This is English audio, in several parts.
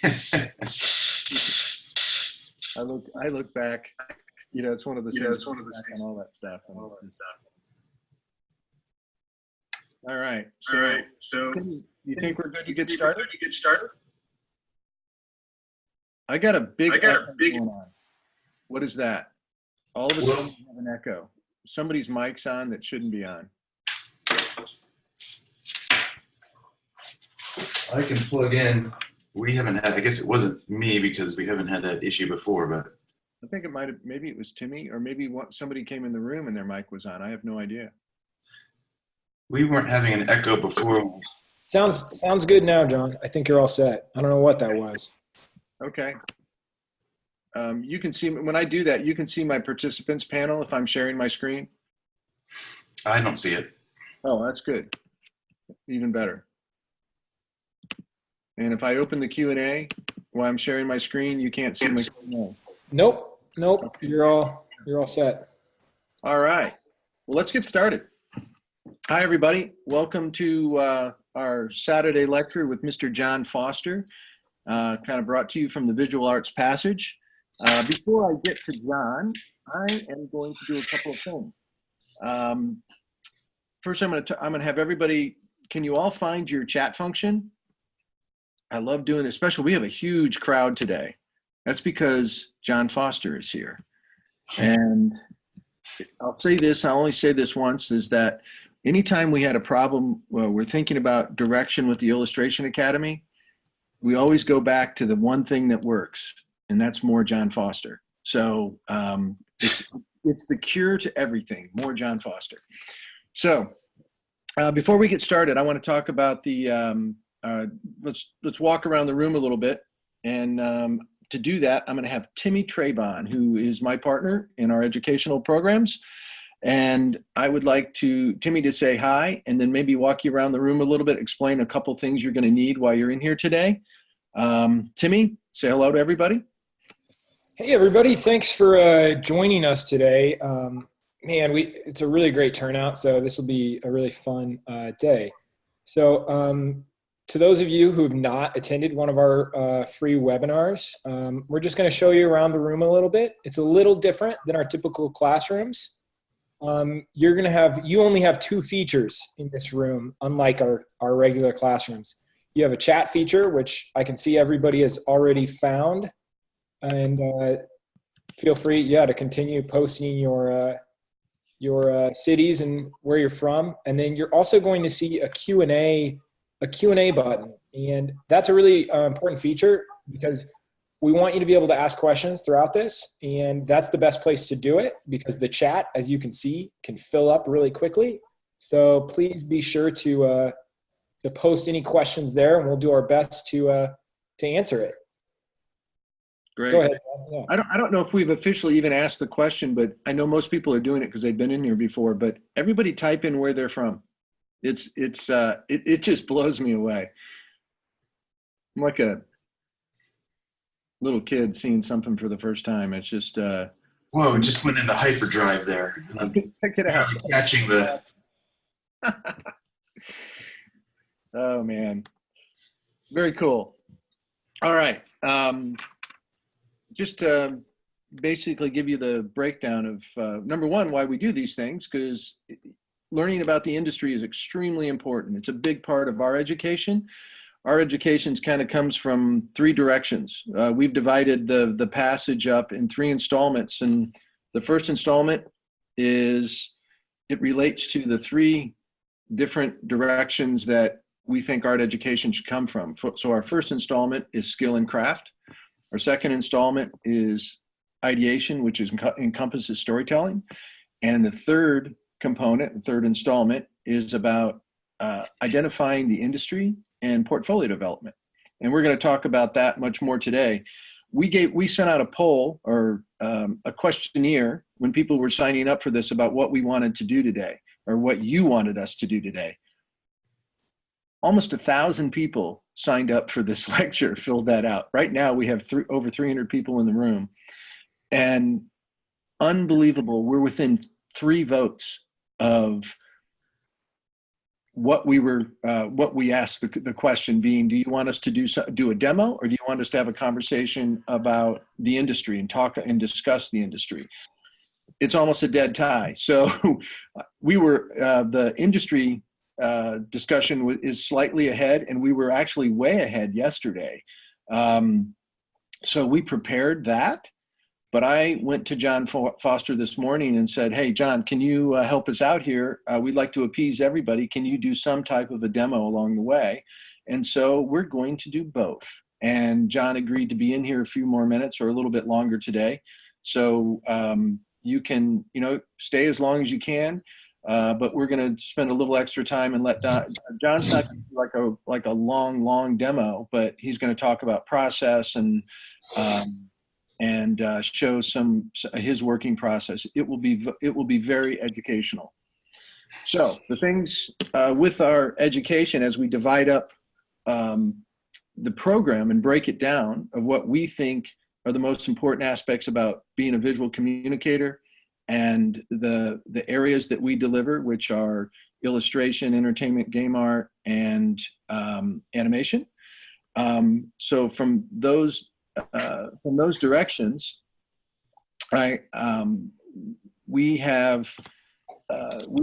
I look back, you know, it's one of the things and all that stuff. All right. So you think we're good to get started? I got a big echo going on. What is that? All of a sudden you have an echo. Somebody's mic's on that shouldn't be on. I can plug in. We haven't had, I guess it wasn't me because we haven't had that issue before, but. I think it might have, maybe it was Timmy, or maybe somebody came in the room and their mic was on. I have no idea. We weren't having an echo before. Sounds good now, John. I think you're all set. I don't know what that was. Okay. You can see, when I do that, you can see my participants panel if I'm sharing my screen. I don't see it. Oh, that's good. Even better. And if I open the Q&A while I'm sharing my screen, you can't see my Q&A. Nope. Okay. You're all set. All right. Well, let's get started. Hi, everybody. Welcome to our Saturday lecture with Mr. Jon Foster, kind of brought to you from the Visual Arts Passage. Before I get to John, I am going to do a couple of things. First, I'm going to have everybody, can you all find your chat function? I love doing this, especially we have a huge crowd today. That's because Jon Foster is here. And I'll say this, I only say this once, is that anytime we had a problem, we're thinking about direction with the Illustration Academy, we always go back to the one thing that works, and that's more Jon Foster. So it's the cure to everything, more Jon Foster. So before we get started, I want to talk about the, let's walk around the room a little bit. And to do that, I'm going to have Timmy Trayvon, who is my partner in our educational programs. And I would like Timmy to say hi, and then maybe walk you around the room a little bit, explain a couple things you're going to need while you're in here today. Timmy, say hello to everybody. Hey, everybody. Thanks for joining us today. Man, it's a really great turnout, so this will be a really fun day. So to those of you who have not attended one of our free webinars, we're just going to show you around the room a little bit. It's a little different than our typical classrooms. You only have two features in this room, unlike our regular classrooms. You have a chat feature, which I can see everybody has already found. And feel free, to continue posting your cities and where you're from. And then you're also going to see a Q&A button. And that's a really important feature because we want you to be able to ask questions throughout this. And that's the best place to do it because the chat, as you can see, can fill up really quickly. So please be sure to post any questions there and we'll do our best to answer it. Great. Go ahead. Yeah. I don't know if we've officially even asked the question, but I know most people are doing it because they've been in here before, but everybody type in where they're from. It just blows me away. I'm like a little kid seeing something for the first time. It's just whoa, it just went into hyperdrive there. Check it out. Catching the oh man, very cool. All right, just to basically give you the breakdown of number one, why we do these things, because learning about the industry is extremely important. It's a big part of our education. Our education kind of comes from three directions. We've divided the passage up in three installments. And the first installment is, it relates to the three different directions that we think art education should come from. So our first installment is skill and craft. Our second installment is ideation, which encompasses storytelling. And the third component, the third installment, is about identifying the industry and portfolio development. And we're going to talk about that much more today. We sent out a poll or a questionnaire when people were signing up for this about what we wanted to do today or what you wanted us to do today. Almost 1,000 people signed up for this lecture, filled that out. Right now we have over 300 people in the room, and unbelievable, we're within 3 votes of what we asked the question being, do you want us to do a demo, or do you want us to have a conversation about the industry and talk and discuss the industry? It's almost a dead tie. So we were, the industry discussion is slightly ahead, and we were actually way ahead yesterday. So we prepared that. But I went to Jon Foster this morning and said, hey, Jon, can you help us out here? We'd like to appease everybody. Can you do some type of a demo along the way? And so we're going to do both. And Jon agreed to be in here a few more minutes or a little bit longer today. So you can, stay as long as you can. But we're going to spend a little extra time and let Jon's not like a long demo, but he's going to talk about process and show his working process. It will be very educational. So the things with our education, as we divide up the program and break it down of what we think are the most important aspects about being a visual communicator, and the areas that we deliver, which are illustration, entertainment, game art, and animation. So from those directions, we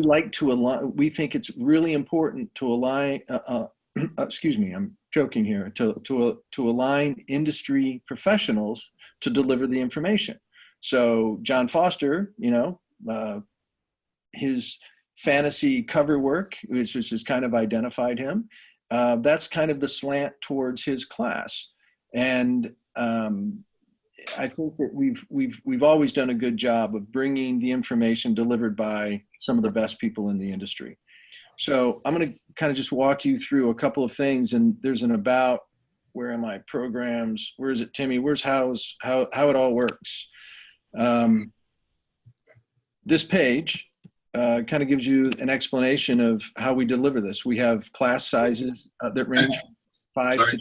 like to align. We think it's really important to align. Excuse me, I'm joking here. To align industry professionals to deliver the information. So Jon Foster, his fantasy cover work, which has kind of identified him. That's kind of the slant towards his class. And I think that we've always done a good job of bringing the information delivered by some of the best people in the industry. So I'm going to kind of just walk you through a couple of things. And there's an about, where are my programs? Where is it, Timmy? Where's how it all works? This page kind of gives you an explanation of how we deliver this. We have class sizes that range from 5 to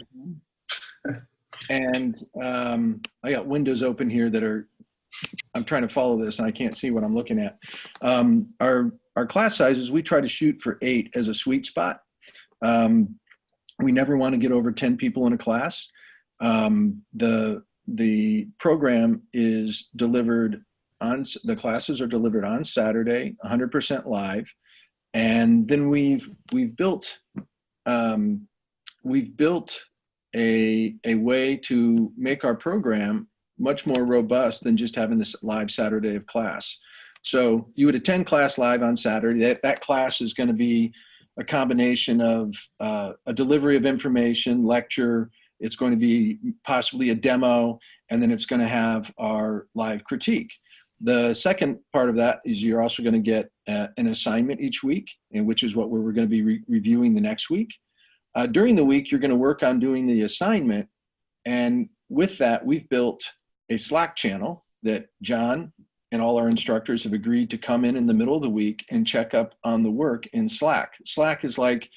10. And I got windows open here that I'm trying to follow this and I can't see what I'm looking at. Our class sizes, we try to shoot for 8 as a sweet spot. We never want to get over 10 people in a class. The program is delivered the classes are delivered on Saturday, 100% live. And then we've built a way to make our program much more robust than just having this live Saturday of class. So you would attend class live on Saturday. That class is going to be a combination of a delivery of information, lecture. It's going to be possibly a demo, and then it's going to have our live critique. The second part of that is you're also going to get an assignment each week, which is what we're going to be reviewing the next week. During the week, you're going to work on doing the assignment. And with that, we've built a Slack channel that Jon and all our instructors have agreed to come in the middle of the week and check up on the work in Slack. Slack is like,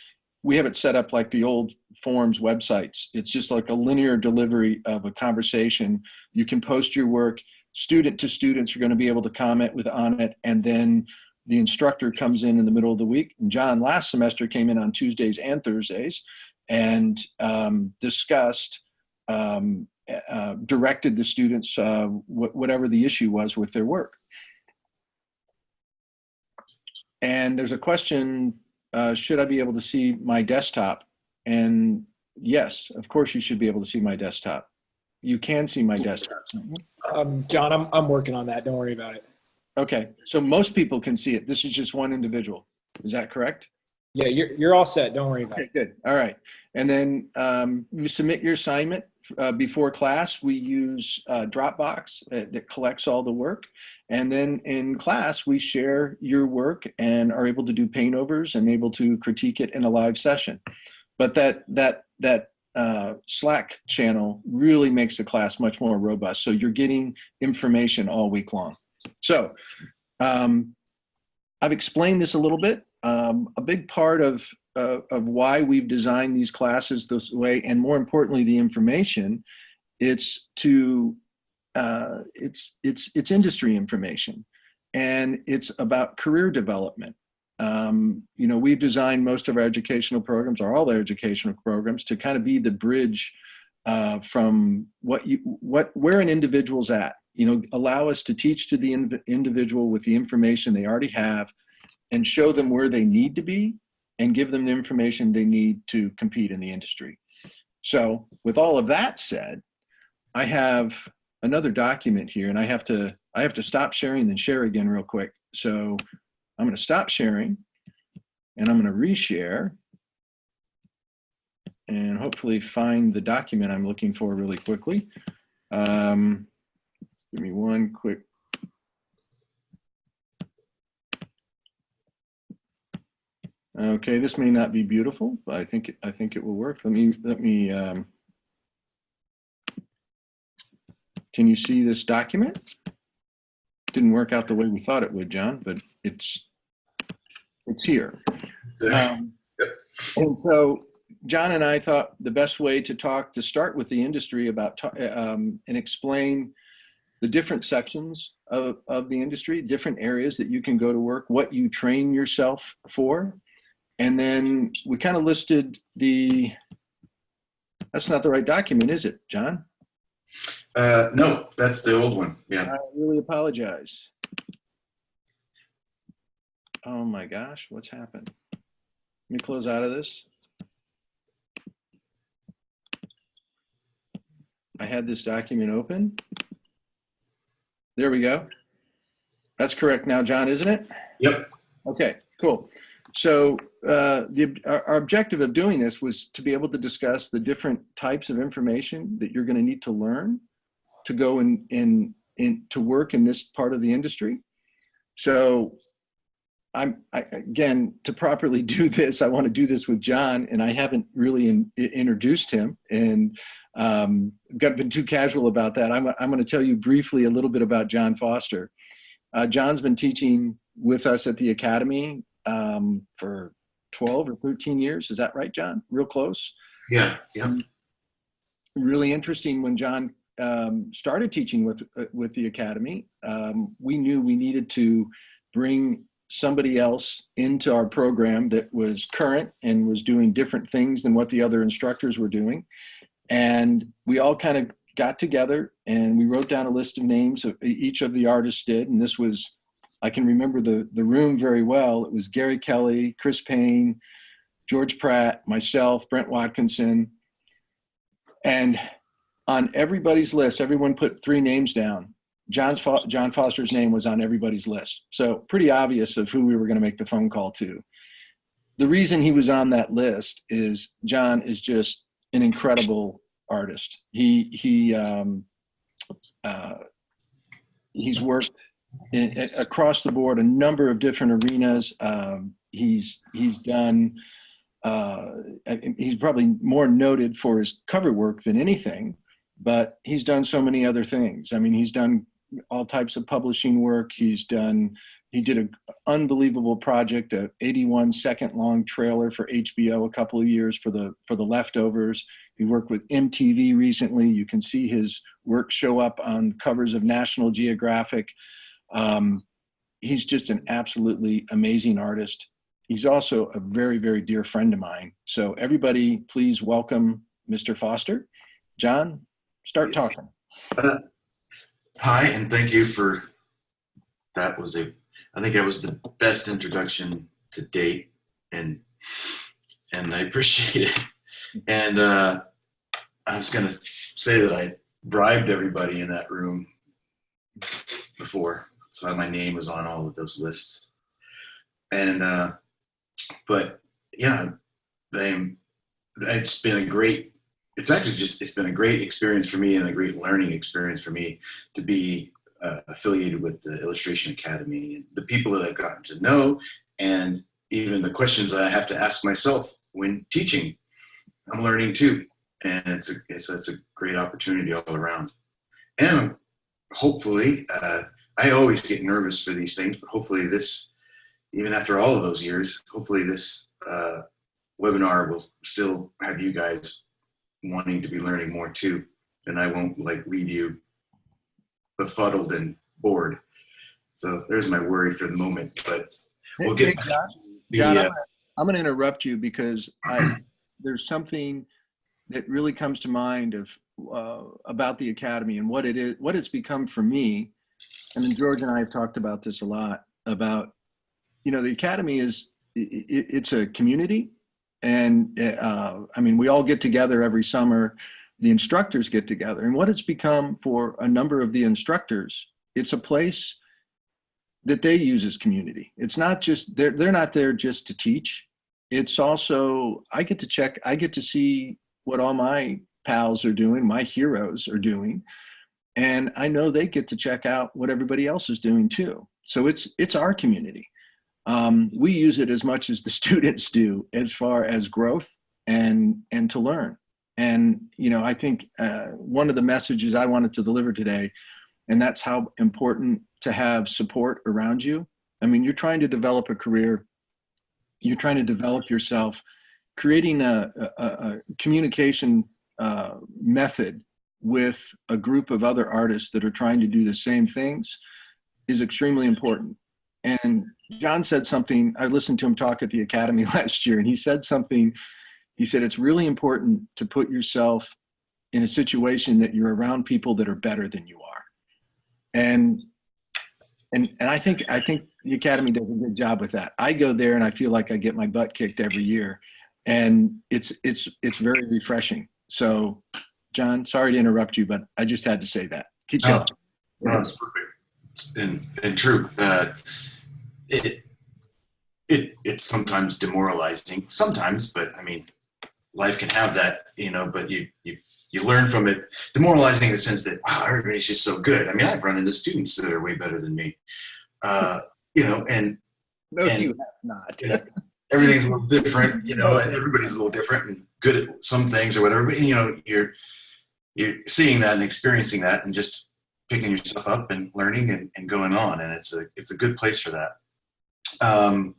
we have it set up like the old forums websites. It's just like a linear delivery of a conversation. You can post your work. Student to students are going to be able to comment on it. And then the instructor comes in the middle of the week. And Jon last semester came in on Tuesdays and Thursdays and discussed, directed the students, whatever the issue was with their work. And there's a question, should I be able to see my desktop? And yes, of course you should be able to see my desktop. You can see my desktop. Jon, I'm working on that. Don't worry about it. Okay, so most people can see it. This is just one individual. Is that correct? Yeah, you're all set. Don't worry about it. Okay, good. All right. And then you submit your assignment before class. We use Dropbox that collects all the work. And then in class, we share your work and are able to do paintovers and able to critique it in a live session. But that Slack channel really makes the class much more robust. So you're getting information all week long. So I've explained this a little bit. A big part of why we've designed these classes this way, and more importantly, the information, it's industry information, and it's about career development. You know, we've designed most of our educational programs, or all our educational programs, to kind of be the bridge from where an individual's at. You know, allow us to teach to the individual with the information they already have, and show them where they need to be, and give them the information they need to compete in the industry. So with all of that said, I have another document here, and I have to stop sharing and then share again real quick. So I'm going to stop sharing, and I'm going to reshare, and hopefully find the document I'm looking for really quickly. Give me one quick. Okay, this may not be beautiful, but I think it will work. Let me. Can you see this document? Didn't work out the way we thought it would, John, but it's here. And so John and I thought the best way to start with the industry about and explain the different sections of the industry, different areas that you can go to work, what you train yourself for. And then we kind of listed that's not the right document, is it, John? No, that's the old one. Yeah. I really apologize. Oh my gosh, what's happened? Let me close out of this. I had this document open. There we go. That's correct now, John, isn't it? Yep. Okay, cool. So our objective of doing this was to be able to discuss the different types of information that you're going to need to learn to go to work in this part of the industry. So again, to properly do this, I want to do this with John, and I haven't really introduced him, and been too casual about that. I'm going to tell you briefly a little bit about Jon Foster. John's been teaching with us at the Academy for 12 or 13 years. Is that right, John? Real close? Yeah, yeah. Really interesting. When John started teaching with the Academy, we knew we needed to bring somebody else into our program that was current and was doing different things than what the other instructors were doing. And we all kind of got together and we wrote down a list of names of each of the artists did. And this was, I can remember the room very well. It was Gary Kelly, Chris Payne, George Pratt, myself, Brent Watkinson. And on everybody's list, everyone put 3 names down. Jon Foster's name was on everybody's list. So pretty obvious of who we were going to make the phone call to. The reason he was on that list is John is just an incredible artist. He's worked across the board a number of different arenas. He's done. He's probably more noted for his cover work than anything, but he's done so many other things. I mean, he's done all types of publishing work. He did an unbelievable project, a 81-second long trailer for HBO a couple of years for the Leftovers. He worked with MTV recently. You can see his work show up on covers of National Geographic. He's just an absolutely amazing artist. He's also a very, very dear friend of mine. So everybody, please welcome Mr. Foster. John, start talking. Hi, and thank you for that. I think that was the best introduction to date, and I appreciate it. And I was going to say that I bribed everybody in that room before, so my name was on all of those lists. And but yeah, it's been a great. It's been a great experience for me and a great learning experience for me to be affiliated with the Illustration Academy, and the people that I've gotten to know, and even the questions I have to ask myself when teaching. I'm learning too, and it's a great opportunity all around. And hopefully, I always get nervous for these things, but hopefully this, even after all of those years, hopefully this webinar will still have you guys wanting to be learning more too, and I won't leave you befuddled and bored. So there's my worry for the moment, but we'll get. John, The I'm going to interrupt you because there's something that really comes to mind of about the Academy and what it is, what it's become for me. And then George and I have talked about this a lot about, the Academy is, it's a community. And I mean, we all get together every summer, the instructors get together. And what it's become for a number of the instructors, it's a place that they use as community. It's not just, they're not there just to teach. It's also, I get to see what all my pals are doing, my heroes are doing. And I know they get to check out what everybody else is doing too. So it's our community. We use it as much as the students do as far as growth and to learn. And, I think one of the messages I wanted to deliver today, and that's how important to have support around you. I mean, you're trying to develop a career, you're trying to develop yourself, creating a communication method with a group of other artists that are trying to do the same things is extremely important. And Jon said something, I listened to him talk at the Academy last year, and he said something, he said, it's really important to put yourself in a situation that you're around people that are better than you are. And I think the Academy does a good job with that. I go there and I feel like I get my butt kicked every year, and it's very refreshing. So, Jon, sorry to interrupt you, but I just had to say that. Keep going. No, it's perfect and true. It's sometimes demoralizing, sometimes, but I mean, life can have that, but you learn from it. Demoralizing in the sense that, wow, everybody's just so good. I mean, I've run into students that are way better than me, and No, you have not. Everything's a little different, everybody's a little different and good at some things or whatever, but you're seeing that and experiencing that and just picking yourself up and learning and going on. And it's a good place for that. And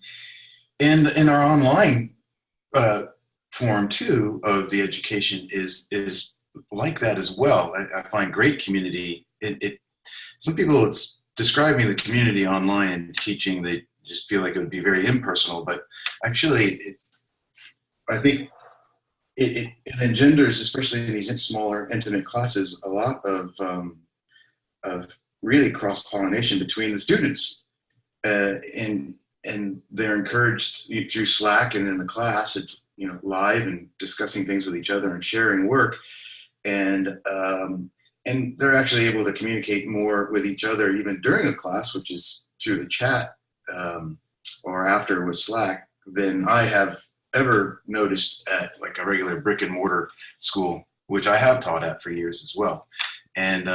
in our online form too of the education is like that as well. I find great community. Some people, it's describing the community online and teaching, they just feel like it would be very impersonal, but actually I think it engenders, especially in these smaller intimate classes, a lot of really cross-pollination between the students, and they're encouraged through Slack, and in the class it's live and discussing things with each other and sharing work, and they're actually able to communicate more with each other even during a class, which is through the chat or after with Slack, than I have ever noticed at like a regular brick and mortar school, which I have taught at for years as well. And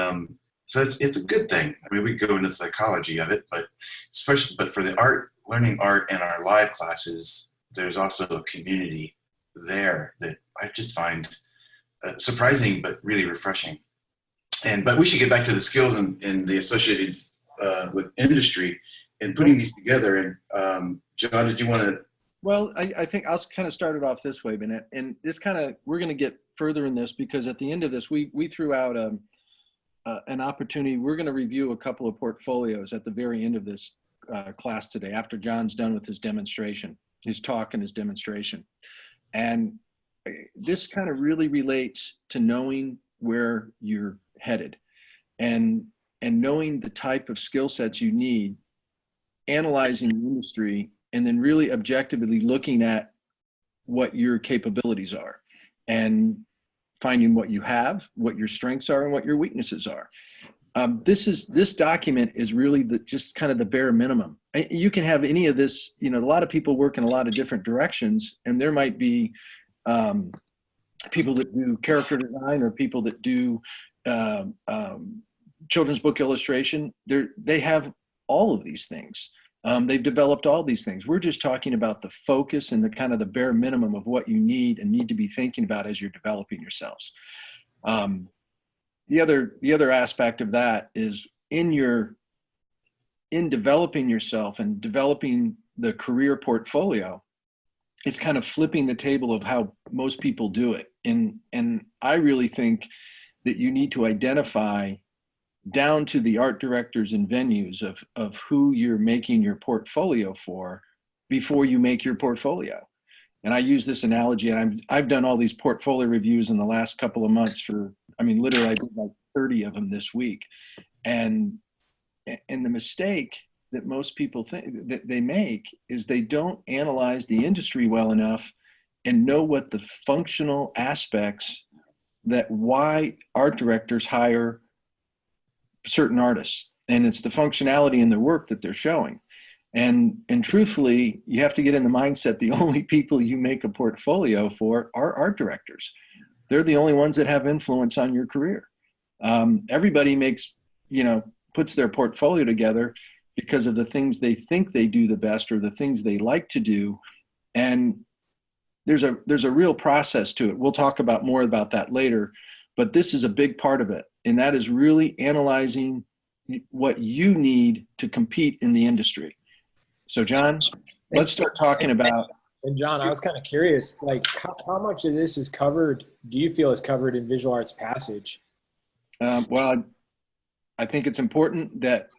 so it's a good thing. I mean, we go into the psychology of it, but for the learning art and our live classes, there's also a community there that I just find surprising, but really refreshing. But we should get back to the skills and the associated with industry and putting these together. And Jon, did you want to? Well, I think I'll kind of start it off this way, Bennett. And this we're going to get further in this because at the end of this, we threw out an opportunity. We're going to review a couple of portfolios at the very end of this class today, after Jon's done with his demonstration, his talk and his demonstration. And this kind of really relates to knowing where you're headed and knowing the type of skill sets you need, analyzing the industry, and then really objectively looking at what your capabilities are and finding what you have, what your strengths are, and what your weaknesses are. This document is really just kind of the bare minimum. You can have any of this, a lot of people work in a lot of different directions, and there might be people that do character design or people that do children's book illustration. They have all of these things. They've developed all these things. We're just talking about the focus and the kind of the bare minimum of what you need and need to be thinking about as you're developing yourselves. The other aspect of that is in developing yourself and developing the career portfolio, it's kind of flipping the table of how most people do it. And I really think that you need to identify down to the art directors and venues of who you're making your portfolio for, before you make your portfolio. And I use this analogy, and I've done all these portfolio reviews in the last couple of months literally I did like 30 of them this week. And the mistake that most people think that they make is they don't analyze the industry well enough and know what the functional aspects that why art directors hire certain artists. And it's the functionality in their work that they're showing. And truthfully, you have to get in the mindset the only people you make a portfolio for are art directors. They're the only ones that have influence on your career. Everybody puts their portfolio together because of the things they think they do the best or the things they like to do. And there's a real process to it. We'll talk more about that later, but this is a big part of it. And that is really analyzing what you need to compete in the industry. So John, let's start talking about. And John, I was kind of curious, like how much of this is covered, do you feel is covered in Visual Arts Passage? Well, I think it's important that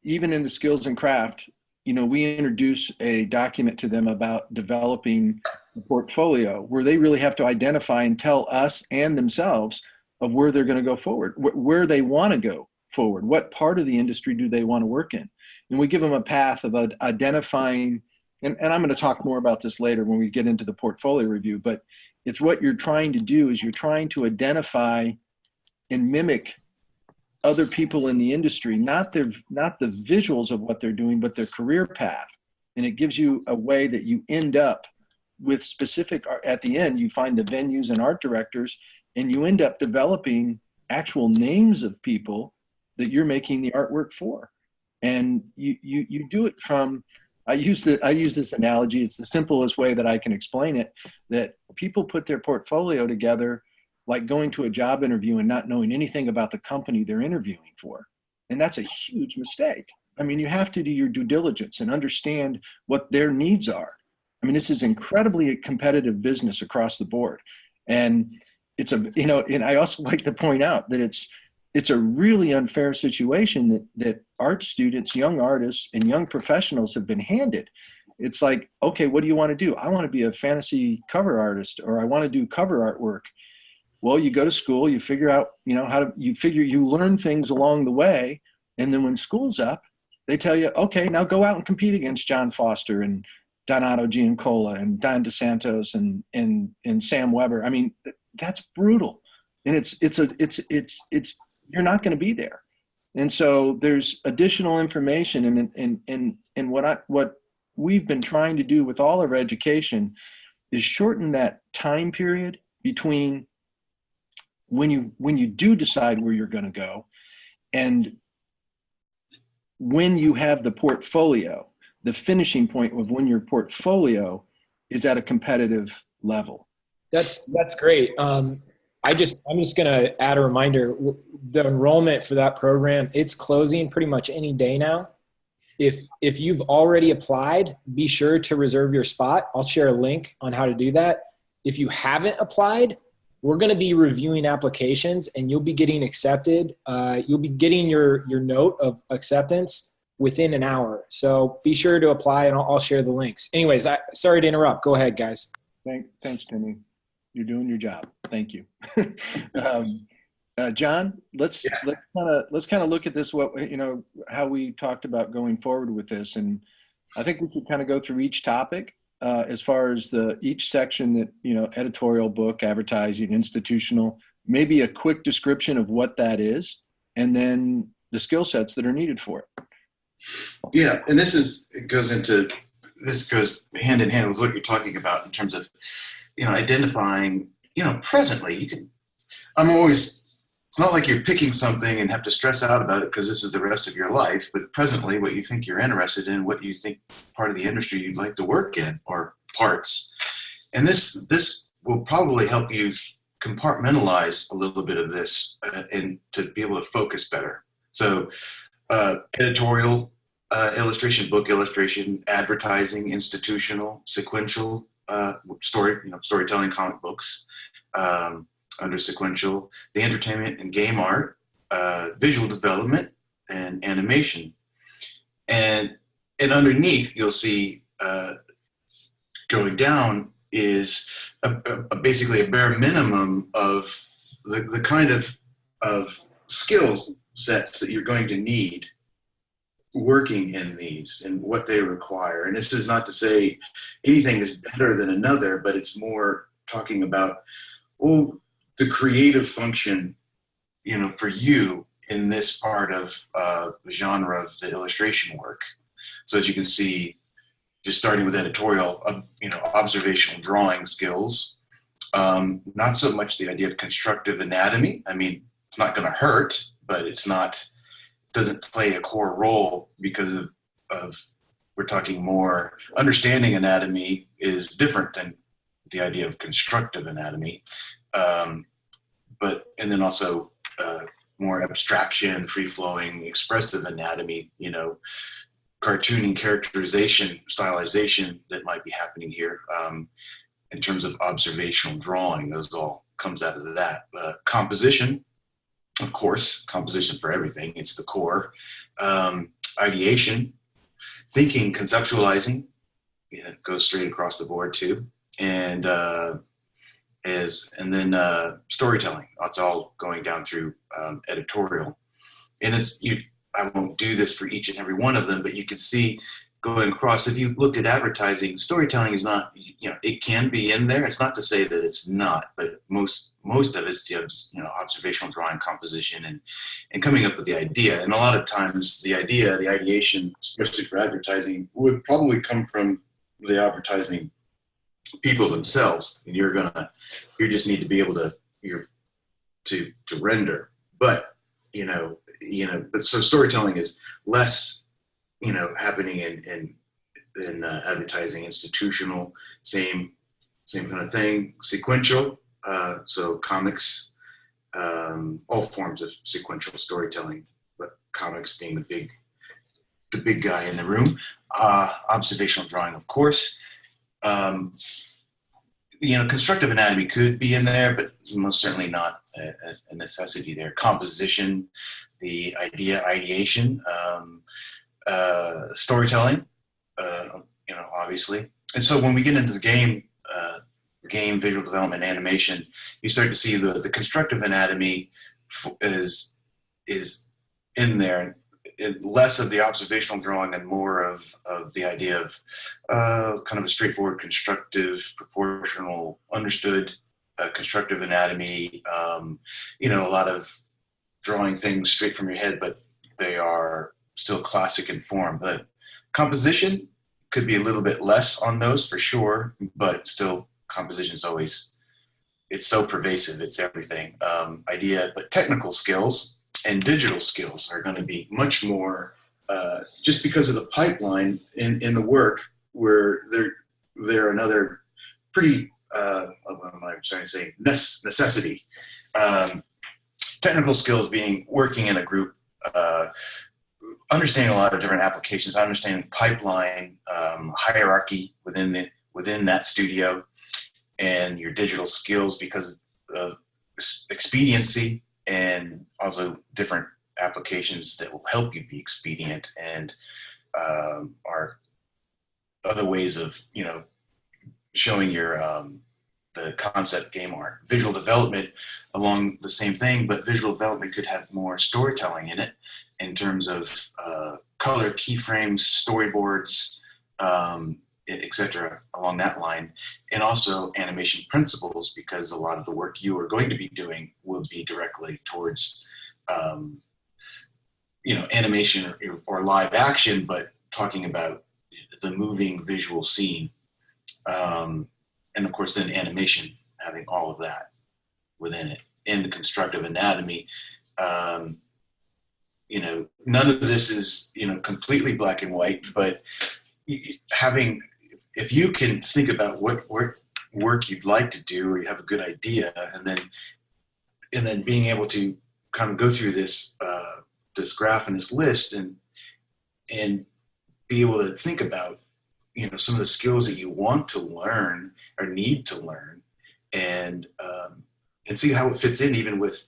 even in the skills and craft, we introduce a document to them about developing a portfolio where they really have to identify and tell us and themselves of where they're going to go forward, where they want to go forward, what part of the industry do they want to work in. And we give them a path of identifying, and I'm going to talk more about this later when we get into the portfolio review, but it's what you're trying to do is you're trying to identify and mimic other people in the industry, not the visuals of what they're doing, but their career path. And it gives you a way that you end up with specific, at the end, you find the venues and art directors, and you end up developing actual names of people that you're making the artwork for. And you do it from, I use this analogy, it's the simplest way that I can explain it, that people put their portfolio together like going to a job interview and not knowing anything about the company they're interviewing for. And that's a huge mistake. I mean, you have to do your due diligence and understand what their needs are. I mean, this is incredibly competitive business across the board. And and I also like to point out that it's a really unfair situation that art students, young artists, and young professionals have been handed. It's like, okay, what do you want to do? I want to be a fantasy cover artist, or I want to do cover artwork. Well, you go to school, you figure out, you learn things along the way. And then when school's up, they tell you, okay, now go out and compete against Jon Foster and Donato Giancola and Don DeSantos and Sam Weber. I mean, that's brutal. And you're not going to be there. And so there's additional information. And what we've been trying to do with all of our education is shorten that time period between when you do decide where you're going to go and when you have the portfolio, the finishing point of when your portfolio is at a competitive level. That's great. I'm just going to add a reminder. The enrollment for that program, it's closing pretty much any day now. If you've already applied, be sure to reserve your spot. I'll share a link on how to do that. If you haven't applied, we're going to be reviewing applications and you'll be getting accepted. You'll be getting your note of acceptance within an hour. So be sure to apply and I'll share the links. Anyways, sorry to interrupt. Go ahead, guys. Thanks, Timmy. You're doing your job. Thank you. John, let's kind of look at this, how we talked about going forward with this. And I think we should kind of go through each topic as far as each section that, editorial, book, advertising, institutional, maybe a quick description of what that is, and then the skill sets that are needed for it. Yeah. And this goes hand in hand with what you're talking about in terms of, identifying, presently it's not like you're picking something and have to stress out about it because this is the rest of your life, but presently what you think you're interested in, what you think part of the industry you'd like to work in or parts. And this will probably help you compartmentalize a little bit of this and to be able to focus better. So editorial, illustration, book illustration, advertising, institutional, sequential, storytelling, comic books, under sequential, the entertainment and game art, visual development, and animation. And and underneath you'll see going down is basically a bare minimum of the kind of skills sets that you're going to need working in these and what they require. And this is not to say anything is better than another, but it's more talking about, oh, the creative function, you know, for you in this part of the genre of the illustration work. So as you can see, just starting with editorial, you know, observational drawing skills, not so much the idea of constructive anatomy. I mean, it's not going to hurt, but doesn't play a core role because of we're talking more understanding anatomy is different than the idea of constructive anatomy. And then also more abstraction, free-flowing, expressive anatomy, you know, cartooning, characterization, stylization that might be happening here in terms of observational drawing. Those all comes out of that. Composition, of course, composition for everything. It's the core. Ideation, thinking, conceptualizing, yeah, goes straight across the board too. And then storytelling. That's all going down through editorial. And I won't do this for each and every one of them, but you can see going across, if you looked at advertising, storytelling is not, you know, it can be in there. It's not to say that it's not, but most of it's, you know, observational drawing, composition, and coming up with the idea. And a lot of times the ideation, especially for advertising, would probably come from the advertising people themselves. And you just need to be able to render. But, but so storytelling is less, you know, happening in advertising, institutional, same kind of thing, sequential. So comics, all forms of sequential storytelling, but comics being the big guy in the room. Observational drawing, of course. Constructive anatomy could be in there, but most certainly not a necessity there. Composition, the ideation, storytelling, obviously. And so when we get into the game visual development, animation, you start to see the constructive anatomy is in there, less of the observational drawing and more of the idea of kind of a straightforward constructive, proportional, understood constructive anatomy. A lot of drawing things straight from your head, but they are still classic in form. But composition could be a little bit less on those for sure, but still composition is always, it's so pervasive, it's everything. But technical skills and digital skills are going to be much more, just because of the pipeline in the work, where they're another pretty, what am I trying to say, necessity. Technical skills being working in a group, understanding a lot of different applications, understanding pipeline, hierarchy within that studio, and your digital skills because of expediency, and also different applications that will help you be expedient, and are other ways of showing your the concept game art. Visual development along the same thing, but visual development could have more storytelling in it in terms of color, keyframes, storyboards, etc. along that line, and also animation principles, because a lot of the work you are going to be doing will be directly towards animation or live action, but talking about the moving visual scene. And of course then animation, having all of that within it. In the constructive anatomy, none of this is completely black and white, but if you can think about what work you'd like to do, or you have a good idea, and then being able to kind of go through this graph and this list, and be able to think about some of the skills that you want to learn or need to learn, and see how it fits in even with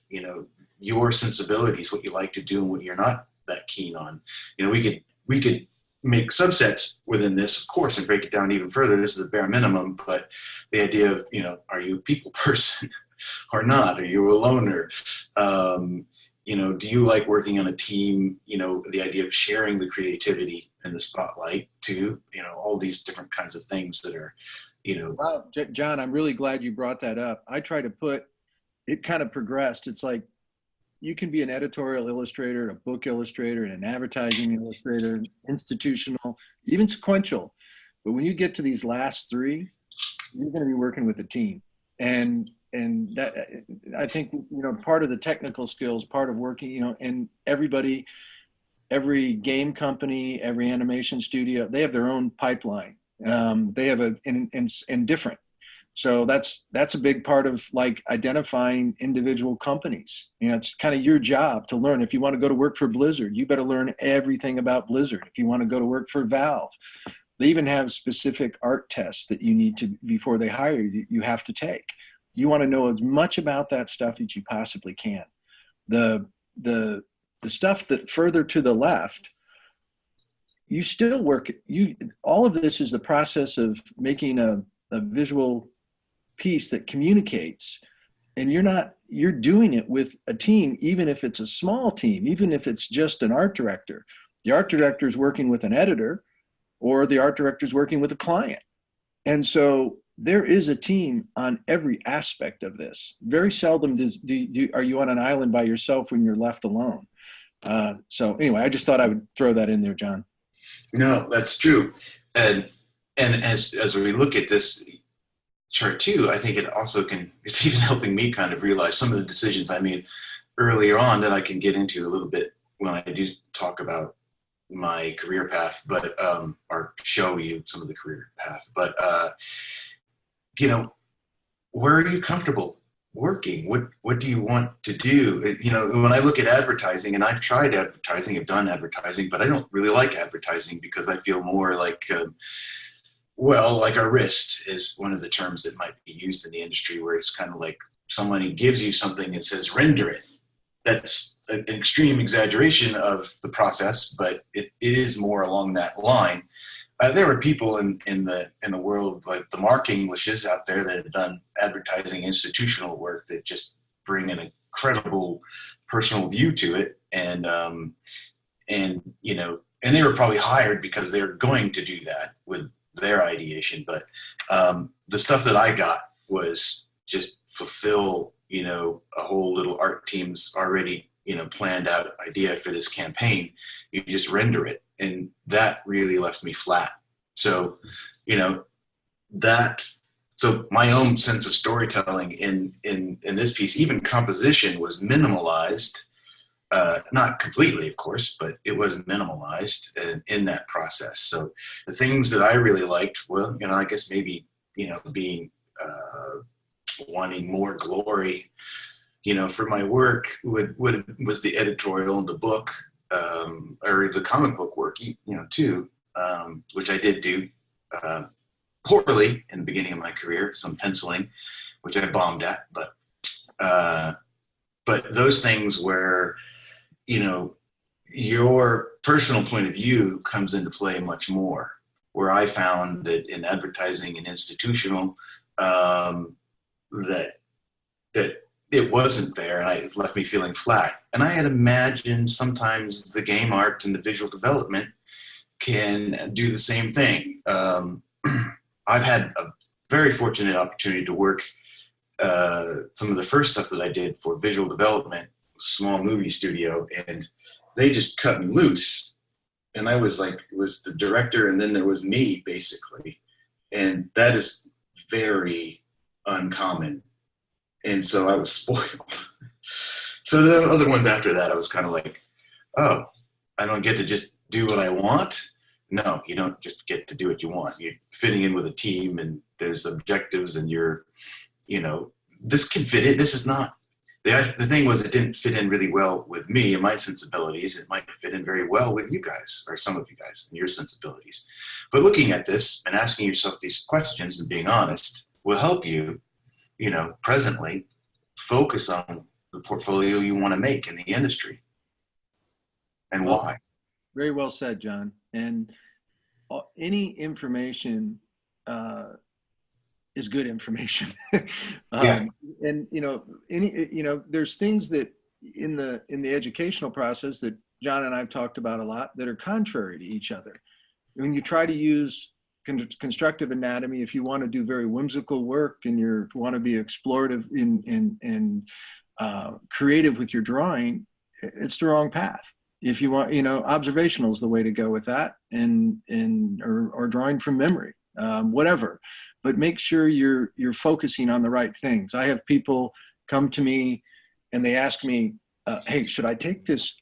your sensibilities, what you like to do and what you're not that keen on. We could make subsets within this, of course, and break it down even further. This is the bare minimum, but the idea of, you know, are you a people person or not? Are you a loner? You know, do you like working on a team? You know, the idea of sharing the creativity and the spotlight too, you know, all these different kinds of things that are, you know. Well, John, I'm really glad you brought that up. I try to put, it kind of progressed. It's like, you can be an editorial illustrator, a book illustrator, and an advertising illustrator, institutional, even sequential. But when you get to these last three, you're going to be working with a team. And that, I think, you know, part of the technical skills, part of working, you know, and everybody, every game company, every animation studio, they have their own pipeline. They have and different. So that's a big part of like identifying individual companies. You know, it's kind of your job to learn. If you want to go to work for Blizzard, you better learn everything about Blizzard. If you want to go to work for Valve, they even have specific art tests that you need to, before they hire you, you have to take. You want to know as much about that stuff as you possibly can. The stuff that further to the left, you still work, all of this is the process of making a visual piece that communicates, and you're doing it with a team, even if it's a small team, even if it's just an art director. The art director is working with an editor, or the art director is working with a client. And so there is a team on every aspect of this. Very seldom are you on an island by yourself when you're left alone. So anyway, I just thought I would throw that in there, John. No, that's true. And as we look at this chart too, I think it also it's even helping me kind of realize some of the decisions I made earlier on that I can get into a little bit when I do talk about my career path, but or show you some of the career path. But you know, where are you comfortable working? What do you want to do? You know, when I look at advertising, and I've tried advertising, I've done advertising, but I don't really like advertising because I feel more like well, like a wrist is one of the terms that might be used in the industry, where it's kind of like somebody gives you something and says, render it. That's an extreme exaggeration of the process, but it is more along that line. There are people in the world, like the Mark Englishes out there, that have done advertising institutional work that just bring an incredible personal view to it. And you know, and they were probably hired because they're going to do that with their ideation. But the stuff that I got was just fulfill, you know, a whole little art team's already, you know, planned out idea for this campaign. You just render it. And that really left me flat. So, you know, so my own sense of storytelling in this piece, even composition, was minimalized. Not completely, of course, but it was minimalized in that process. So the things that I really liked, well, you know, I guess maybe, you know, being wanting more glory, you know, for my work was the editorial and the book, or the comic book work, you know, too, which I did do poorly in the beginning of my career, some penciling, which I bombed at, but those things where, you know, your personal point of view comes into play much more, where I found that in advertising and institutional, that it wasn't there, and it left me feeling flat. And I had imagined sometimes the game art and the visual development can do the same thing. I've had a very fortunate opportunity to work some of the first stuff that I did for visual development, small movie studio, and they just cut me loose. And I was like, it was the director, and then there was me, basically. And that is very uncommon. And so I was spoiled. So the other ones after that, I was kind of like, oh, I don't get to just do what I want. No, you don't just get to do what you want. You're fitting in with a team, and there's objectives, and you're, you know, this can fit in. This is not, the thing was, it didn't fit in really well with me and my sensibilities. It might fit in very well with you guys, or some of you guys, and your sensibilities. But looking at this and asking yourself these questions and being honest will help you, you know, presently focus on the portfolio you want to make in the industry and why. Very well said, John. And any information is good information. Yeah. And there's things that in the educational process that John and I've talked about a lot that are contrary to each other. When you try to use constructive anatomy, if you want to do very whimsical work and you want to be explorative and creative with your drawing, it's the wrong path. If you want, observational is the way to go with that, or drawing from memory, whatever. But make sure you're focusing on the right things. I have people come to me and they ask me, hey, should I take this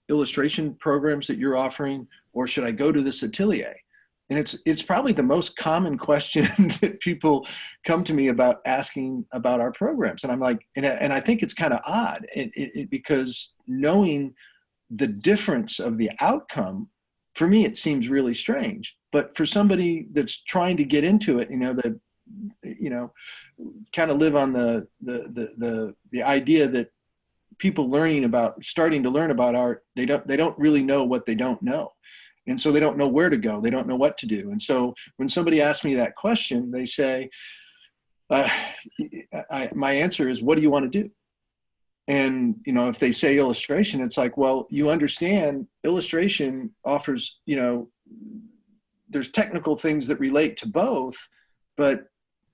illustration programs that you're offering, or should I go to this Atelier? And it's probably the most common question that people come to me about, asking about our programs. And I'm like, and I think it's kind of odd because knowing the difference of the outcome, for me, it seems really strange. But for somebody that's trying to get into it, kind of live on the idea that people starting to learn about art, they don't really know what they don't know. And so they don't know where to go. They don't know what to do. And so when somebody asks me that question, they say, my answer is, what do you want to do? And, if they say illustration, it's like, well, you understand illustration offers, there's technical things that relate to both, but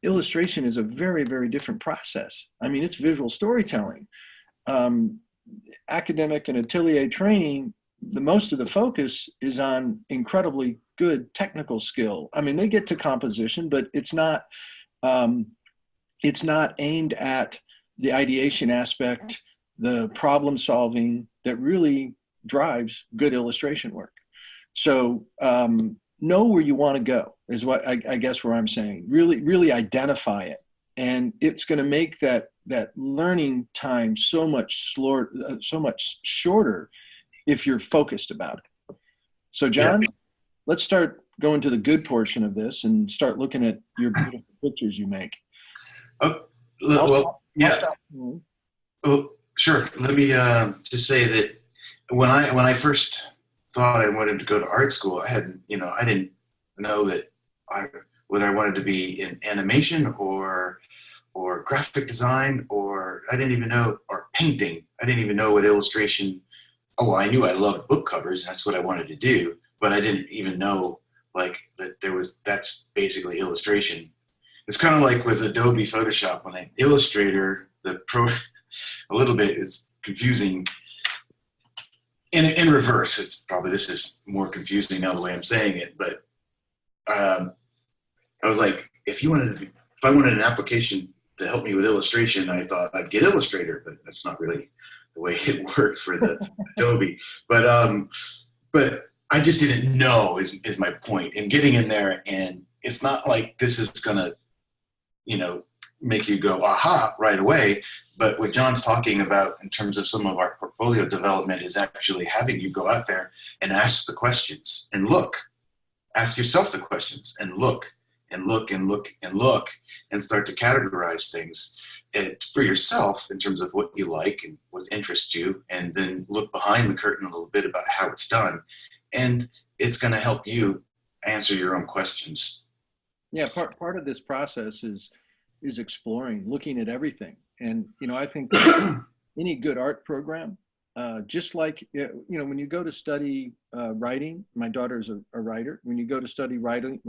illustration is a very, very different process. I mean, it's visual storytelling. Academic and atelier training, the most of the focus is on incredibly good technical skill. I mean, they get to composition, but it's not aimed at the ideation aspect, the problem solving that really drives good illustration work. So know where you want to go is what I guess where I'm saying. Really identify it, and it's going to make that learning time so much shorter if you're focused about it. So John, let's start going to the good portion of this and start looking at your beautiful pictures you make. Oh, well, yeah. Well, sure. Let me just say that when I first thought I wanted to go to art school, I didn't know that whether I wanted to be in animation or graphic design, or I didn't even know, or painting. I didn't even know what illustration. Oh, well, I knew I loved book covers, and that's what I wanted to do, but I didn't even know that's basically illustration. It's kind of like with Adobe Photoshop. When Illustrator, a little bit is confusing. In reverse, this is more confusing now the way I'm saying it, but I was like, if I wanted an application to help me with illustration, I thought I'd get Illustrator, but that's not really the way it works for the Adobe. But I just didn't know is my point. And getting in there, and it's not like this is gonna, make you go aha right away. But what John's talking about in terms of some of our portfolio development is actually having you go out there and ask the questions and ask yourself the questions and look and look and look and look and start to categorize things for yourself in terms of what you like and what interests you, and then look behind the curtain a little bit about how it's done. And it's going to help you answer your own questions. Yeah, part of this process is exploring, looking at everything. And, I think that any good art program, just like, when you go to study writing, my daughter's a writer. When you go to study writing,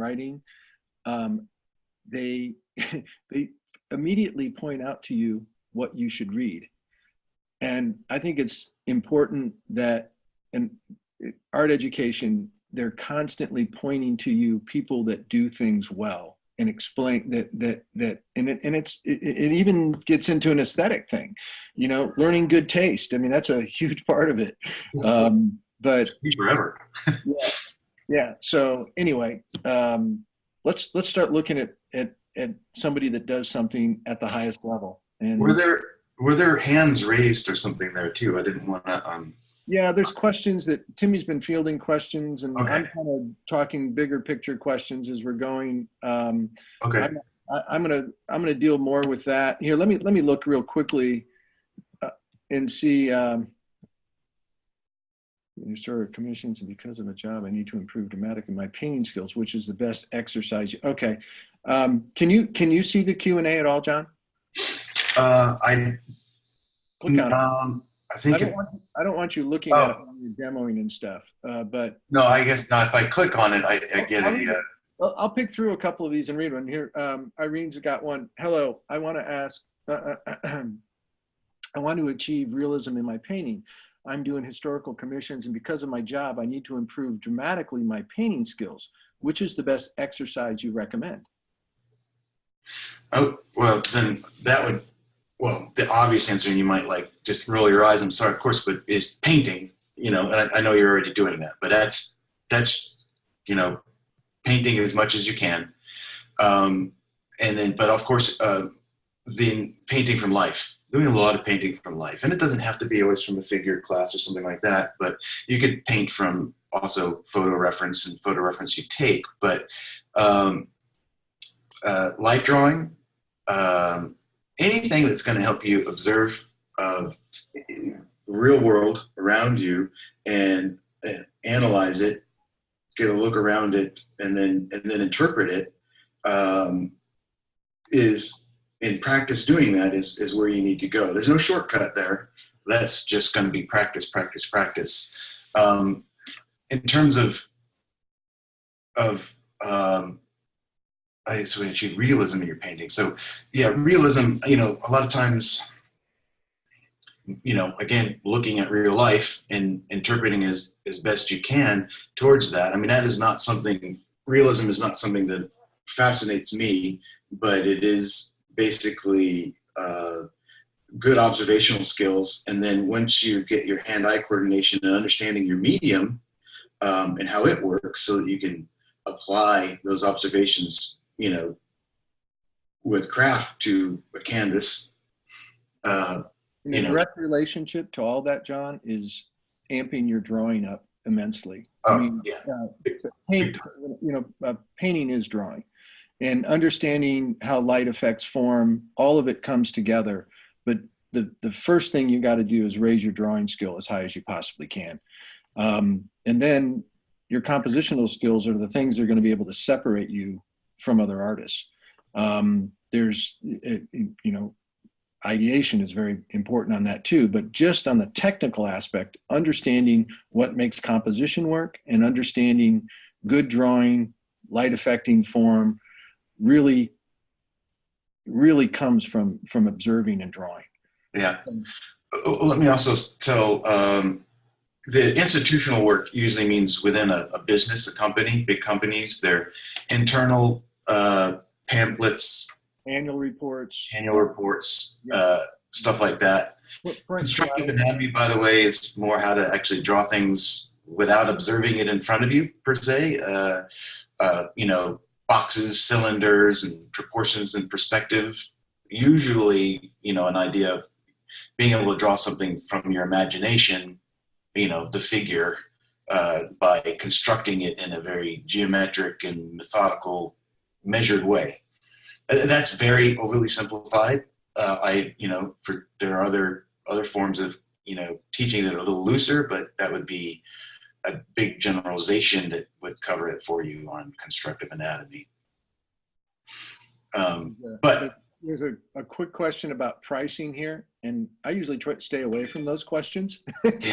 they immediately point out to you what you should read. And I think it's important that in art education, they're constantly pointing to you people that do things well, and explain that it even gets into an aesthetic thing, learning good taste. I mean, that's a huge part of it. But forever. yeah. So anyway, let's start looking at somebody that does something at the highest level. And were there hands raised or something there too? I didn't want to. Yeah, there's questions that Timmy's been fielding questions, and okay. I'm kind of talking bigger picture questions as we're going. Okay. I'm gonna deal more with that. Here, let me look real quickly and see. You start commissions, and because of a job, I need to improve dramatically my painting skills, which is the best exercise. Okay. Can you see the Q&A at all, John? I Click on it. I think I don't want you looking at it when you're demoing and stuff. But no, I guess not. If I click on it, I get it. I'll pick through a couple of these and read one here. Irene's got one. Hello, I want to ask. I want to achieve realism in my painting. I'm doing historical commissions, and because of my job, I need to improve dramatically my painting skills. Which is the best exercise you recommend? Oh, well, then that would, well, the obvious answer, and you might like just roll your eyes, I'm sorry, of course, but is painting, you know, and I know you're already doing that, but that's, you know, painting as much as you can. And then, but of course, then painting from life, doing a lot of painting from life. And it doesn't have to be always from a figure class or something like that, but you could paint from also photo reference and photo reference you take, but life drawing, anything that's going to help you observe the real world around you and analyze it, get a look around it, and then interpret it, is in practice. Doing that is where you need to go. There's no shortcut there. That's just going to be practice, practice, practice. In terms of so we achieve realism in your painting. So yeah, realism, you know, a lot of times, you know, again, looking at real life and interpreting as best you can towards that. I mean, that is not something, realism is not something that fascinates me, but it is basically good observational skills. And then once you get your hand-eye coordination and understanding your medium and how it works, so that you can apply those observations, you know, with craft to a canvas. The direct relationship to all that, John, is amping your drawing up immensely. I mean, painting is drawing, and understanding how light affects form, all of it comes together. But the first thing you got to do is raise your drawing skill as high as you possibly can. And then your compositional skills are the things that are going to be able to separate you from other artists. There's, you know, ideation is very important on that too, but just on the technical aspect, understanding what makes composition work and understanding good drawing, light affecting form really comes from observing and drawing. Yeah. Let me also tell, the institutional work usually means within a business, a company, big companies, their internal pamphlets, annual reports, stuff like that. Constructive anatomy, by the way, is more how to actually draw things without observing it in front of you, per se. You know, boxes, cylinders, and proportions and perspective. Usually, you know, an idea of being able to draw something from your imagination, you know, the figure, by constructing it in a very geometric and methodical, measured way. That's very overly simplified. There are other forms of, you know, teaching that are a little looser, but that would be a big generalization that would cover it for you on constructive anatomy. But there's a quick question about pricing here, and I usually try to stay away from those questions. But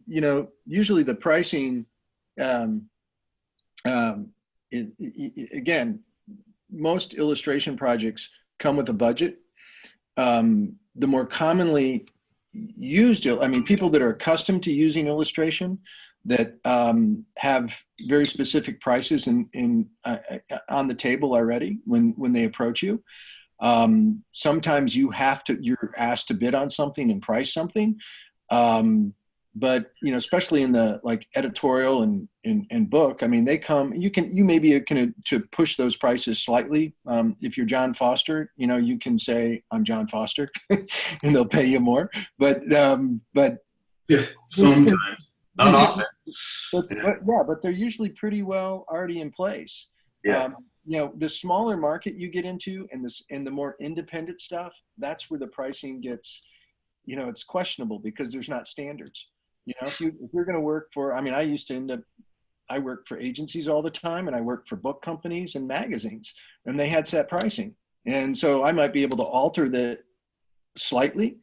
you know, usually the pricing, again, most illustration projects come with a budget. The more commonly used, I mean, people that are accustomed to using illustration that have very specific prices on the table already when they approach you. Sometimes you're asked to bid on something and price something. But, you know, especially in the like editorial and book, I mean, they come, you maybe can to push those prices slightly. If you're Jon Foster, you know, you can say, I'm Jon Foster and they'll pay you more. But yeah, sometimes, not often. But they're usually pretty well already in place. Yeah. You know, the smaller market you get into and the more independent stuff, that's where the pricing gets, you know, it's questionable because there's not standards. You know, if you're going to work for, I mean, I used to end up, I worked for agencies all the time, and I worked for book companies and magazines, and they had set pricing. And so I might be able to alter that slightly,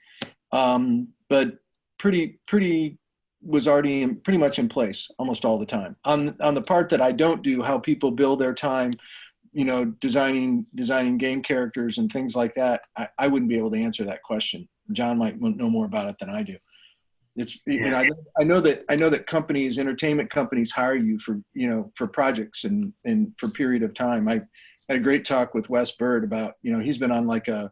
but pretty was already pretty much in place almost all the time. On the part that I don't do, how people build their time, you know, designing game characters and things like that, I wouldn't be able to answer that question. John might know more about it than I do. It's, you know, I know that companies, entertainment companies, hire you for, you know, for projects and for a period of time. I had a great talk with Wes Bird about, you know, he's been on like a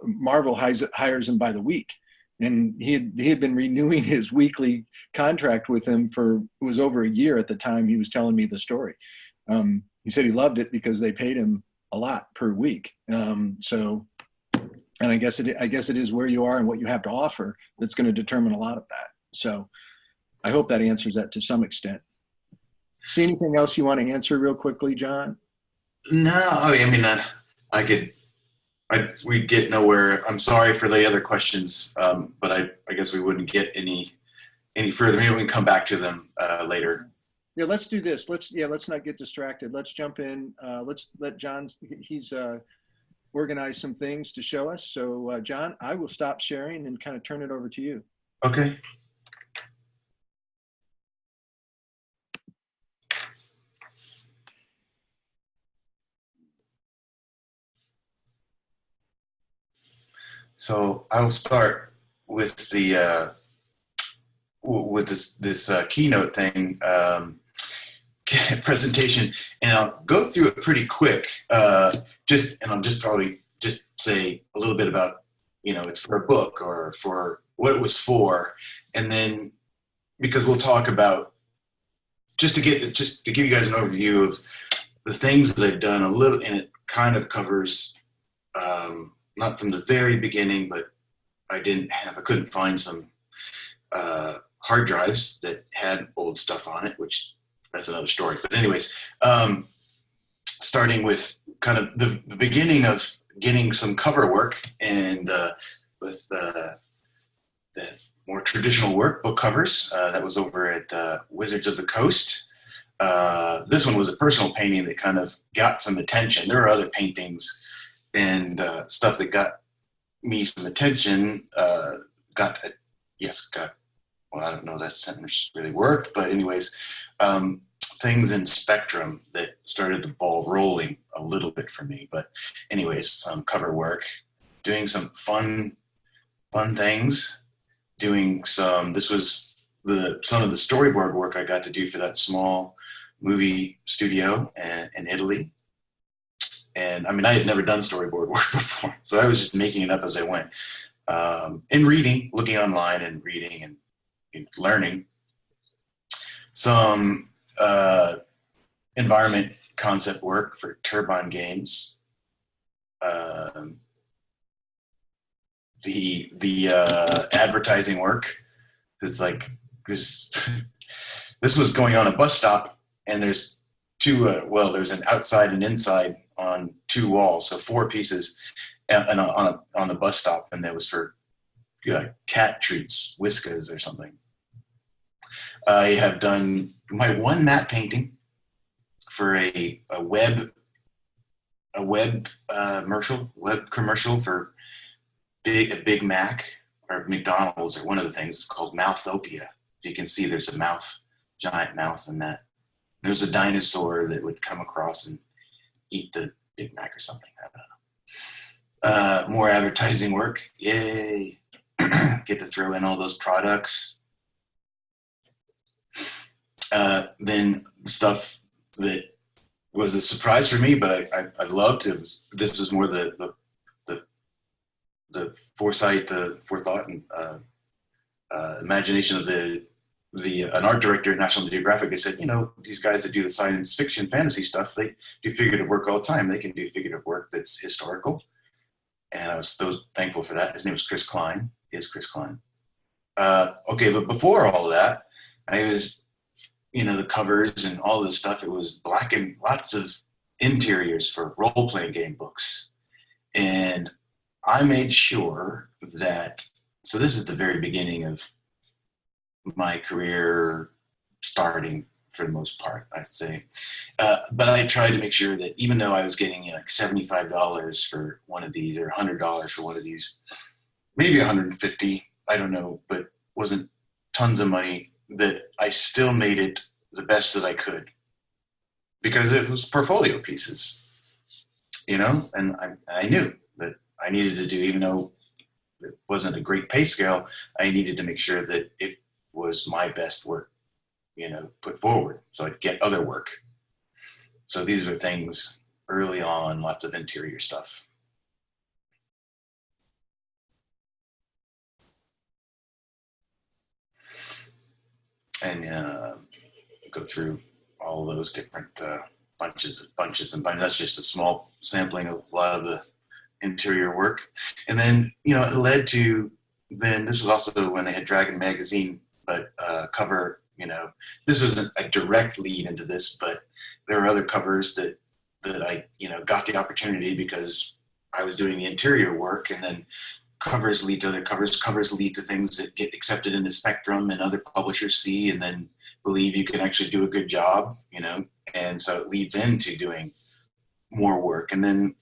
Marvel hires him by the week, and he had been renewing his weekly contract with him for, it was over a year at the time he was telling me the story. He said he loved it because they paid him a lot per week. So. And I guess it is where you are and what you have to offer that's going to determine a lot of that. So I hope that answers that to some extent. See anything else you want to answer real quickly, John? No, I mean, we'd get nowhere. I'm sorry for the other questions, but I guess we wouldn't get any further. Maybe we can come back to them later. Yeah, let's do this. Let's not get distracted. Let's jump in. Let's let John, he's organize some things to show us. So John, I will stop sharing and kind of turn it over to you. Okay. So I'll start with the with this keynote thing presentation, and I'll go through it pretty quick. And I'll just probably just say a little bit about, you know, it's for a book or for what it was for, and then because we'll talk about just to give you guys an overview of the things that I've done a little, and it kind of covers not from the very beginning, but I couldn't find some hard drives that had old stuff on it, which that's another story. But anyways, starting with kind of the beginning of getting some cover work, and with the more traditional work, book covers, that was over at Wizards of the Coast. This one was a personal painting that kind of got some attention. There were other paintings and stuff that got me some attention. Well, I don't know if that sentence really worked, but anyways, things in spectrum that started the ball rolling a little bit for me. But anyways, some cover work, doing some fun things, doing this was some of the storyboard work I got to do for that small movie studio in Italy. And I mean, I had never done storyboard work before, so I was just making it up as I went. And reading, looking online and reading and learning. Some environment concept work for Turbine Games. The advertising work is like this. This was going on a bus stop, and there's two. There's an outside and inside on two walls, so 4 pieces, and on the bus stop, and that was for cat treats, Whiskas or something. I have done my one matte painting for a web commercial for a Big Mac or McDonald's, or one of the things. It's called Mouthopia. You can see there's a mouth, giant mouth in that. There's a dinosaur that would come across and eat the Big Mac or something. I don't know. More advertising work. Yay. Get to throw in all those products. Then stuff that was a surprise for me, but I loved it. This was more the foresight, the forethought, and imagination of an art director at National Geographic. They said, you know, these guys that do the science fiction fantasy stuff, they do figurative work all the time. They can do figurative work that's historical. And I was so thankful for that. His name was Chris Klein. Okay, but before all of that, I was, the covers and all this stuff, it was black and lots of interiors for role-playing game books. And I made sure that, so this is the very beginning of my career starting for the most part, I'd say. But I tried to make sure that even though I was getting like $75 for one of these or $100 for one of these, maybe 150, I don't know, but wasn't tons of money, that I still made it the best that I could because it was portfolio pieces, you know, and I knew that I needed to do, even though it wasn't a great pay scale, I needed to make sure that it was my best work, you know, put forward so I'd get other work. So these are things early on, lots of interior stuff. And go through all those different bunches and bunches. That's just a small sampling of a lot of the interior work. And then, you know, it led to, then this is also when they had Dragon Magazine, but cover, you know, this wasn't a direct lead into this, but there were other covers that I, you know, got the opportunity because I was doing the interior work, and then covers lead to other covers lead to things that get accepted into Spectrum and other publishers see and then believe you can actually do a good job, you know, and so it leads into doing more work. And then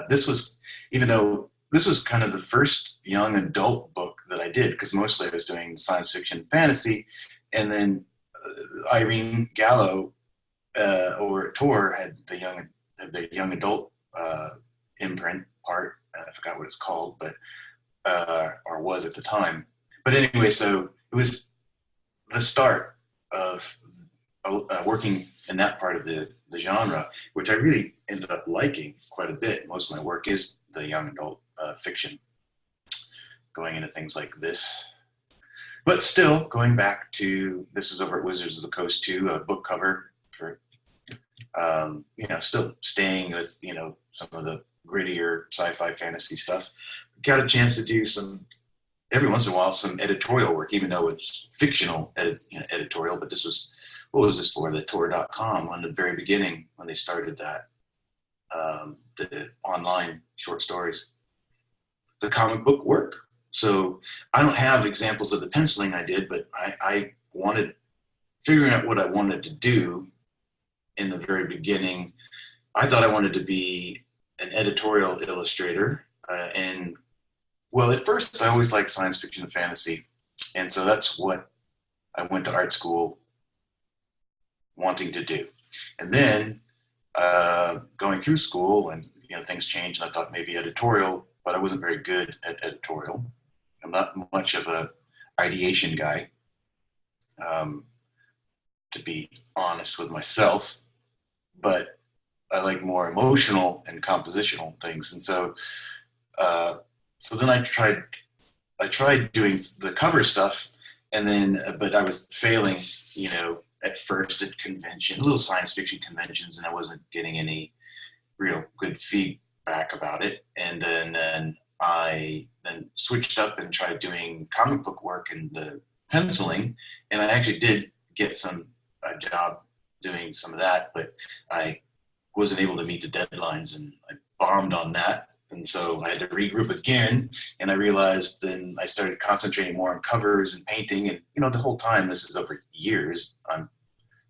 this was, even though this was kind of the first young adult book that I did, because mostly I was doing science fiction and fantasy, and then Irene Gallo over at Tor had the young adult imprint part. I forgot what it's called, but or was at the time. But anyway, so it was the start of working in that part of the genre, which I really ended up liking quite a bit. Most of my work is the young adult fiction, going into things like this. But still, going back to, this was over at Wizards of the Coast too, a book cover for, you know, still staying with, you know, some of the grittier sci-fi fantasy stuff. Got a chance to do some, every once in a while, some editorial work, even though it's fictional editorial. But this was, what was this for? The Tor.com on the very beginning when they started that, the online short stories. The comic book work. So I don't have examples of the penciling I did, but I wanted, figuring out what I wanted to do in the very beginning. I thought I wanted to be an editorial illustrator, and well, at first I always liked science fiction and fantasy, and so that's what I went to art school wanting to do. And then going through school, and you know, things changed, and I thought maybe editorial, but I wasn't very good at editorial. I'm not much of a ideation guy, to be honest with myself, but I like more emotional and compositional things. And so, so then I tried doing the cover stuff, and then, but I was failing, you know, at first at little science fiction conventions, and I wasn't getting any real good feedback about it. And then I switched up and tried doing comic book work and the penciling, and I actually did get a job doing some of that, but I wasn't able to meet the deadlines, and I bombed on that. And so I had to regroup again, and I realized then I started concentrating more on covers and painting. And, you know, the whole time, this is over years, I'm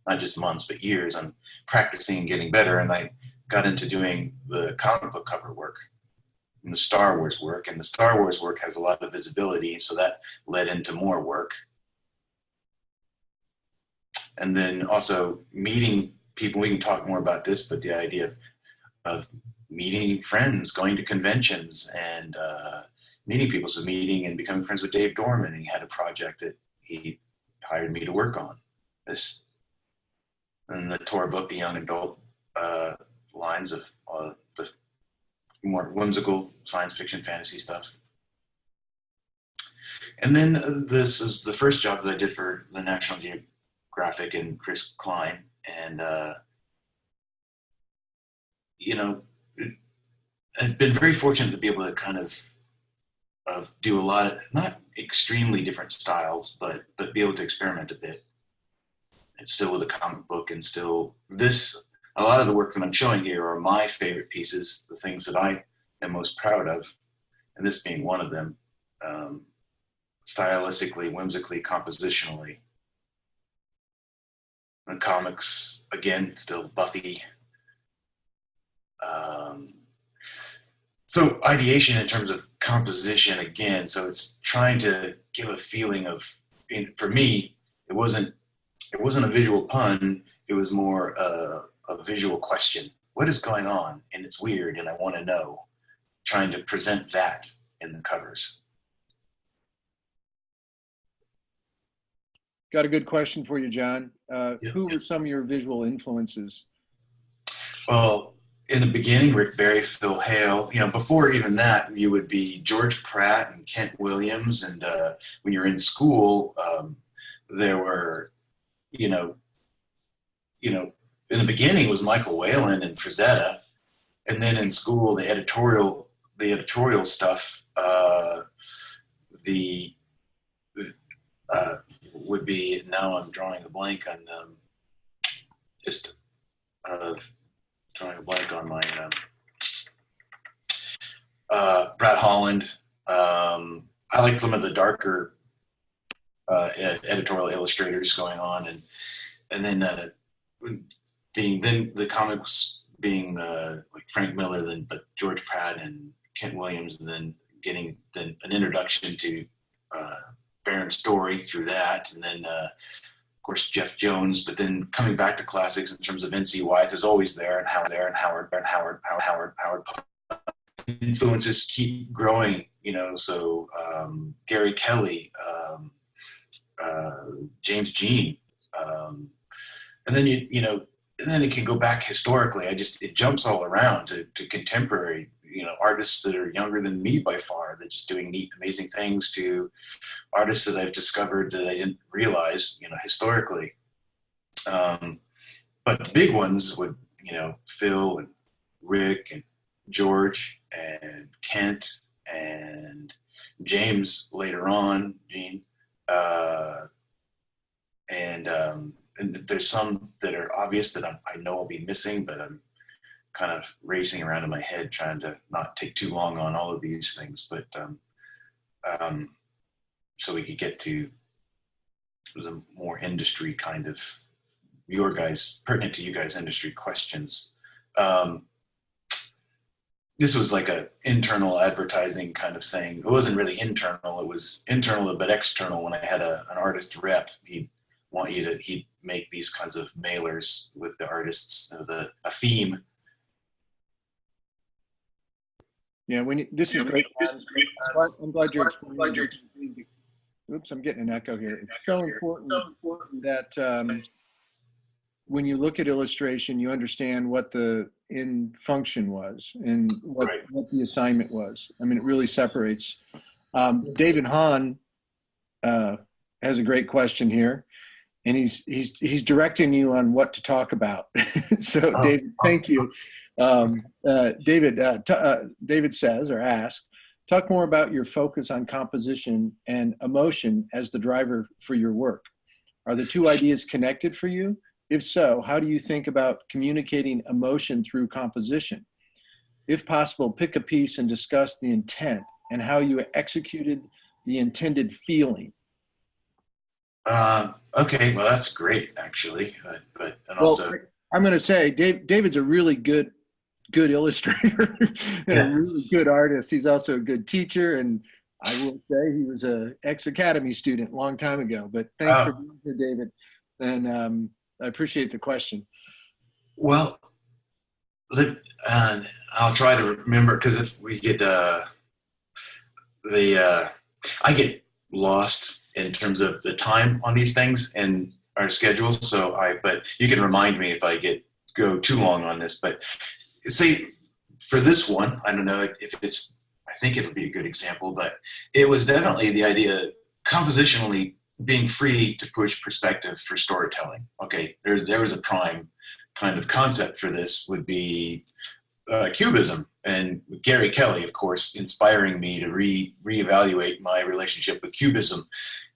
not just months, but years, I'm practicing and getting better. And I got into doing the comic book cover work and the Star Wars work. And the Star Wars work has a lot of visibility, so that led into more work. And then also meeting people, we can talk more about this, but the idea of meeting friends, going to conventions, and meeting people. So meeting and becoming friends with Dave Dorman, and he had a project that he hired me to work on. This, and the Tor book, the young adult lines of the more whimsical science fiction fantasy stuff. And then this is the first job that I did for the National Geographic and Chris Klein. And, you know, I've been very fortunate to be able to kind of do a lot of, not extremely different styles, but be able to experiment a bit. And still with a comic book, and still this, a lot of the work that I'm showing here are my favorite pieces, the things that I am most proud of, and this being one of them, stylistically, whimsically, compositionally. And comics, again, still Buffy. So ideation in terms of composition, again, so it's trying to give a feeling of, for me, it wasn't a visual pun, it was more a visual question. What is going on? And it's weird, and I want to know. Trying to present that in the covers. Got a good question for you, John. Yeah. Who were some of your visual influences? Well, in the beginning, Rick Barry, Phil Hale. Before even that, you would be George Pratt and Kent Williams. And when you're in school, there were, in the beginning was Michael Whalen and Frazetta. And then in school, the editorial stuff, would be, now I'm drawing a blank on drawing a blank on my Brad Holland. I like some of the darker editorial illustrators going on, and then the comics being like Frank Miller, but George Pratt and Kent Williams, and then getting an introduction to Baron Story through that, and then of course Jeff Jones, but then coming back to classics in terms of N.C. Wyeth is always there, and Howard influences keep growing, so Gary Kelly, James Jean, and then and then it can go back historically. It jumps all around to contemporary, artists that are younger than me by far, that just doing neat, amazing things, to artists that I've discovered that I didn't realize, historically. But the big ones would, Phil and Rick and George and Kent and James later on, Gene. And there's some that are obvious that I know I'll be missing, but I'm kind of racing around in my head trying to not take too long on all of these things. But so we could get to the more industry kind of pertinent to you guys industry questions. This was like a internal advertising kind of thing. It wasn't really internal. It was internal but external. When I had an artist rep, he'd make these kinds of mailers with the artists, a theme. Yeah, this is great. I'm glad you're explaining. Oops, I'm getting an echo here. It's so important that when you look at illustration, you understand what the end function was and what the assignment was. I mean, it really separates. David Hahn has a great question here, and he's directing you on what to talk about. So, David, thank you. David says or asks, talk more about your focus on composition and emotion as the driver for your work. Are the two ideas connected for you? If so, how do you think about communicating emotion through composition? If possible, pick a piece and discuss the intent and how you executed the intended feeling. Okay, well, that's great, actually. I'm going to say David's a really good illustrator and a really good artist. He's also a good teacher, and I will say he was an ex-Academy student a long time ago. But thanks for being here, David, and I appreciate the question. Well, I'll try to remember, because if we get I get lost in terms of the time on these things and our schedules. But you can remind me if I go too long on this. But say for this one, I don't know if it's, I think it'll be a good example, but it was definitely the idea compositionally being free to push perspective for storytelling. Okay, there was a prime kind of concept for this would be Cubism, and Gary Kelly, of course, inspiring me to reevaluate my relationship with Cubism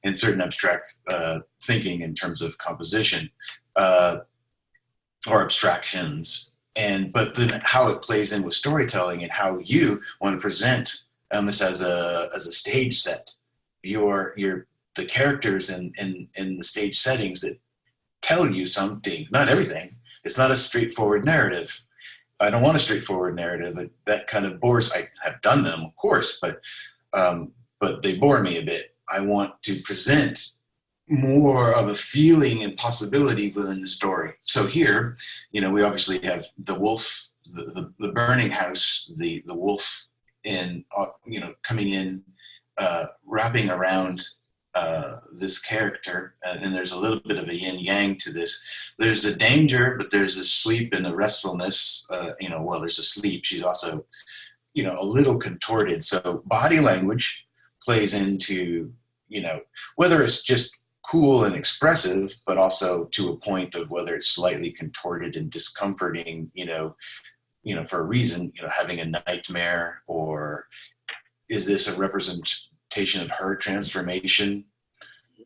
and certain abstract thinking in terms of composition or abstractions. but then how it plays in with storytelling and how you want to present this as a stage set, the characters in the stage settings that tell you something, not everything. It's not a straightforward narrative. I don't want a straightforward narrative. That kind of bores. I have done them, of course, but they bore me a bit. I want to present more of a feeling and possibility within the story. So here, we obviously have the wolf, the burning house, the wolf in, coming in, wrapping around this character, and there's a little bit of a yin yang to this. There's a danger, but there's a sleep and a restfulness. There's a sleep. She's also, a little contorted. So body language plays into, whether it's just cool and expressive, but also to a point of whether it's slightly contorted and discomforting, for a reason, having a nightmare, or is this a representation of her transformation?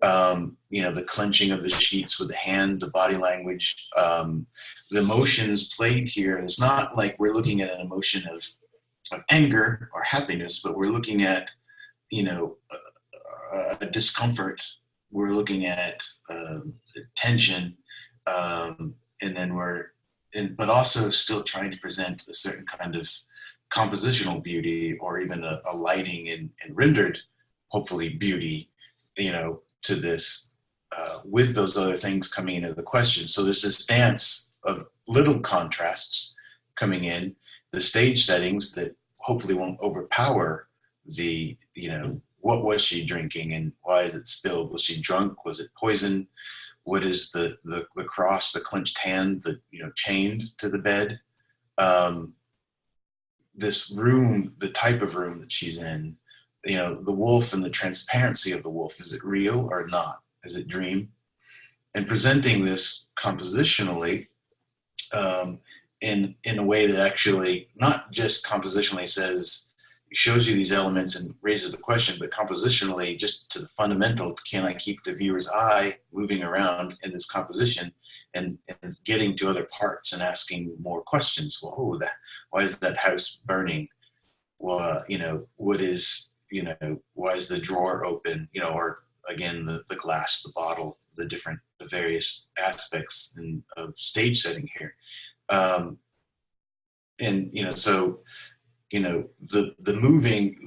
The clenching of the sheets with the hand, the body language, the emotions played here. It's not like we're looking at an emotion of anger or happiness, but we're looking at, a discomfort. We're looking at tension, and then but also still trying to present a certain kind of compositional beauty, or even a lighting and rendered, hopefully, beauty, to this, with those other things coming into the question. So there's this dance of little contrasts coming in, the stage settings that hopefully won't overpower the, what was she drinking and why is it spilled? Was she drunk? Was it poison? What is the cross, the clenched hand, chained to the bed? This room, the type of room that she's in, the wolf and the transparency of the wolf. Is it real or not? Is it dream? And presenting this compositionally, in a way that actually not just compositionally shows you these elements and raises the question, but compositionally, just to the fundamental, can I keep the viewer's eye moving around in this composition and getting to other parts and asking more questions? Well, why is that house burning? Well, what is, why is the drawer open? Or again, the glass, the bottle, the various aspects of stage setting here.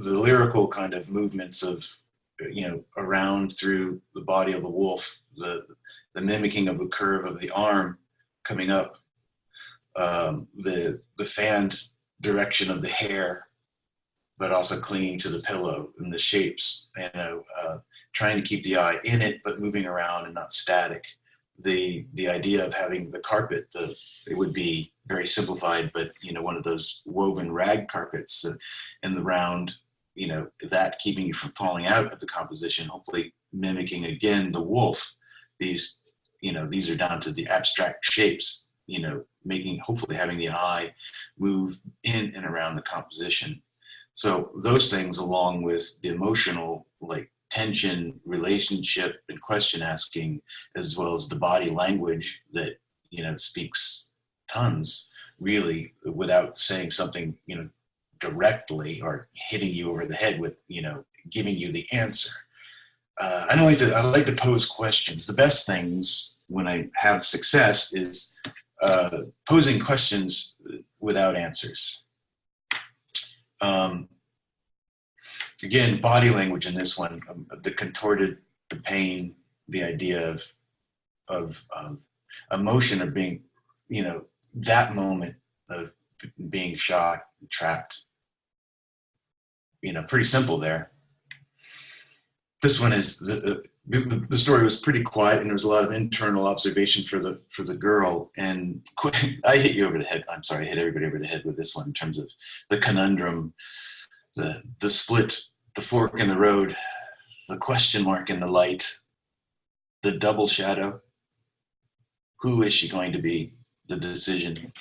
The lyrical kind of movements of, around through the body of the wolf, the mimicking of the curve of the arm coming up, the fanned direction of the hair, but also clinging to the pillow, and the shapes, trying to keep the eye in it, but moving around and not static. The idea of having the carpet, it would be very simplified, but one of those woven rag carpets in the round, that keeping you from falling out of the composition, hopefully mimicking again the wolf. These are down to the abstract shapes, hopefully having the eye move in and around the composition. So those things, along with the emotional, tension, relationship, and question asking, as well as the body language that speaks tons, really, without saying something directly or hitting you over the head with giving you the answer. I like to pose questions. The best things when I have success is posing questions without answers. Again, body language in this one, the contorted, the pain, the idea of emotion, of being, that moment of being shot, trapped. Pretty simple there. This one is the story was pretty quiet, and there was a lot of internal observation for the girl. And I hit you over the head. I'm sorry, I hit everybody over the head with this one in terms of the conundrum, the split, the fork in the road, the question mark in the light, the double shadow. Who is she going to be? The decision.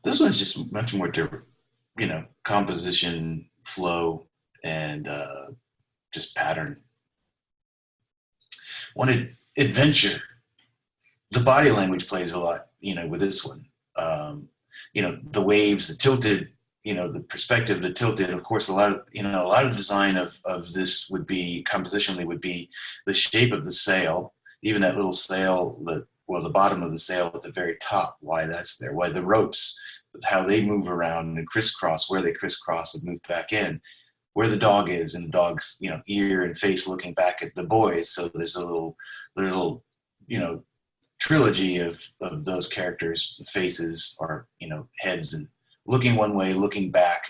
This one's just much more different, composition, flow, and just pattern. Wanted adventure. The body language plays a lot. with this one. The waves, the tilted, the perspective, the tilted. Of course, a lot of design of this would be compositionally would be the shape of the sail, even that little sail, the bottom of the sail at the very top, why that's there, why the ropes, how they move around and crisscross, where they crisscross and move back in, where the dog is, and the dog's ear and face looking back at the boys. So there's a little trilogy of those characters' faces or heads, and looking one way, looking back,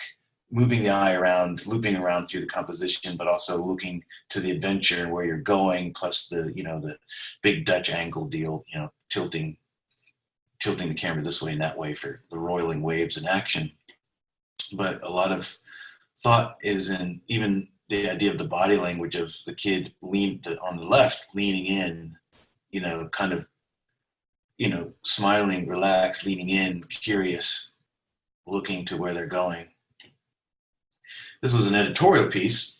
moving the eye around, looping around through the composition, but also looking to the adventure and where you're going, plus the big Dutch angle deal, tilting the camera this way and that way for the roiling waves in action. But a lot of thought is in even the idea of the body language of the kid on the left, leaning in, kind of, smiling, relaxed, leaning in, curious, looking to where they're going. This was an editorial piece.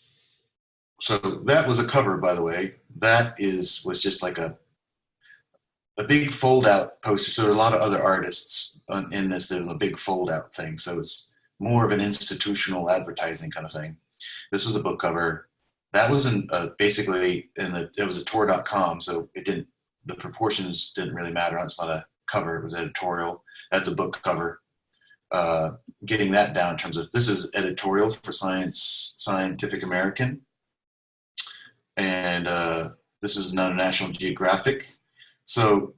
So that was a cover, by the way. That was just like a big fold-out poster. So there are a lot of other artists in this. There's a big fold-out thing. So it's more of an institutional advertising kind of thing. This was a book cover. That was basically it was a tour.com, so the proportions didn't really matter. It's not a cover, it was editorial. That's a book cover. Getting that down in terms of, this is editorial for Scientific American. And this is not a National Geographic. So,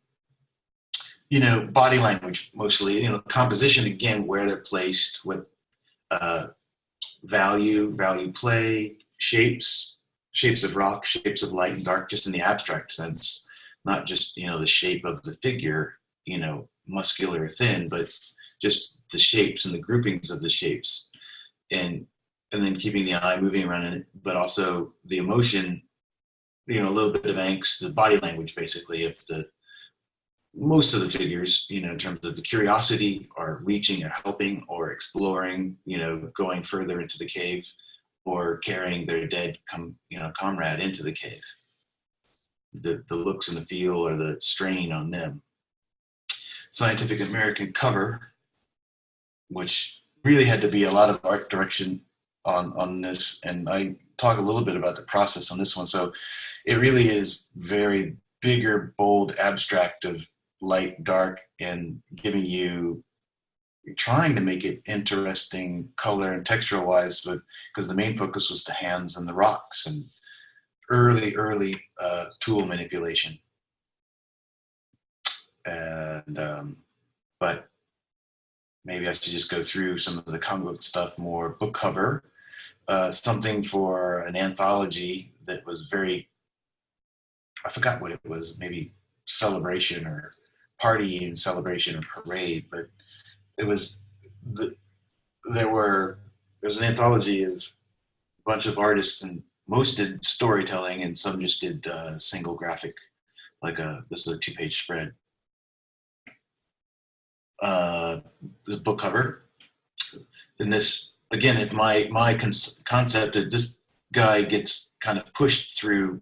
body language mostly, composition, again, where they're placed, what value play, shapes of rock, shapes of light and dark, just in the abstract sense, not just, the shape of the figure, muscular or thin, but just the shapes and the groupings of the shapes, and then keeping the eye moving around in it, but also the emotion, a little bit of angst, the body language basically of most of the figures, in terms of the curiosity or reaching or helping or exploring, going further into the cave or carrying their dead comrade into the cave. The looks and the feel or the strain on them. Scientific American cover, which really had to be a lot of art direction on this, and I talk a little bit about the process on this one. So it really is very bigger, bold, abstract of light, dark, and trying to make it interesting color and textural wise, but because the main focus was the hands and the rocks and early tool manipulation. And but maybe I should just go through some of the comic book stuff more. Book cover, something for an anthology that was I forgot what it was, maybe celebration or party and celebration or parade, but it was there was an anthology of a bunch of artists, and most did storytelling and some just did single graphic, this is a 2-page spread. The book cover, and this again, if my concept that this guy gets kind of pushed through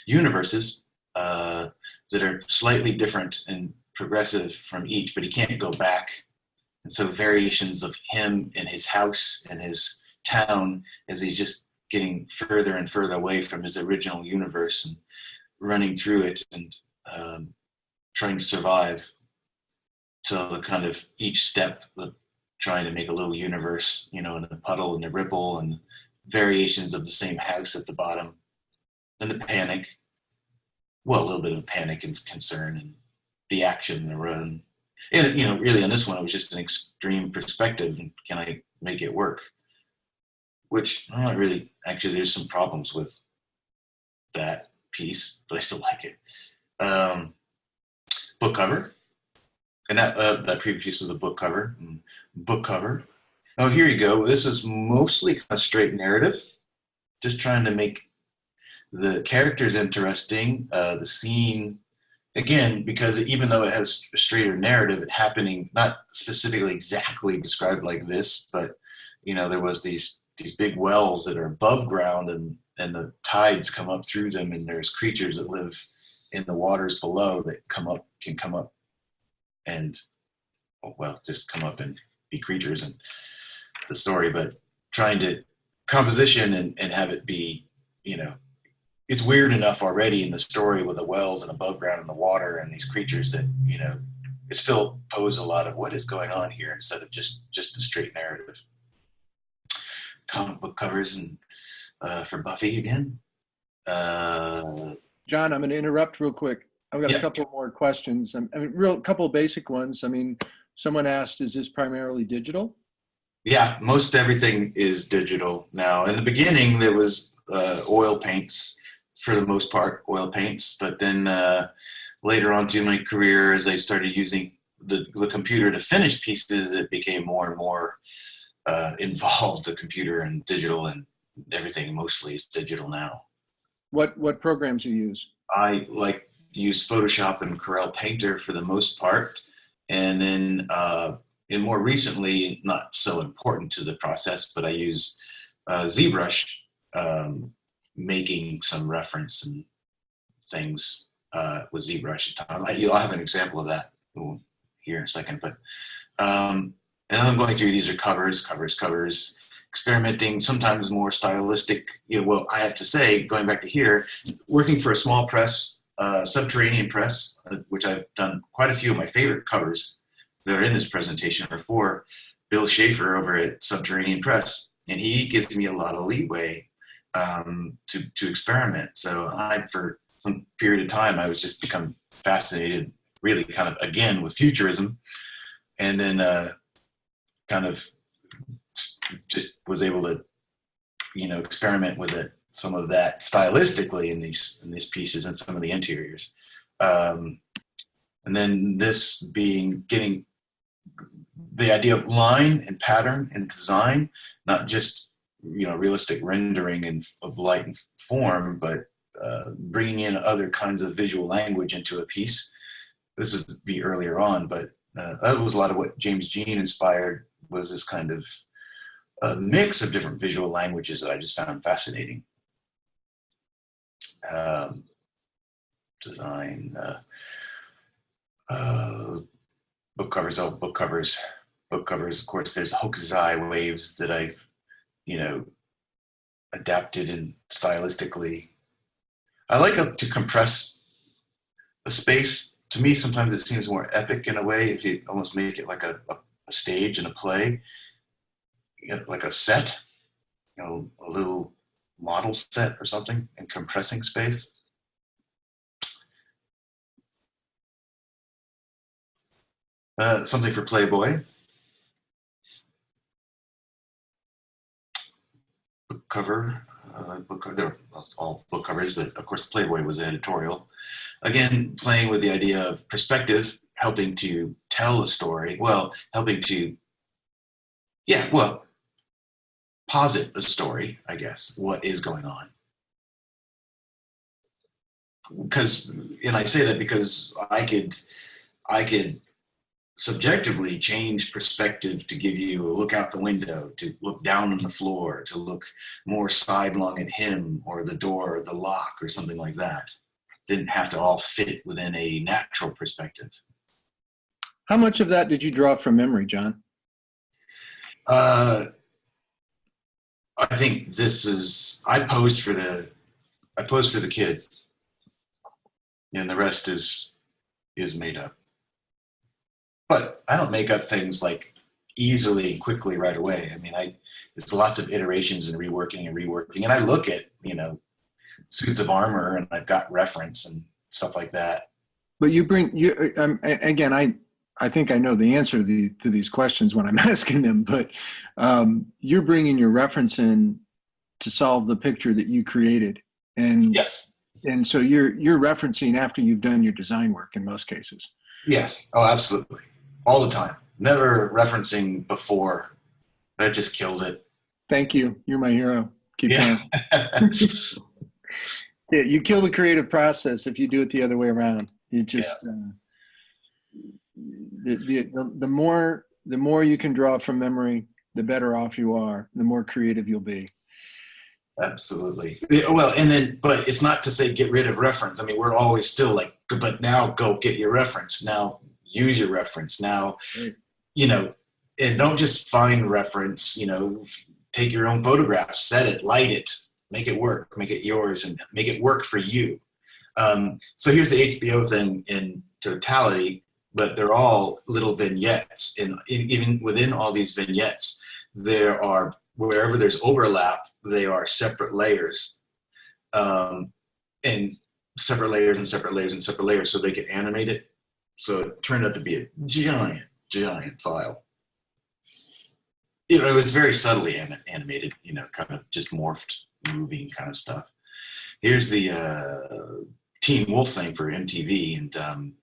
universes that are slightly different and progressive from each, but he can't go back, and so variations of him and his house and his town as he's just getting further and further away from his original universe and running through it and trying to survive. So the kind of each step, trying to make a little universe, and the puddle and the ripple and variations of the same house at the bottom. And the panic, a little bit of panic and concern and the action and the run. And, really on this one, it was just an extreme perspective. And can I make it work? Which I'm not really, actually, there's some problems with that piece, but I still like it. Book cover. And that previous piece was a book cover. Book cover. Oh, here you go. This is mostly kind of straight narrative. Just trying to make the characters interesting. The scene, again, because even though it has a straighter narrative, it happening, not specifically exactly described like this, but, there was these big wells that are above ground and the tides come up through them, and there's creatures that live in the waters below that can come up and well, just come up and be creatures and the story, but trying to composition and have it be, you know, it's weird enough already in the story with the wells and above ground and the water and these creatures that, you know, it still pose a lot of what is going on here instead of just a straight narrative. Comic book covers and for Buffy again. John, I'm going to interrupt real quick. I've got a couple more questions. I mean, couple of basic ones. I mean, someone asked, is this primarily digital? Yeah, most everything is digital now. In the beginning, there was oil paints, for the most part, oil paints. But then later on through my career, as I started using the computer to finish pieces, it became more and more involved, the computer and digital, and everything mostly is digital now. What programs do you use? I use Photoshop and Corel Painter for the most part. And then and more recently, not so important to the process, but I use ZBrush, making some reference and things with ZBrush. I'll have an example of that here in a second. But and I'm going through, these are covers, experimenting, sometimes more stylistic. You know, well, I have to say, going back to here, working for a small press, Subterranean Press, which I've done quite a few of my favorite covers that are in this presentation are for Bill Schaefer over at Subterranean Press, and he gives me a lot of leeway to experiment. So for some period of time, I was just become fascinated, really kind of again with futurism, and then kind of just was able to, you know, experiment with it, some of that stylistically in these pieces and some of the interiors. And then this being getting the idea of line and pattern and design, not just, you know, realistic rendering of light and form, but bringing in other kinds of visual language into a piece. This would be earlier on, but that was a lot of what James Jean inspired, was this kind of a mix of different visual languages that I just found fascinating. Design, book covers. Of course, there's Hokusai waves that I've, you know, adapted and stylistically. I like to compress a space. To me, sometimes it seems more epic in a way if you almost make it like a stage in a play, you know, like a set, you know, a little model set or something, and compressing space. Something for Playboy. Book cover. They're all book covers, but of course Playboy was editorial. Again, playing with the idea of perspective, helping to tell a story. Well, helping to, posit a story, I guess, what is going on. And I say that because I could subjectively change perspective to give you a look out the window, to look down on the floor, to look more sidelong at him or the door or the lock or something like that. Didn't have to all fit within a natural perspective. How much of that did you draw from memory, John? I think this is, I posed for the kid, and the rest is made up. But I don't make up things like easily and quickly right away. I mean, it's lots of iterations and reworking. And I look at, you know, suits of armor, and I've got reference and stuff like that. But you bring, again, I think I know the answer to these questions when I'm asking them, but you're bringing your reference in to solve the picture that you created. And yes. And so you're referencing after you've done your design work in most cases. Yes. Oh, absolutely. All the time. Never referencing before. That just kills it. Thank you. You're my hero. Keep going. Yeah, you kill the creative process if you do it the other way around. You just the more you can draw from memory, the better off you are. The more creative you'll be. Absolutely. Well, but it's not to say get rid of reference. I mean, we're always still like, but now go get your reference. Now use your reference. Now, Right. you know, and don't just find reference, you know, take your own photographs, set it, light it, make it work, make it yours, and make it work for you. So here's the HBO thing in totality, but they're all little vignettes. And even within all these vignettes, there are, wherever there's overlap, they are separate layers. And separate layers and separate layers and separate layers, so they can animate it. So it turned out to be a giant file. You know, it was very subtly animated, you know, kind of just morphed, moving kind of stuff. Here's the Teen Wolf thing for MTV, and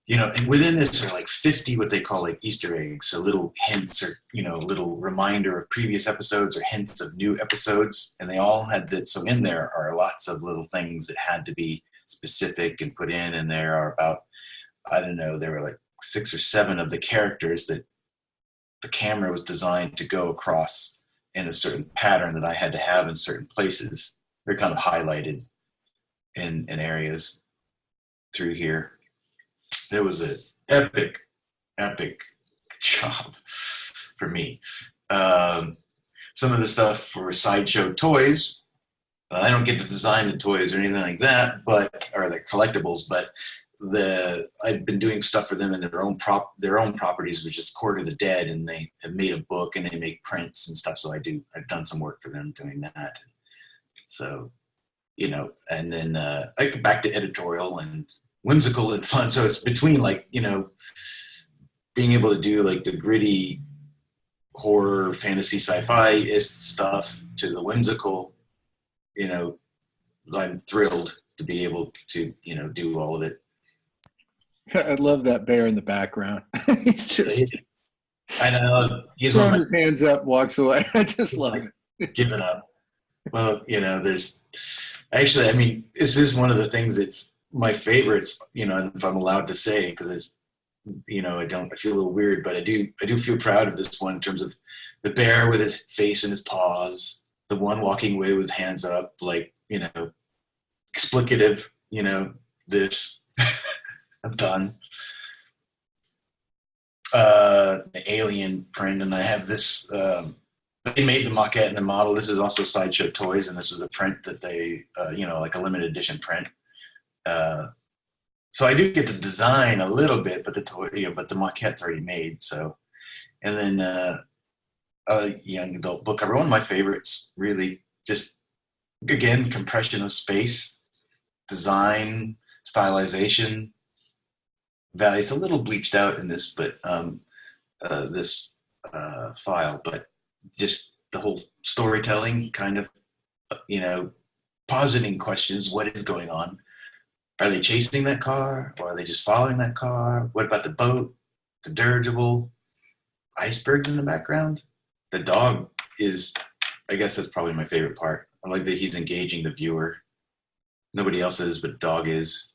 you know, and within this are like 50 what they call like Easter eggs, so little hints or, you know, little reminder of previous episodes or hints of new episodes, and they all had that. So in there are lots of little things that had to be specific and put in, and there are about, I don't know, there were like 6 or 7 of the characters that the camera was designed to go across in a certain pattern that I had to have in certain places. They're kind of highlighted in areas through here. There was an epic job for me. Some of the stuff for Sideshow toys, I don't get to design the toys or anything like that, or the collectibles, but I've been doing stuff for them in their own properties, which is Court of the Dead, and they have made a book and they make prints and stuff. So I've done some work for them doing that. So, you know, and then I go back to editorial and whimsical and fun. So it's between, like, you know, being able to do like the gritty horror, fantasy, sci-fi-ish stuff to the whimsical. You know, I'm thrilled to be able to, you know, do all of it. I love that bear in the background. He's just I know, he's throwing his hands up, walks away. I just love it. Giving up. Well, you know, there's actually, I mean, this is one of the things that's my favorites, you know, if I'm allowed to say, because it's, you know, I feel a little weird, but I do feel proud of this one in terms of the bear with his face in his paws, the one walking away with his hands up, like, you know, explicative, you know, this, I'm done. The alien print, and I have this, they made the maquette and the model. This is also Sideshow Toys, and this was a print that they, you know, like a limited edition print. So I do get to design a little bit, but the toy, you know, but the maquette's already made. So, and then young adult book cover. One of my favorites, really, just again, compression of space, design, stylization. Value. It's a little bleached out in this, but this file, but just the whole storytelling, kind of, you know, positing questions. What is going on? Are they chasing that car, or are they just following that car? What about the boat, the dirigible, icebergs in the background? The dog is, I guess that's probably my favorite part. I like that he's engaging the viewer. Nobody else is, but dog is.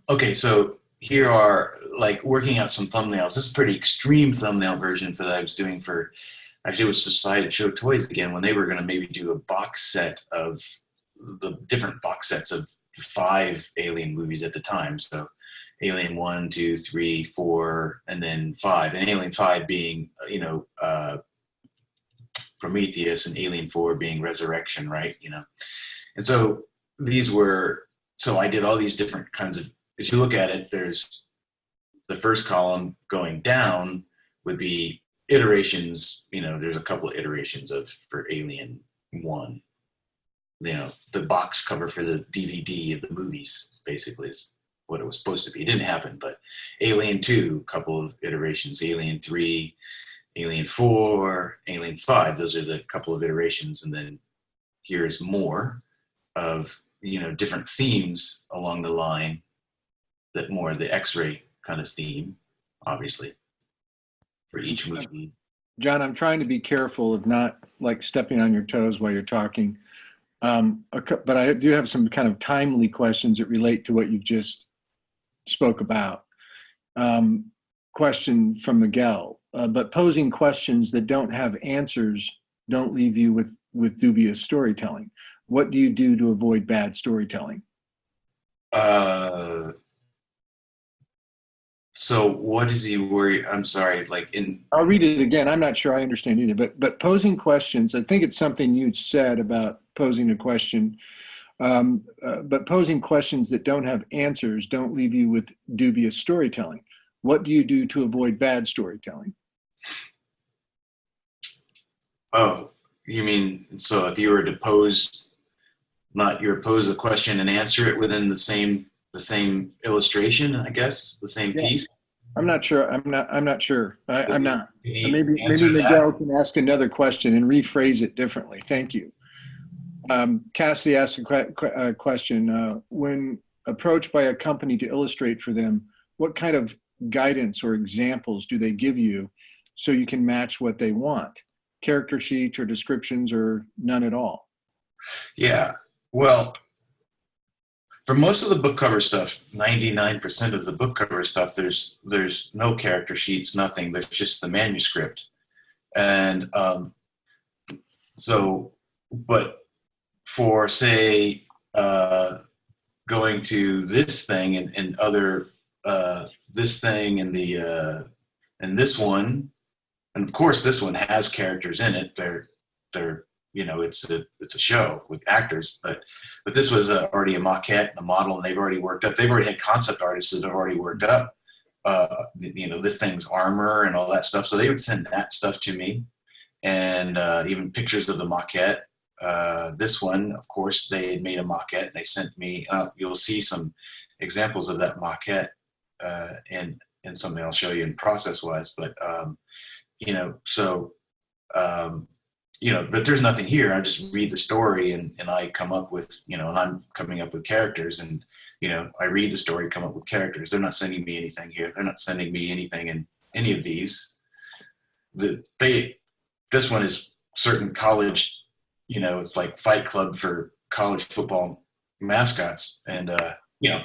Okay, so here are, like, working out some thumbnails. This is a pretty extreme thumbnail version that I was doing for, actually it was Sideshow Toys again, when they were going to maybe do a box set of the different box sets of 5 Alien movies at the time. So Alien 1, 2, 3, 4, and then 5. And Alien 5 being, you know, Prometheus, and Alien 4 being Resurrection, right? You know, and so these were, so I did all these different kinds of, if you look at it, there's the first column going down would be iterations, you know, there's a couple of iterations for Alien 1. You know, the box cover for the DVD of the movies basically is what it was supposed to be. It didn't happen, but Alien 2, couple of iterations, Alien 3, Alien 4, Alien 5, those are the couple of iterations. And then here's more of, you know, different themes along the line, that more the X-ray kind of theme, obviously, for each movie. John, I'm trying to be careful of not, like, stepping on your toes while you're talking. But I do have some kind of timely questions that relate to what you just spoke about. Question from Miguel, but posing questions that don't have answers don't leave you with dubious storytelling. What do you do to avoid bad storytelling? So what is he worried? I'm sorry, like in. I'll read it again. I'm not sure I understand either, but posing questions, I think it's something you'd said about posing a question, but posing questions that don't have answers don't leave you with dubious storytelling. What do you do to avoid bad storytelling? Oh, you mean, so if you were to pose, not you pose a question and answer it within the same illustration, I guess, the same Yeah. piece. I'm not sure. I'm not sure. I'm not. Maybe Answer Miguel that. can ask another question and rephrase it differently. Thank you. Cassidy asked a question. When approached by a company to illustrate for them, what kind of guidance or examples do they give you so you can match what they want? Character sheets or descriptions or none at all? Yeah. Well, for most of the book cover stuff, 99% of the book cover stuff, there's no character sheets, nothing. There's just the manuscript. And so, but for say going to this thing and other this thing and the and this one, and of course this one has characters in it. They're you know, it's a show with actors, but this was already a maquette and a model, and they've already worked up. They've already had concept artists that have already worked up you know, this thing's armor and all that stuff. So they would send that stuff to me, and even pictures of the maquette. This one, of course, they had made a maquette and they sent me, you'll see some examples of that maquette in something I'll show you in process wise, but you know, so you know, but there's nothing here. I just read the story and I come up with, you know, and I'm coming up with characters, and, you know, I read the story, come up with characters. They're not sending me anything here. They're not sending me anything in any of these. This one is certain college, you know, it's like Fight Club for college football mascots. And, you know,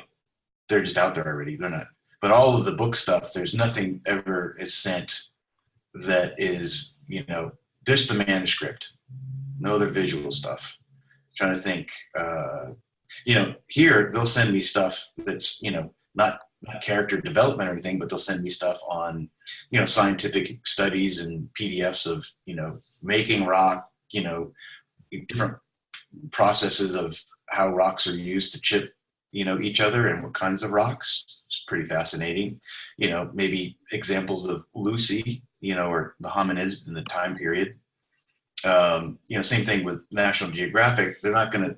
they're just out there already. They're not, but all of the book stuff, there's nothing ever is sent that is, you know, just the manuscript, no other visual stuff. Trying to think, you know, here they'll send me stuff that's, you know, not character development or anything, but they'll send me stuff on, you know, scientific studies and PDFs of, you know, making rock, you know, different processes of how rocks are used to chip, you know, each other and what kinds of rocks. It's pretty fascinating. You know, maybe examples of Lucy, you know, or the hominids in the time period. You know, same thing with National Geographic. They're going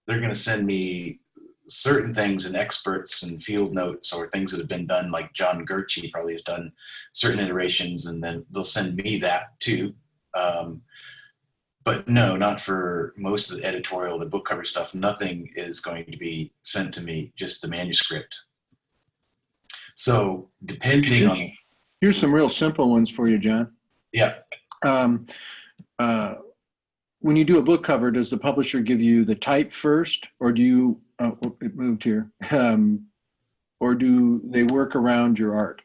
to send me certain things and experts and field notes or things that have been done, like John Gurchie probably has done certain iterations, and then they'll send me that too. But no, not for most of the editorial, the book cover stuff. Nothing is going to be sent to me, just the manuscript. So depending on... Here's some real simple ones for you, John. Yeah. When you do a book cover, does the publisher give you the type first, or do you, it moved here, or do they work around your art?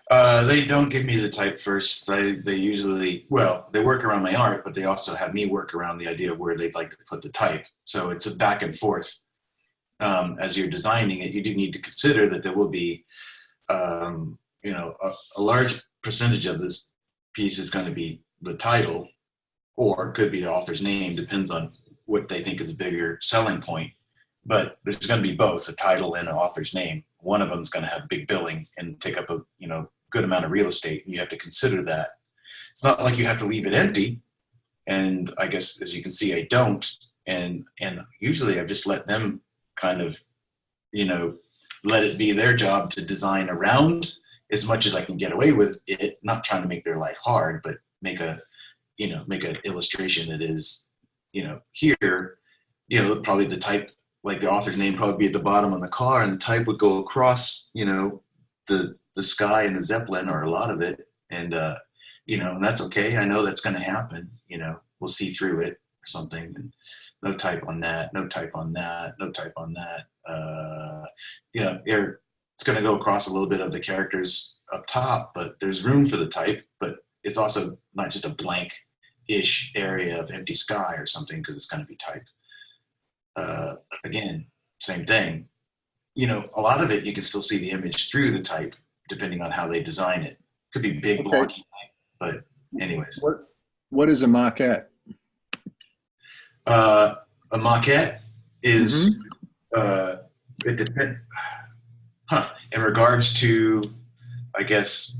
They don't give me the type first. They usually, well, they work around my art, but they also have me work around the idea of where they'd like to put the type. So it's a back and forth. As you're designing it, you do need to consider that there will be, you know, a large percentage of this piece is going to be the title, or it could be the author's name, depends on what they think is a bigger selling point. But there's going to be both a title and an author's name. One of them is going to have big billing and take up a, you know, good amount of real estate, and you have to consider that. It's not like you have to leave it empty, and I guess as you can see, I don't. And usually I've just let them kind of, you know, let it be their job to design around as much as I can get away with it, not trying to make their life hard, but make a, you know, make an illustration that is, you know, here, you know, probably the type, like the author's name probably be at the bottom on the car, and the type would go across, you know, the sky and the Zeppelin, or a lot of it. And, you know, and that's okay. I know that's going to happen. You know, we'll see through it or something. And no type on that, no type on that, no type on that. You know, it's going to go across a little bit of the characters up top, but there's room for the type, but it's also not just a blank-ish area of empty sky or something, because it's going to be typed. Again, same thing. you know, a lot of it, you can still see the image through the type, depending on how they design it. Could be big, Okay. blocky type, but anyways. What is a maquette? A maquette is, it depends, in regards to, I guess,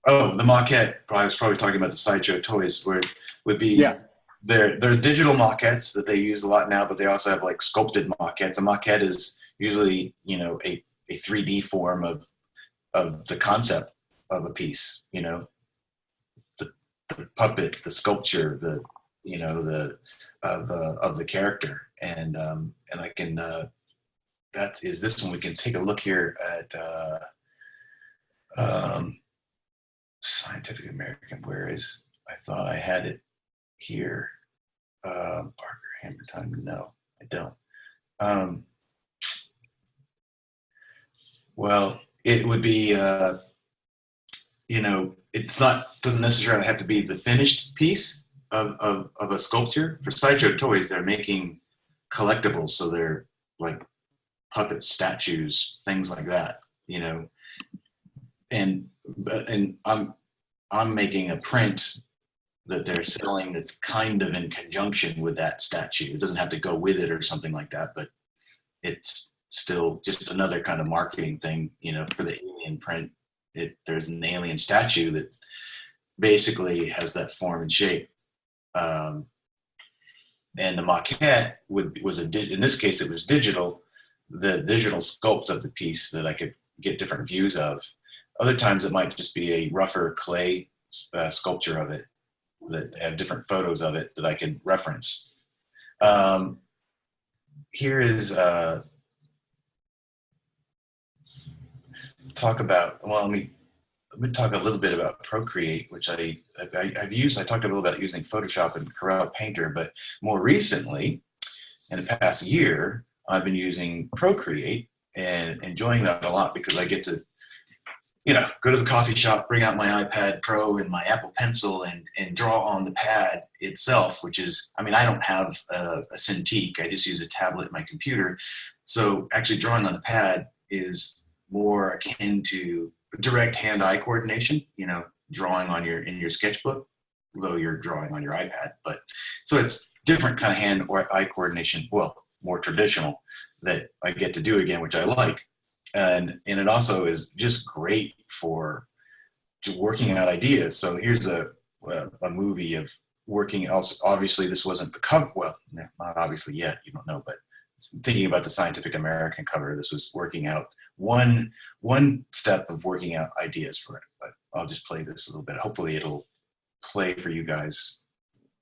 oh, the maquette, I was probably talking about the sideshow toys, where it would be, Yeah. There's digital maquettes that they use a lot now, but they also have like sculpted maquettes. A maquette is usually, you know, a 3D form of the concept of a piece, you know, the puppet, the sculpture, the, you know, of the character. And I can, that is this one. We can take a look here at Scientific American. Where is, I thought I had it here. Parker Hammer Time. No, I don't. Well, it would be, you know, doesn't necessarily have to be the finished piece of a sculpture. For sideshow toys, they're making collectibles, so they're like puppets, statues, things like that, you know. And I'm making a print that they're selling that's kind of in conjunction with that statue. It doesn't have to go with it or something like that, but it's still just another kind of marketing thing, you know, for the alien print. There's an alien statue that basically has that form and shape. And the maquette in this case, it was digital, the digital sculpt of the piece that I could get different views of. Other times it might just be a rougher clay sculpture of it that have different photos of it that I can reference. Here is talk about, well, let me talk a little bit about Procreate, which I've used. I talked a little about using Photoshop and Corel Painter, but more recently, in the past year, I've been using Procreate and enjoying that a lot because I get to, you know, go to the coffee shop, bring out my iPad Pro and my Apple Pencil and draw on the pad itself, which is, I mean, I don't have a Cintiq. I just use a tablet in my computer. So actually drawing on the pad is more akin to direct hand-eye coordination, you know, drawing on in your sketchbook, though you're drawing on your iPad. But so it's different kind of hand or eye coordination, well, more traditional, that I get to do again, which I like. And it also is just great for working out ideas. So here's a movie of working. Also, obviously, this wasn't the cover. Well, not obviously yet. You don't know, but thinking about the Scientific American cover, this was working out one step of working out ideas for it. But I'll just play this a little bit. Hopefully, it'll play for you guys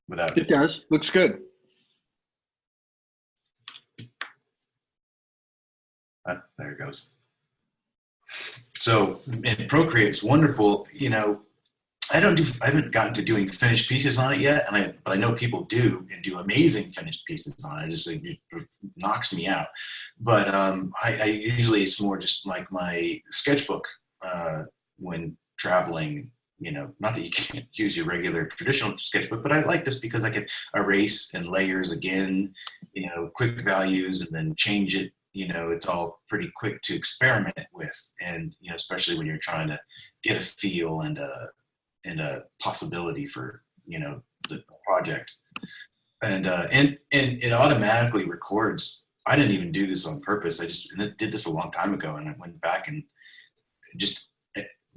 without. It does. Looks good. There it goes. So in Procreate, it's wonderful. You know, I haven't gotten to doing finished pieces on it yet, but I know people do and do amazing finished pieces on it. It knocks me out. But I usually, it's more just like my sketchbook when traveling. You know, not that you can't use your regular traditional sketchbook, but I like this because I can erase and layers again, you know, quick values and then change it. You know, it's all pretty quick to experiment with, and you know, especially when you're trying to get a feel and a possibility for, you know, the project. And it automatically records. I didn't even do this on purpose. I just did this a long time ago, and I went back and just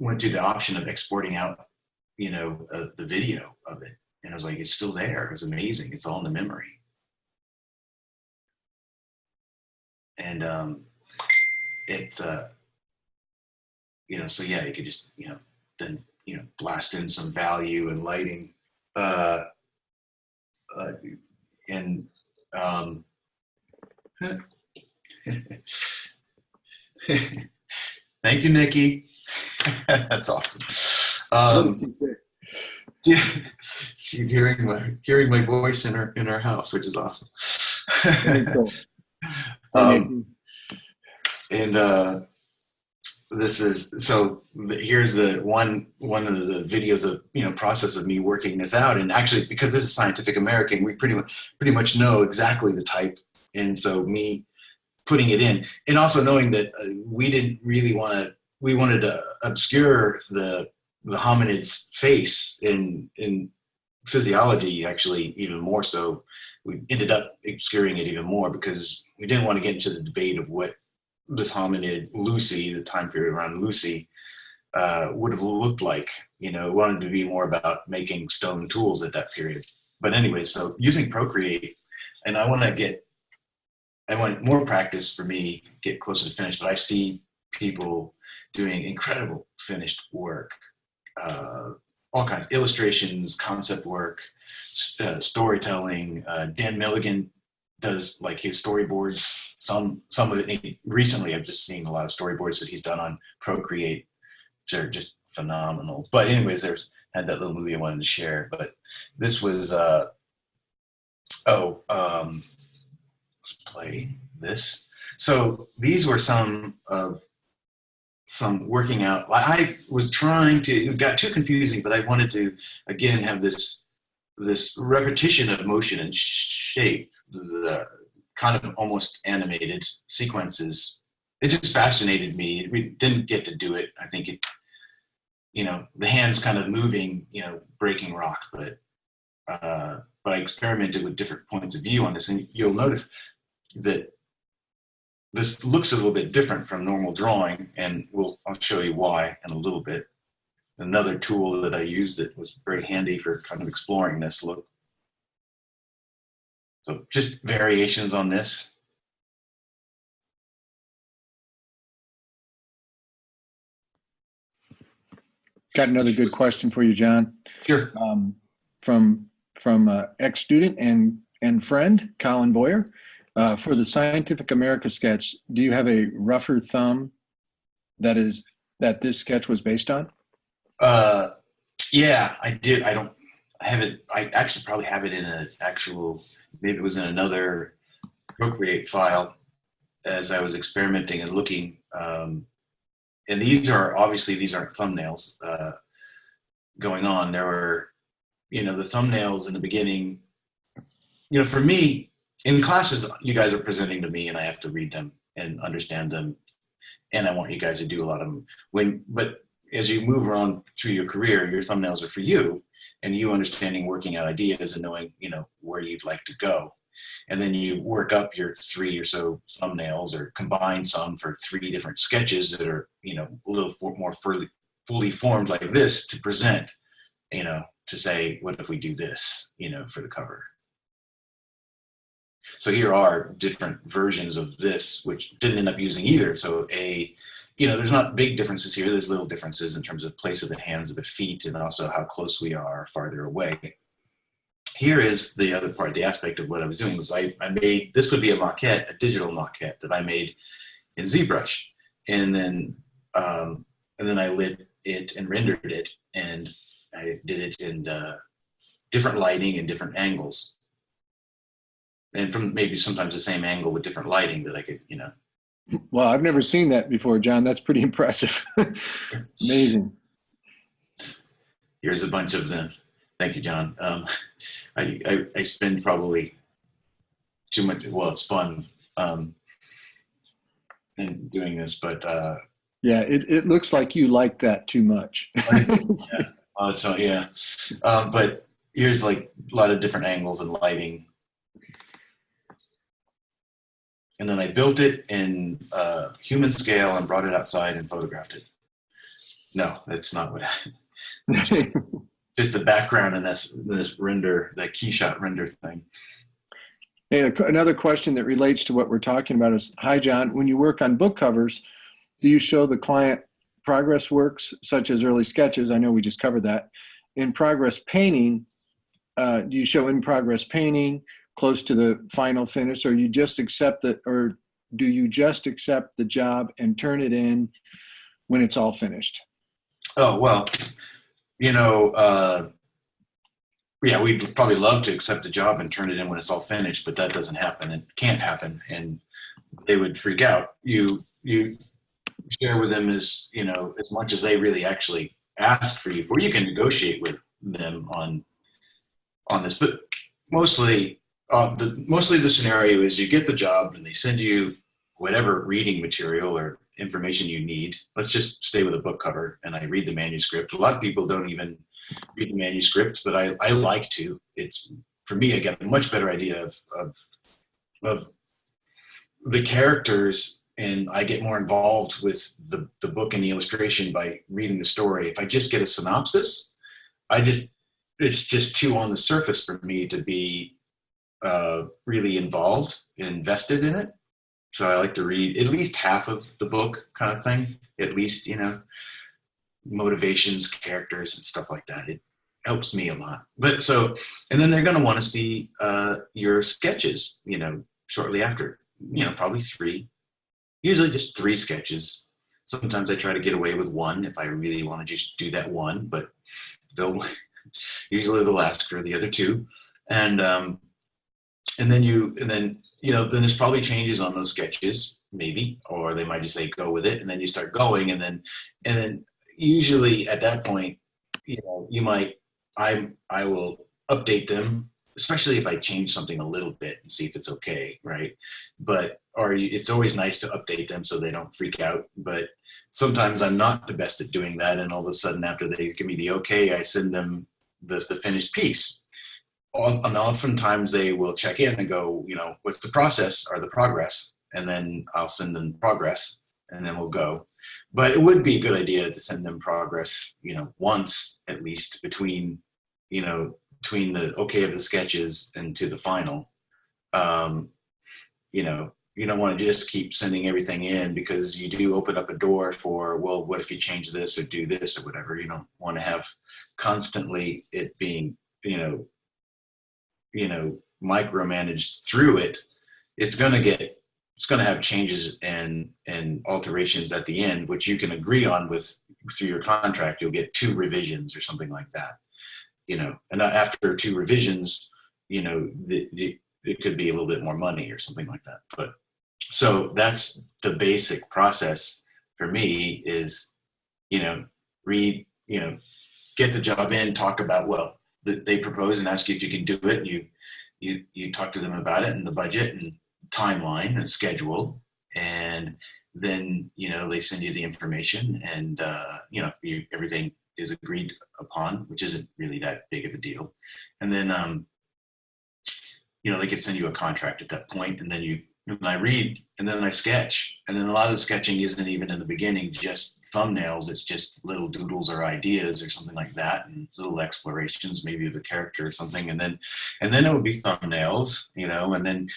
went to the option of exporting out, you know, the video of it, and I was like, it's still there. It's amazing. It's all in the memory. And it's you know, so yeah, you could just, you know, then, you know, blast in some value and lighting and thank you, Nikki. That's awesome. Yeah, she's hearing my voice in her house, which is awesome. And this is, so here's one of the videos of, you know, process of me working this out. And actually, because this is Scientific American, we pretty much know exactly the type. And so me putting it in, and also knowing that we didn't really want to. We wanted to obscure the hominid's face in physiology, actually, even more so. We ended up obscuring it even more because we didn't want to get into the debate of what this hominid Lucy, the time period around Lucy, would have looked like. We wanted to be more about making stone tools at that period. But anyway, so using Procreate, and I want more practice for me, get closer to finish, but I see people doing incredible finished work, all kinds of illustrations, concept work, storytelling. Dan Milligan does like his storyboards, some of it. Recently, I've just seen a lot of storyboards that he's done on Procreate. They're just phenomenal. But anyways, had that little movie I wanted to share. But this was, let's play this. So these were some working out. I was trying to, it got too confusing, but I wanted to, again, have this repetition of motion and shape, the kind of almost animated sequences. It just fascinated me. We didn't get to do it. I think it, the hands kind of moving, breaking rock, but I experimented with different points of view on this, and you'll notice that this looks a little bit different from normal drawing, and I'll show you why in a little bit. Another tool that I used that was very handy for kind of exploring this look. So just variations on this. Got another good question for you, Jon. Sure. From ex-student and friend, Colin Boyer. For the Scientific America sketch, do you have a rougher thumb that this sketch was based on? Yeah, I did. I have it. I actually probably have it in an actual, maybe it was in another Procreate file as I was experimenting and looking. And these aren't thumbnails going on. There were, the thumbnails in the beginning, for me, in classes, you guys are presenting to me and I have to read them and understand them. And I want you guys to do a lot of them. But as you move around through your career, your thumbnails are for you and you understanding, working out ideas and knowing, where you'd like to go. And then you work up your 3 or so thumbnails or combine some for 3 different sketches that are, a little more fully formed like this to present, to say, what if we do this, for the cover. So here are different versions of this, which didn't end up using either. So there's not big differences here. There's little differences in terms of place of the hands, of the feet, and also how close we are farther away. Here is the other part, the aspect of what I was doing was I made, this would be a maquette, a digital maquette that I made in ZBrush. And then I lit it and rendered it, and I did it in different lighting and different angles. And from maybe sometimes the same angle with different lighting that I could, Well, I've never seen that before, Jon. That's pretty impressive. Amazing. Here's a bunch of them. Thank you, Jon. I spend probably too much, well, it's fun in doing this, but. Yeah, it looks like you like that too much. Yeah. But here's like a lot of different angles and lighting. And then I built it in human scale and brought it outside and photographed it. No, that's not what happened. Just the background and this render, that key shot render thing. Hey, another question that relates to what we're talking about is, hi, Jon, when you work on book covers, do you show the client progress works such as early sketches? I know we just covered that. In progress painting, do you show in progress painting close to the final finish, or you just accept it, or do you just accept the job and turn it in when it's all finished? Oh, well, yeah, we'd probably love to accept the job and turn it in when it's all finished, but that doesn't happen. It can't happen, and they would freak out. You share with them as much as they really actually ask for you for. You can negotiate with them on this, but mostly the scenario is you get the job and they send you whatever reading material or information you need. Let's just stay with a book cover, and I read the manuscript. A lot of people don't even read the manuscript, but I like to. It's, for me, I get a much better idea of the characters, and I get more involved with the book and the illustration by reading the story. If I just get a synopsis, it's just too on the surface for me to be really involved and invested in it. So I like to read at least half of the book, kind of thing, at least, you know, motivations, characters, and stuff like that. It helps me a lot. But so, and then they're going to want to see your sketches, you know, shortly after, you know, probably 3, usually just 3 sketches. Sometimes I try to get away with 1 if I really want to just do that 1, but usually they'll ask for the other 2. And then you know, then there's probably changes on those sketches, maybe, or they might just say, go with it. And then you start going. And then usually at that point, you know, I will update them, especially if I change something a little bit and see if it's okay. Right. It's always nice to update them so they don't freak out. But sometimes I'm not the best at doing that. And all of a sudden, after they give me the okay, I send them the finished piece. And oftentimes they will check in and go, you know, what's the process or the progress? And then I'll send them progress, and then we'll go. But it would be a good idea to send them progress, you know, once at least between the okay of the sketches and to the final. You know, you don't want to just keep sending everything in, because you do open up a door for, well, what if you change this or do this or whatever? You don't want to have constantly it being, you know, micromanaged through it. It's going to have changes and alterations at the end, which you can agree on through your contract. You'll get 2 revisions or something like that, you know, and after 2 revisions, you know, it could be a little bit more money or something like that. But so that's the basic process for me is, you know, read, you know, get the job in, talk about, well, they propose and ask you if you can do it. You talk to them about it and the budget and timeline and schedule, and then, you know, they send you the information, and you know, everything is agreed upon, which isn't really that big of a deal. And then you know, they could send you a contract at that point, and then I read, and then I sketch, and then a lot of the sketching isn't even in the beginning just thumbnails. It's just little doodles or ideas or something like that, and little explorations maybe of a character or something, and then it would be thumbnails, you know, and then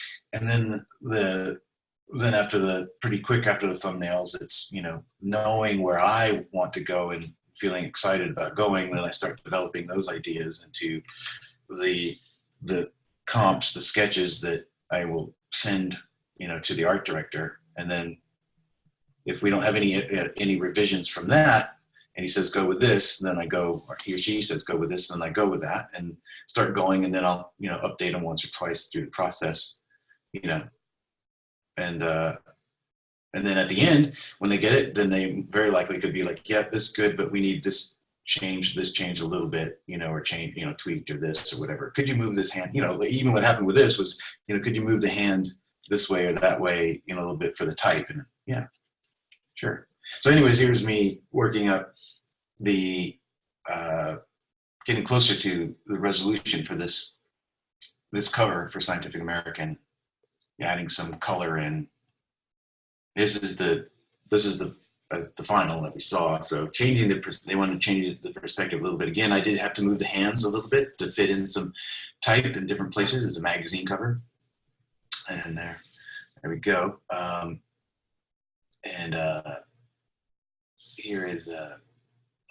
pretty quick after the thumbnails, it's, you know, knowing where I want to go and feeling excited about going. Then I start developing those ideas into the comps, the sketches that I will send, you know, to the art director. And then if we don't have any revisions from that, and he says, go with this, then I go, or he or she says, go with this, and then I go with that and start going. And then I'll, you know, update them once or twice through the process, you know, and then at the end, when they get it, then they very likely could be like, yeah, this is good, but we need this change a little bit, you know, or change, you know, tweaked or this or whatever. Could you move this hand? You know, even what happened with this was, you know, could you move the hand this way or that way, you know, a little bit for the type? And yeah, sure. So anyways, here's me working up the, getting closer to the resolution for this cover for Scientific American, adding some color in. This is the final that we saw. So changing they want to change the perspective a little bit. Again, I did have to move the hands a little bit to fit in some type in different places. It's a magazine cover. And there we go. Here is a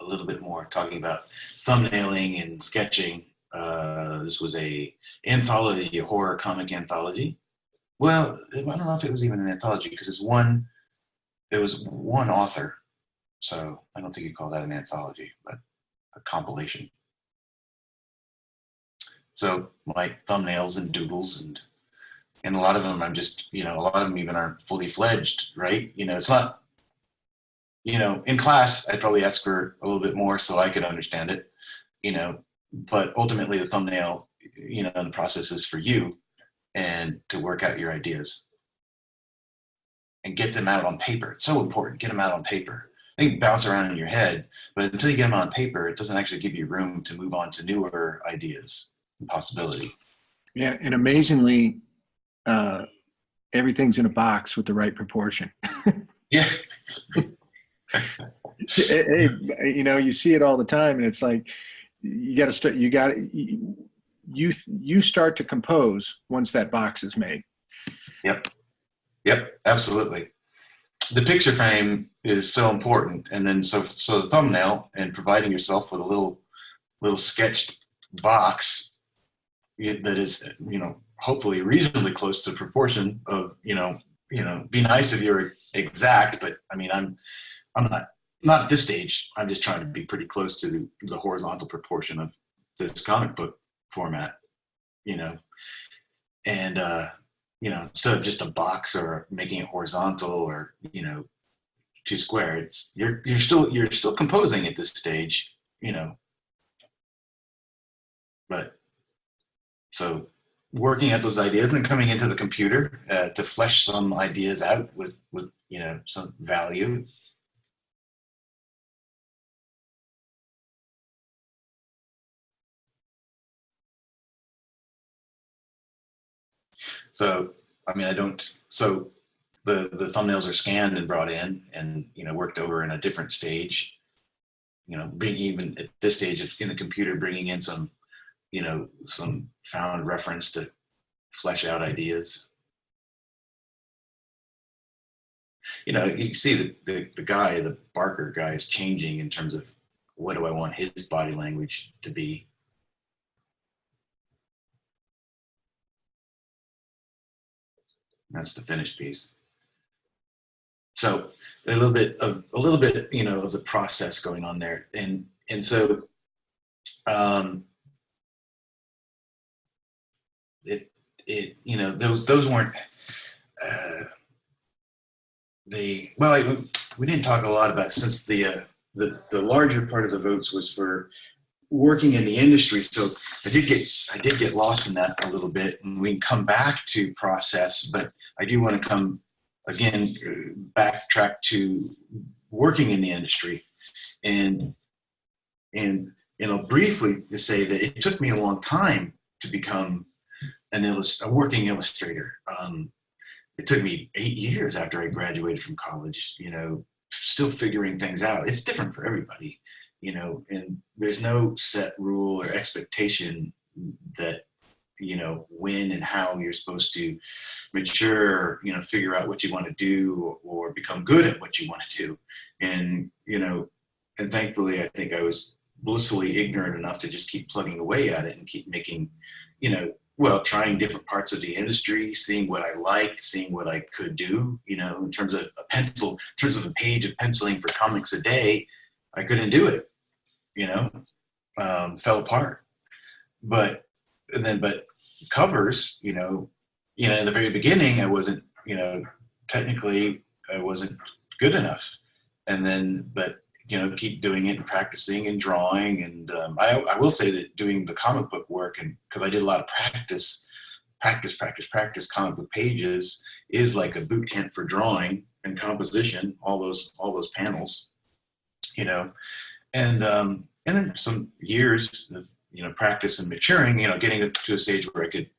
little bit more talking about thumbnailing and sketching. This was a anthology, a horror comic anthology. Well, I don't know if it was even an anthology, because it was one author. So I don't think you call that an anthology, but a compilation. So my thumbnails and doodles and a lot of them, I'm just, you know, a lot of them even aren't fully fledged, right? You know, it's not, you know, in class, I'd probably ask for a little bit more so I could understand it, you know, but ultimately the thumbnail, you know, the process is for you and to work out your ideas. and get them out on paper. It's so important. Get them out on paper. They can bounce around in your head, but until you get them on paper, it doesn't actually give you room to move on to newer ideas and possibility. Yeah, and amazingly, everything's in a box with the right proportion. Yeah. Hey, you know, you see it all the time, and it's like you got to start. You start to compose once that box is made. Yep, absolutely. The picture frame is so important, and then so the thumbnail and providing yourself with a little sketched box that is, you know, hopefully reasonably close to proportion of, you know, be nice if you're exact, but I mean, I'm not at this stage. I'm just trying to be pretty close to the horizontal proportion of this comic book format, you know, and you know, instead of just a box or making it horizontal or, you know, too square, it's you're still composing at this stage, you know. But so working at those ideas and coming into the computer to flesh some ideas out with you know, some value. So, I mean, so the thumbnails are scanned and brought in and, you know, worked over in a different stage, you know, even at this stage in the computer, bringing in some, you know, some found reference to flesh out ideas. You know, you see the Barker guy is changing in terms of what do I want his body language to be. That's the finished piece. So a little bit, you know, of the process going on there, and so it you know, those weren't we didn't talk a lot about, since the larger part of the votes was for working in the industry. So I did get lost in that a little bit, and we can come back to process, but I do want to come again, backtrack to working in the industry, and you know, briefly to say that it took me a long time to become a working illustrator. It took me 8 years after I graduated from college, you know, still figuring things out. It's different for everybody, you know, and there's no set rule or expectation that, you know, when and how you're supposed to mature, you know, figure out what you want to do or become good at what you want to do. And, you know, and thankfully, I think I was blissfully ignorant enough to just keep plugging away at it and keep making, you know, well, trying different parts of the industry, seeing what I liked, seeing what I could do, you know, in terms of a page of penciling for comics a day, I couldn't do it, you know, fell apart. But covers, you know, in the very beginning, I wasn't, you know, technically I wasn't good enough. And then, but, you know, keep doing it and practicing and drawing. And I will say that doing the comic book work, and because I did a lot of practice comic book pages, is like a boot camp for drawing and composition, all those panels, you know, and then some years of, you know, practice and maturing, you know, getting to a stage where I could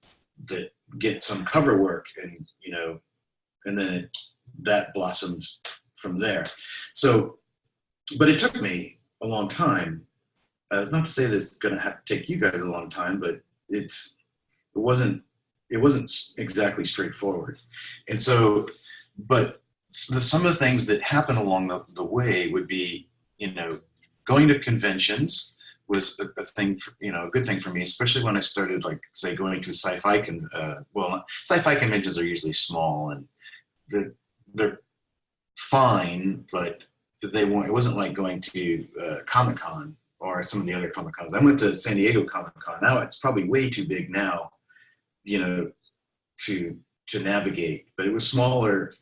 get some cover work, and, you know, and then that blossomed from there. So, but it took me a long time. Not to say that it's going to have to take you guys a long time, but it wasn't exactly straightforward. And so, but some of the things that happen along the way would be, you know, going to conventions was a thing, you know, a good thing for me, especially when I started, like, say, going to sci-fi sci-fi conventions are usually small, and they're fine, but it wasn't like going to Comic-Con or some of the other Comic-Cons. I went to San Diego Comic-Con. Now it's probably way too big now, you know, to navigate, but it was smaller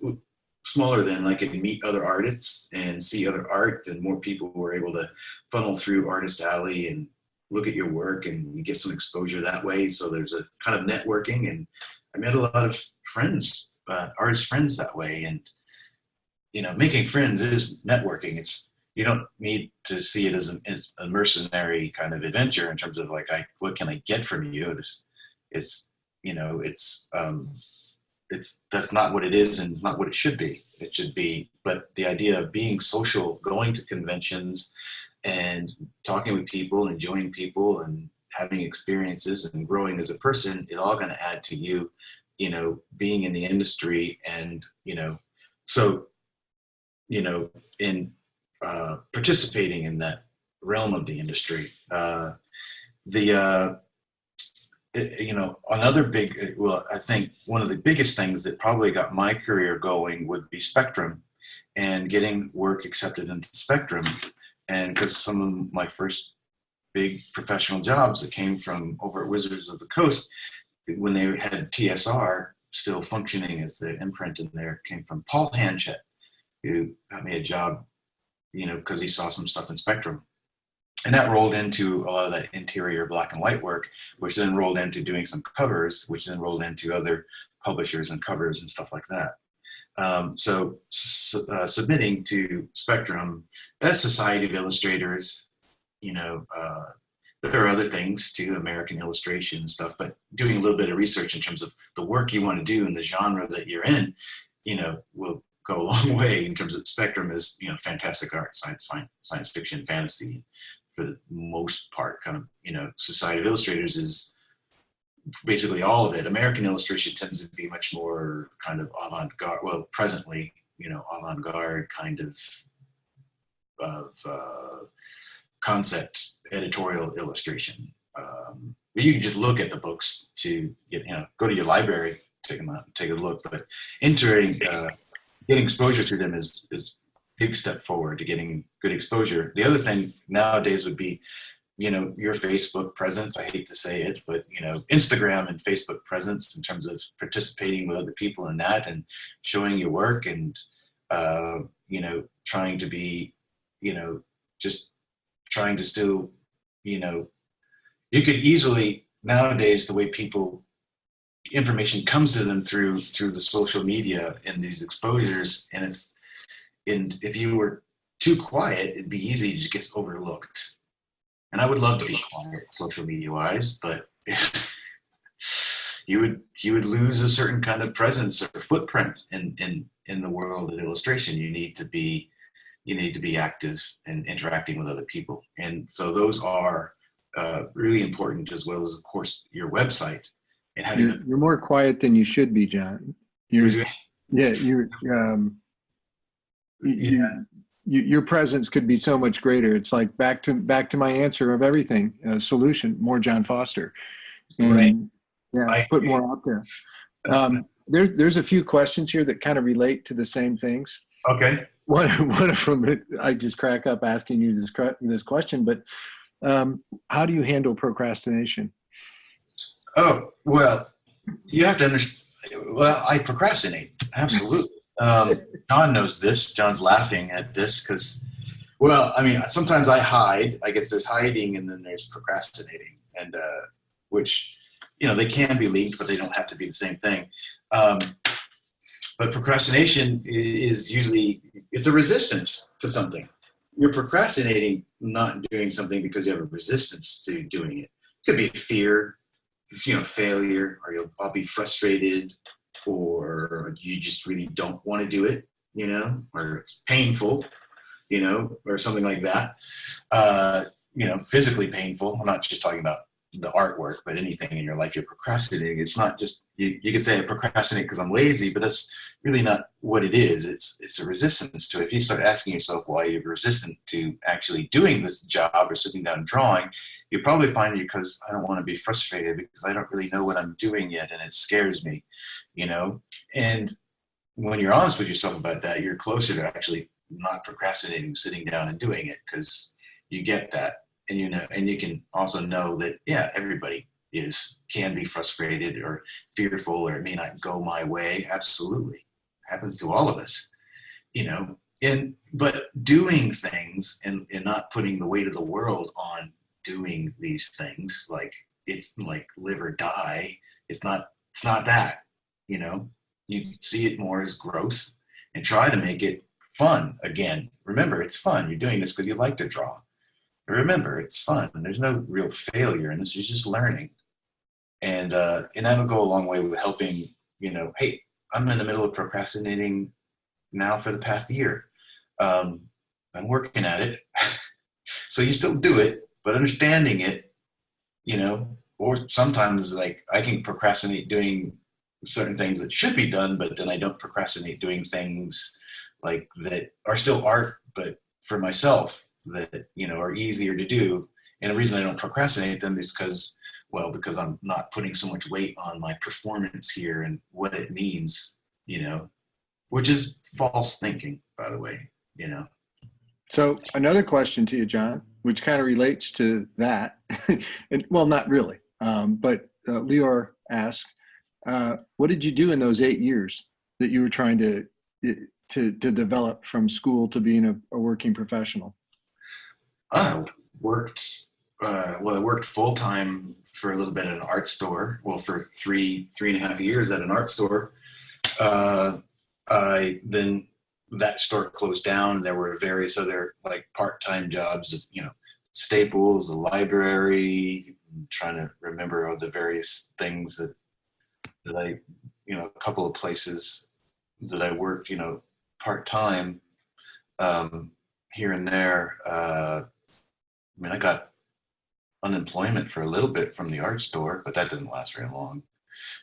than I could meet other artists and see other art, and more people were able to funnel through Artist Alley and look at your work, and you get some exposure that way. So there's a kind of networking, and I met a lot of friends, artist friends that way. making friends is networking. You don't need to see it as a mercenary kind of adventure in terms of like, what can I get from you? That's not what it is, and not what it should be. It should be, but the idea of being social, going to conventions and talking with people, enjoying people and having experiences and growing as a person is all going to add to you, being in the industry. And, so, in participating in that realm of the industry, another big, I think one of the biggest things that probably got my career going would be Spectrum and getting work accepted into Spectrum. And because some of my first big professional jobs that came from over at Wizards of the Coast, when they had TSR still functioning as the imprint in there, came from Paul Hanchett, who got me a job, because he saw some stuff in Spectrum. And that rolled into a lot of that interior black and white work, which then rolled into doing some covers, which then rolled into other publishers and covers and stuff like that. Submitting to Spectrum, that's Society of Illustrators, there are other things too, American Illustration and stuff, but doing a little bit of research in terms of the work you want to do and the genre that you're in, will go a long way in terms of Spectrum is, fantastic art, science fiction, fantasy, for the most part, kind of, Society of Illustrators is basically all of it. American Illustration tends to be much more kind of avant-garde, well, presently, avant-garde kind of concept editorial illustration. But you can just look at the books to get, go to your library, take them out, take a look. But getting exposure to them is big step forward to getting good exposure. The other thing nowadays would be, your Facebook presence. I hate to say it, but Instagram and Facebook presence in terms of participating with other people in that and showing your work and trying to be, just trying to still, you could easily nowadays, the way information comes to them through the social media and these exposures, and if you were too quiet, it'd be easy to just get overlooked. And I would love to be quiet social media wise, but you would lose a certain kind of presence or footprint in the world of illustration. You need to be active and interacting with other people. And so those are really important, as well as, of course, your website. And having you're more quiet than you should be, John. Your presence could be so much greater. It's like back to my answer of everything, solution, more Jon Foster. And, right. Yeah, put more out there. There's a few questions here that kind of relate to the same things. Okay. One of them, I just crack up asking you this question, but how do you handle procrastination? Oh, well, you have to understand. Well, I procrastinate. Absolutely. John knows this. John's laughing at this because, sometimes I hide. I guess there's hiding and then there's procrastinating, and which, they can be linked, but they don't have to be the same thing. But procrastination is usually, it's a resistance to something. You're procrastinating not doing something because you have a resistance to doing it. It could be fear, failure, or I'll be frustrated, or you just really don't want to do it, or it's painful, or something like that. Physically painful. I'm not just talking about the artwork, but anything in your life you're procrastinating. It's not just, you could say I procrastinate because I'm lazy, but that's really not what it is. It's a resistance to it. If you start asking yourself why you're resistant to actually doing this job or sitting down and drawing, you probably find because I don't want to be frustrated because I don't really know what I'm doing yet and it scares me, and when you're honest with yourself about that, you're closer to actually not procrastinating, sitting down and doing it, because you get that. And and you can also know that, yeah, everybody can be frustrated or fearful, or it may not go my way. Absolutely. Happens to all of us, but doing things and not putting the weight of the world on doing these things, like it's like live or die. It's not that, you see it more as growth and try to make it fun again. Remember, it's fun. You're doing this because you like to draw. Remember, it's fun. There's no real failure in this. You're just learning. And that'll go a long way with helping, hey, I'm in the middle of procrastinating now for the past year. I'm working at it. So you still do it, but understanding it, or sometimes like I can procrastinate doing certain things that should be done, but then I don't procrastinate doing things like that are still art, but for myself that, are easier to do. And the reason I don't procrastinate them is because I'm not putting so much weight on my performance here and what it means, which is false thinking, by the way, So another question to you, Jon, which kind of relates to that, and well, not really, but Lior asked, what did you do in those 8 years that you were trying to develop from school to being a working professional? I worked full time for a little bit at an art store. Well, for three and a half years at an art store. Then that store closed down. There were various other like part-time jobs, Staples, the library. I'm trying to remember all the various things that I, a couple of places that I worked, part-time here and there. I got unemployment for a little bit from the art store, but that didn't last very long.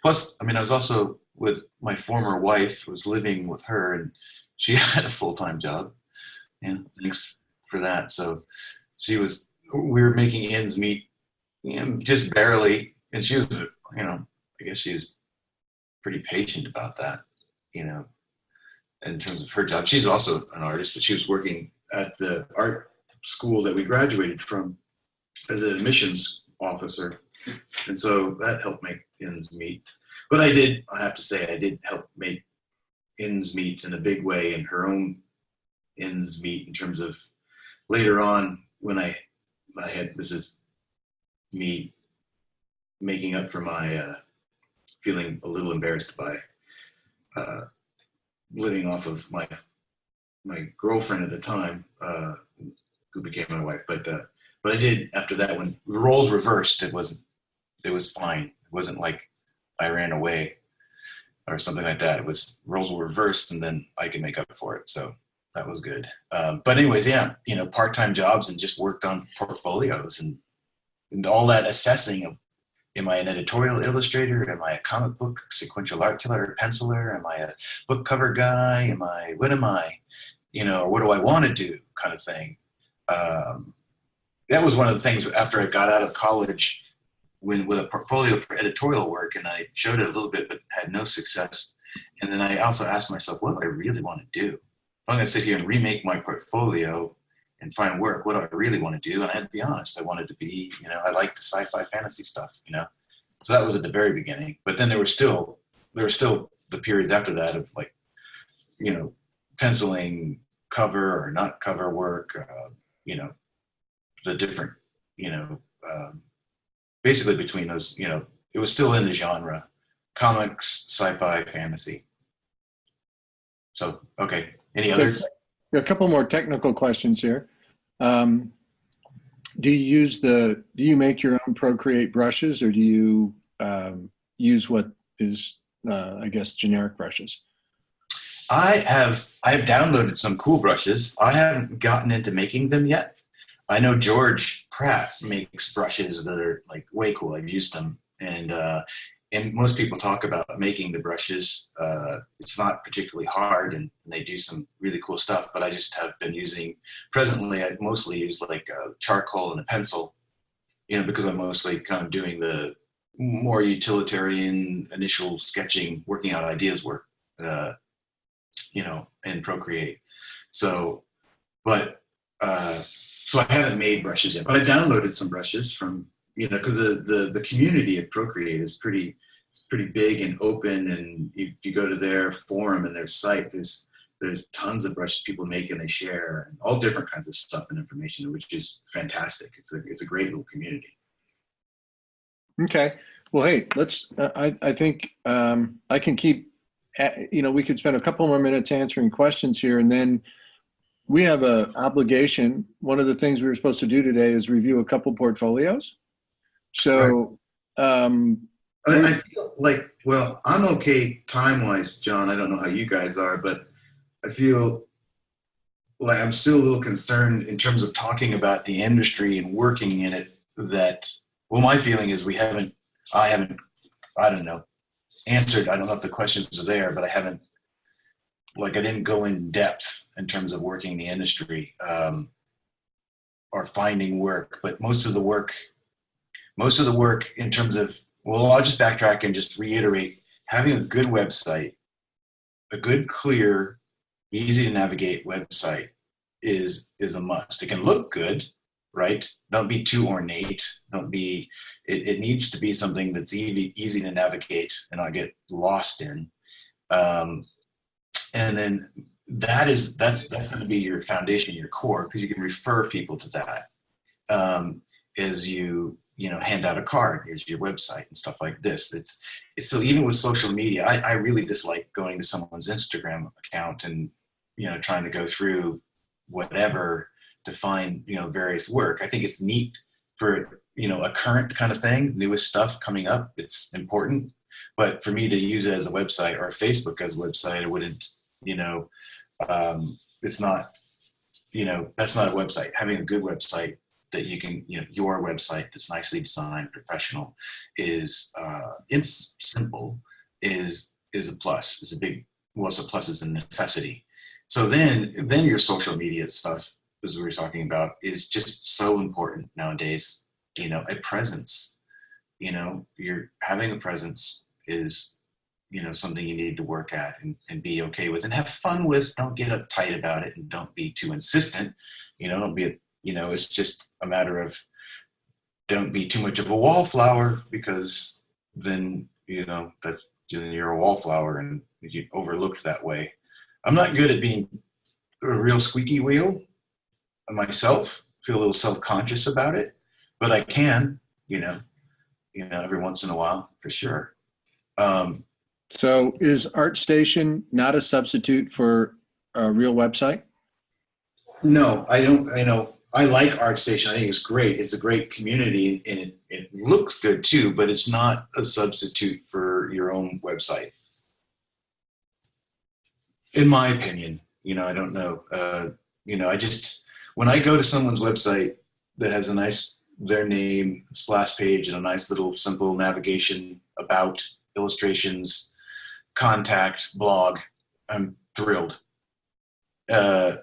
Plus, I was also with my former wife, was living with her, and she had a full-time job. And thanks for that. So we were making ends meet, just barely. And she was, I guess she was pretty patient about that, in terms of her job. She's also an artist, but she was working at the art school that we graduated from as an admissions officer. And so that helped make ends meet. But I have to say, I did help make ends meet in a big way, and her own ends meet in terms of later on when I had, this is me making up for my feeling a little embarrassed by living off of my girlfriend at the time, who became my wife. But I did, after that, when the roles reversed, it was fine. It wasn't like I ran away or something like that. It was roles were reversed, and then I could make up for it. So that was good. But anyways, yeah, part-time jobs, and just worked on portfolios and all that assessing of, am I an editorial illustrator? Am I a comic book sequential art killer, penciler? Am I a book cover guy? What am I? Or what do I want to do, kind of thing. That was one of the things after I got out of college, with a portfolio for editorial work, and I showed it a little bit, but had no success. And then I also asked myself, what do I really want to do? If I'm going to sit here and remake my portfolio and find work, what do I really want to do? And I had to be honest, I wanted to be, I liked the sci-fi fantasy stuff, So that was at the very beginning. But then there were still the periods after that of like, penciling cover or not cover work, the different, basically between those, it was still in the genre, comics, sci-fi, fantasy. So, okay. Any others? A couple more technical questions here. Do you make your own Procreate brushes, or do you use what is, I guess, generic brushes? I have downloaded some cool brushes. I haven't gotten into making them yet. I know George Pratt makes brushes that are like way cool. I've used them, and most people talk about making the brushes. It's not particularly hard, and they do some really cool stuff. But I just have been using, presently, I mostly use like charcoal and a pencil, because I'm mostly kind of doing the more utilitarian initial sketching, working out ideas work, in Procreate. So, so I haven't made brushes yet, but I downloaded some brushes from, because the community of Procreate is pretty big and open, and if you go to their forum and their site, there's tons of brushes people make and they share, and all different kinds of stuff and information, which is fantastic. It's a great little community. Okay. Well, hey, let's. I think I can keep we could spend a couple more minutes answering questions here, and then we have a obligation. One of the things we were supposed to do today is review a couple portfolios. So, I feel like, well, I'm okay time-wise, John. I don't know how you guys are, but I feel like I'm still a little concerned in terms of talking about the industry and working in it that, well, my feeling is I don't know, answered. I don't know if the questions are there, but I didn't go in depth in terms of working the industry or finding work. But most of the work in terms of, well, I'll just backtrack and just reiterate, having a good website, a good, clear, easy to navigate website is a must. It can look good, right? Don't be too ornate. It needs to be something that's easy to navigate and not get lost in. And then that's going to be your foundation, your core, because you can refer people to that as you hand out a card. Here's your website and stuff like this. It's so, even with social media, I really dislike going to someone's Instagram account and trying to go through whatever to find various work. I think it's neat for a current kind of thing, newest stuff coming up. It's important, but for me to use it as a website or Facebook as a website, I wouldn't. It's not. That's not a website. Having a good website that you can, your website that's nicely designed, professional, is it's simple, is a plus. Is a big. Well, it's a plus is a necessity. So then your social media stuff, as we were talking about, is just so important nowadays. A presence. You're having a presence is something you need to work at and be okay with and have fun with. Don't get uptight about it and don't be too insistent. Don't be it's just a matter of, don't be too much of a wallflower, because then you're a wallflower and you overlooked that way. I'm not good at being a real squeaky wheel myself. Feel a little self-conscious about it, but I can, every once in a while, for sure. So is ArtStation not a substitute for a real website? No, I don't. I like ArtStation. I think it's great. It's a great community, and it looks good too, but it's not a substitute for your own website. In my opinion, I don't know. When I go to someone's website that has their name, splash page, and a nice little simple navigation about illustrations, contact, blog, I'm thrilled. And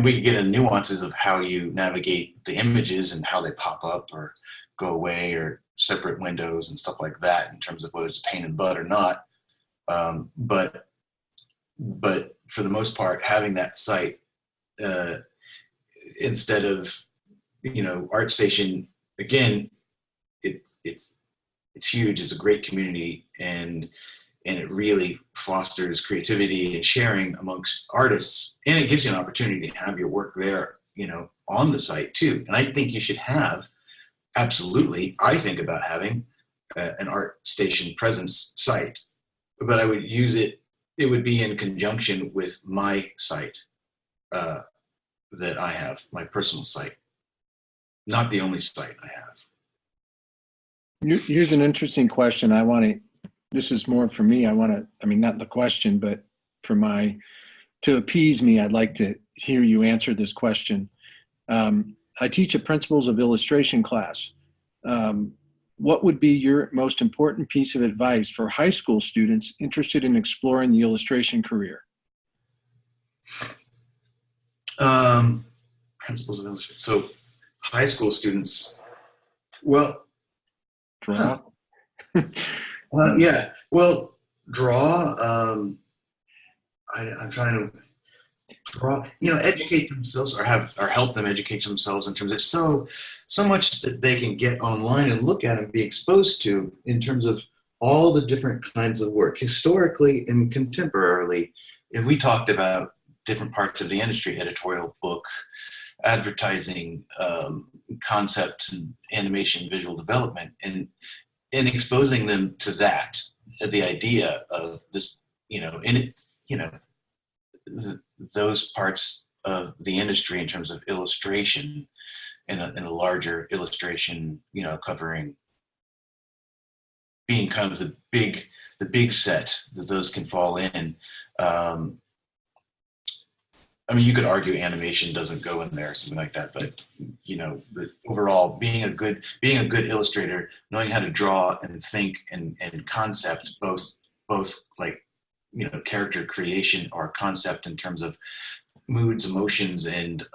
we can get into nuances of how you navigate the images and how they pop up or go away, or separate windows and stuff like that, in terms of whether it's a pain in the butt or not. But for the most part, having that site instead of ArtStation, again, it's huge. It's a great community, and it really fosters creativity and sharing amongst artists, and it gives you an opportunity to have your work there, on the site too. And I think you should have, absolutely, I think about having an ArtStation presence site, but I would use it would be in conjunction with my site that I have, my personal site, not the only site I have. Here's an interesting question. This is more for me. Not the question, but to appease me, I'd like to hear you answer this question. I teach a Principles of Illustration class. What would be your most important piece of advice for high school students interested in exploring the illustration career? Principles of Illustration. So high school students, well, draw. Well, yeah. Well, draw. I'm trying to draw. Educate themselves, or help them educate themselves in terms of so much that they can get online and look at and be exposed to in terms of all the different kinds of work, historically and contemporarily. And we talked about different parts of the industry: editorial, book, advertising, concept, and animation, visual development, and exposing them to that the idea of this, in it, those parts of the industry in terms of illustration and a larger illustration, covering being kind of the big set that those can fall in. I mean, you could argue animation doesn't go in there, something like that, but but overall, being a good illustrator, knowing how to draw and think and concept, both like character creation or concept in terms of moods, emotions, and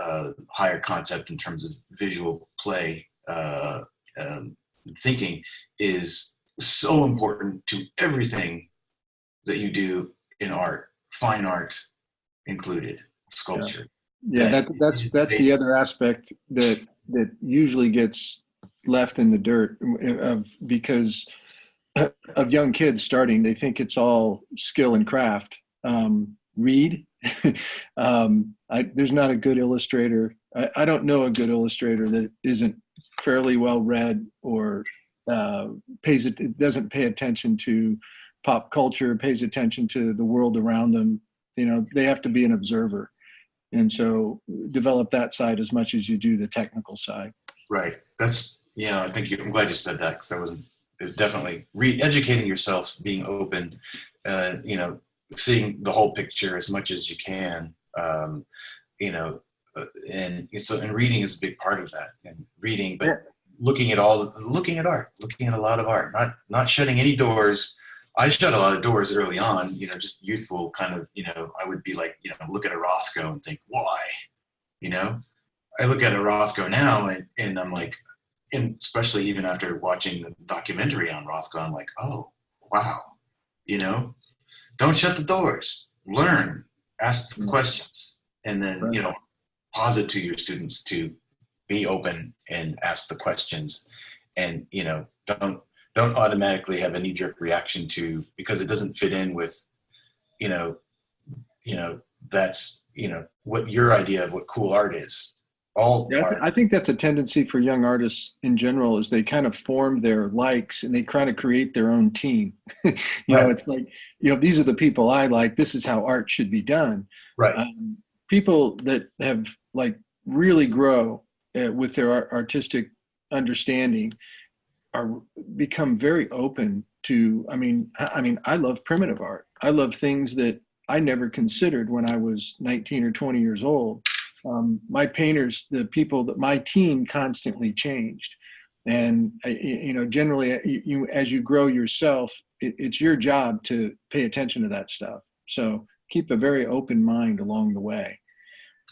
higher concept in terms of visual play, thinking is so important to everything that you do in art, fine art included. Sculpture. Yeah, that's the other aspect that usually gets left in the dirt because of young kids starting. They think it's all skill and craft. Read. There's not a good illustrator. I don't know a good illustrator that isn't fairly well read or it doesn't pay attention to pop culture, pays attention to the world around them. They have to be an observer. And so develop that side as much as you do the technical side. Right. That's, I think I'm glad you said that, because it's definitely re-educating yourself, being open, seeing the whole picture as much as you can, and reading is a big part of that, and reading, but looking at art, looking at a lot of art, not shutting any doors. I shut a lot of doors early on, just youthful kind of, I would be like, look at a Rothko and think, why? I look at a Rothko now and I'm like, and especially even after watching the documentary on Rothko, I'm like, oh, wow. Don't shut the doors, learn, ask the questions, and then, posit to your students to be open and ask the questions, and, don't automatically have a knee-jerk reaction to, because it doesn't fit in with, that's, what your idea of what cool art is. I think that's a tendency for young artists in general, is they kind of form their likes and they try to create their own team. It's like, these are the people I like. This is how art should be done. Right. People that have really grow with their artistic understanding become very open to, I love primitive art. I love things that I never considered when I was 19 or 20 years old. My painters, the people that my team constantly changed. And, generally as you grow yourself, it's your job to pay attention to that stuff. So keep a very open mind along the way.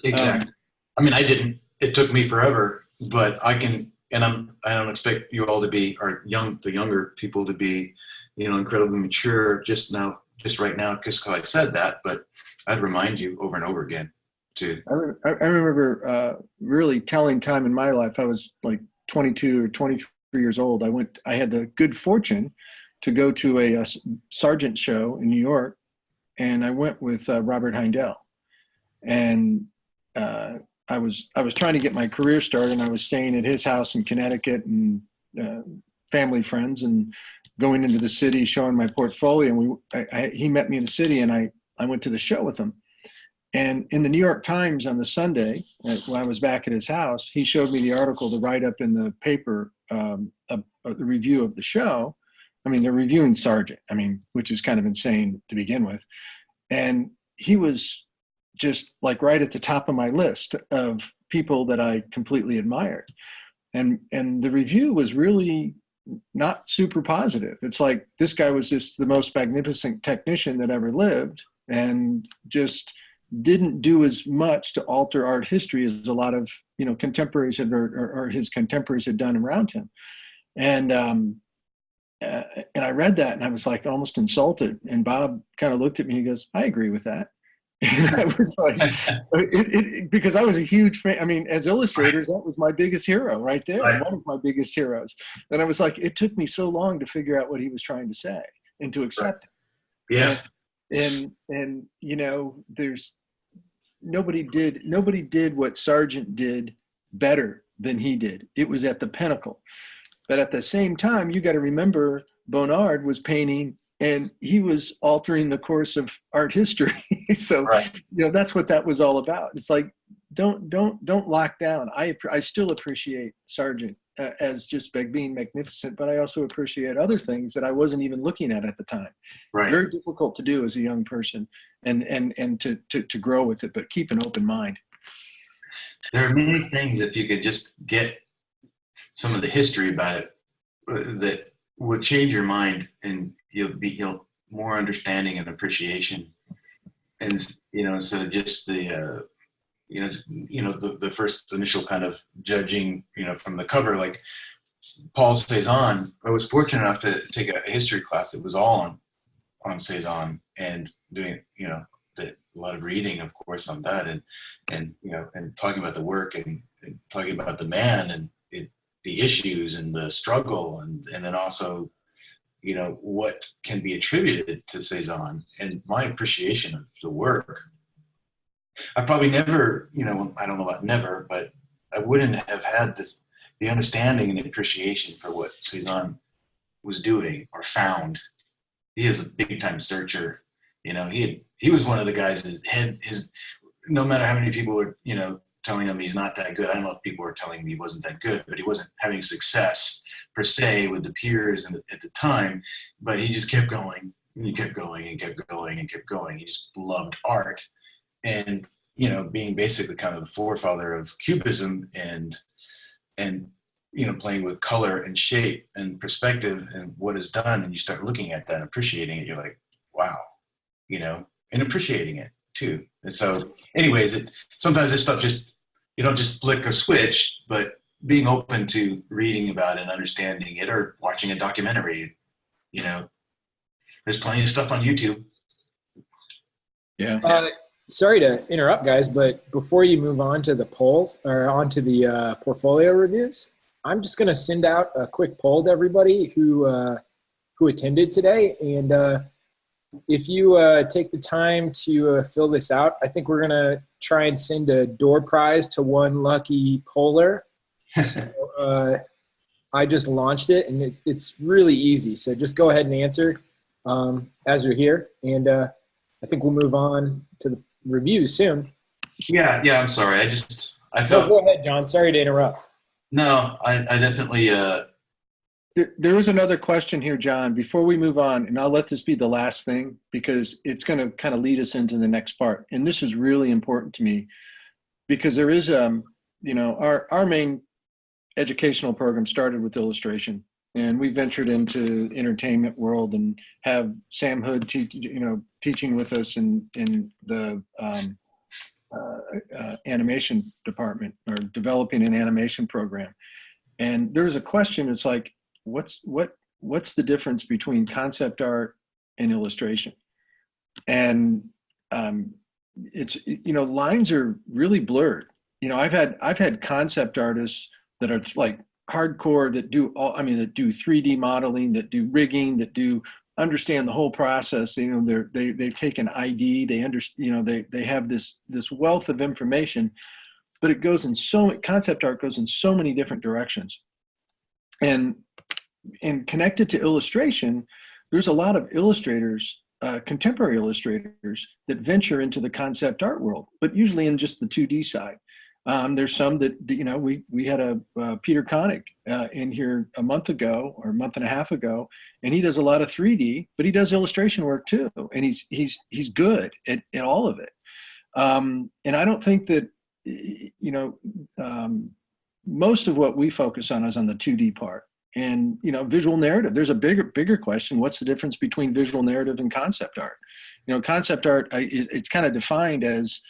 Exactly. I didn't, it took me forever, but I can, and I don't expect you all to be, or the younger people to be, incredibly mature just right now, because I said that, but I'd remind you over and over again to. I remember really telling time in my life. I was like 22 or 23 years old. I had the good fortune to go to a Sargent show in New York, and I went with Robert Heindel, and I was trying to get my career started, and I was staying at his house in Connecticut, and family friends, and going into the city, showing my portfolio. And he met me in the city, and I went to the show with him. And in the New York Times on the Sunday, when I was back at his house, he showed me the article, the write-up in the paper, the review of the show. They're reviewing Sargent, which is kind of insane to begin with. And he was just like right at the top of my list of people that I completely admired. And the review was really not super positive. It's like, this guy was just the most magnificent technician that ever lived, and just didn't do as much to alter art history as a lot of, contemporaries had, or his contemporaries had done around him. And I read that, and I was like almost insulted. And Bob kind of looked at me, he goes, I agree with that. And I was like, because I was a huge fan. As illustrators, that was my biggest hero right there. Right. One of my biggest heroes. And I was like, it took me so long to figure out what he was trying to say and to accept it. Yeah. And there's nobody did what Sargent did better than he did. It was at the pinnacle. But at the same time, you got to remember, Bonnard was painting and he was altering the course of art history. So, Right. that's what that was all about. It's like, don't lock down. I still appreciate Sargent as just being magnificent, but I also appreciate other things that I wasn't even looking at the time. Right. Very difficult to do as a young person, and to grow with it, but keep an open mind. There are many things, if you could just get some of the history about it, that would change your mind, and you'll more understanding and appreciation, and instead of just the the first initial kind of judging from the cover, like Paul Cézanne. I was fortunate enough to take a history class that was all on Cézanne, and doing a lot of reading, of course, on that, and talking about the work, and talking about the man, and the issues and the struggle, and then also what can be attributed to Cézanne, and my appreciation of the work. I probably never, I don't know about never, but I wouldn't have had the understanding and appreciation for what Cézanne was doing or found. He is a big time searcher. He was one of the guys that had no matter how many people were, telling him he's not that good. I don't know if people were telling him he wasn't that good, but he wasn't having success per se with the peers at the time, but he just kept going, and he kept going and kept going and kept going. He just loved art. And being basically kind of the forefather of Cubism, and playing with color and shape and perspective and what is done, and you start looking at that and appreciating it, you're like, wow, and appreciating it too. And so anyways, sometimes this stuff you don't just flick a switch, but being open to reading about it and understanding it, or watching a documentary, there's plenty of stuff on YouTube. Yeah. Sorry to interrupt, guys, but before you move on to the polls or onto the portfolio reviews, I'm just going to send out a quick poll to everybody who attended today. And if you take the time to fill this out, I think we're going to try and send a door prize to one lucky poller. So I just launched it, and it's really easy. So just go ahead and answer as you're here. And I think we'll move on to the reviews soon. Yeah, I'm sorry. I felt. No, go ahead, John. Sorry to interrupt. No, I definitely. There is another question here, John, before we move on, and I'll let this be the last thing because it's going to kind of lead us into the next part. And this is really important to me because there is, our main educational program started with illustration, and we ventured into entertainment world and have Sam Hood, teaching with us in the animation department, or developing an animation program. And there's a question. It's like, what's the difference between concept art and illustration? And it's lines are really blurred. I've had concept artists that are like hardcore, that do that do 3D modeling, that do rigging, that do understand the whole process. They've taken ID, they have this wealth of information, but it goes in concept art goes in so many different directions. And connected to illustration, there's a lot of illustrators, contemporary illustrators, that venture into the concept art world, but usually in just the 2D side. There's some that we had a Peter Koenig in here a month ago or a month and a half ago, and he does a lot of 3D, but he does illustration work too, and he's good at all of it. And I don't think that most of what we focus on is on the 2D part. And visual narrative, there's a bigger question. What's the difference between visual narrative and concept art? Concept art, it's kind of defined as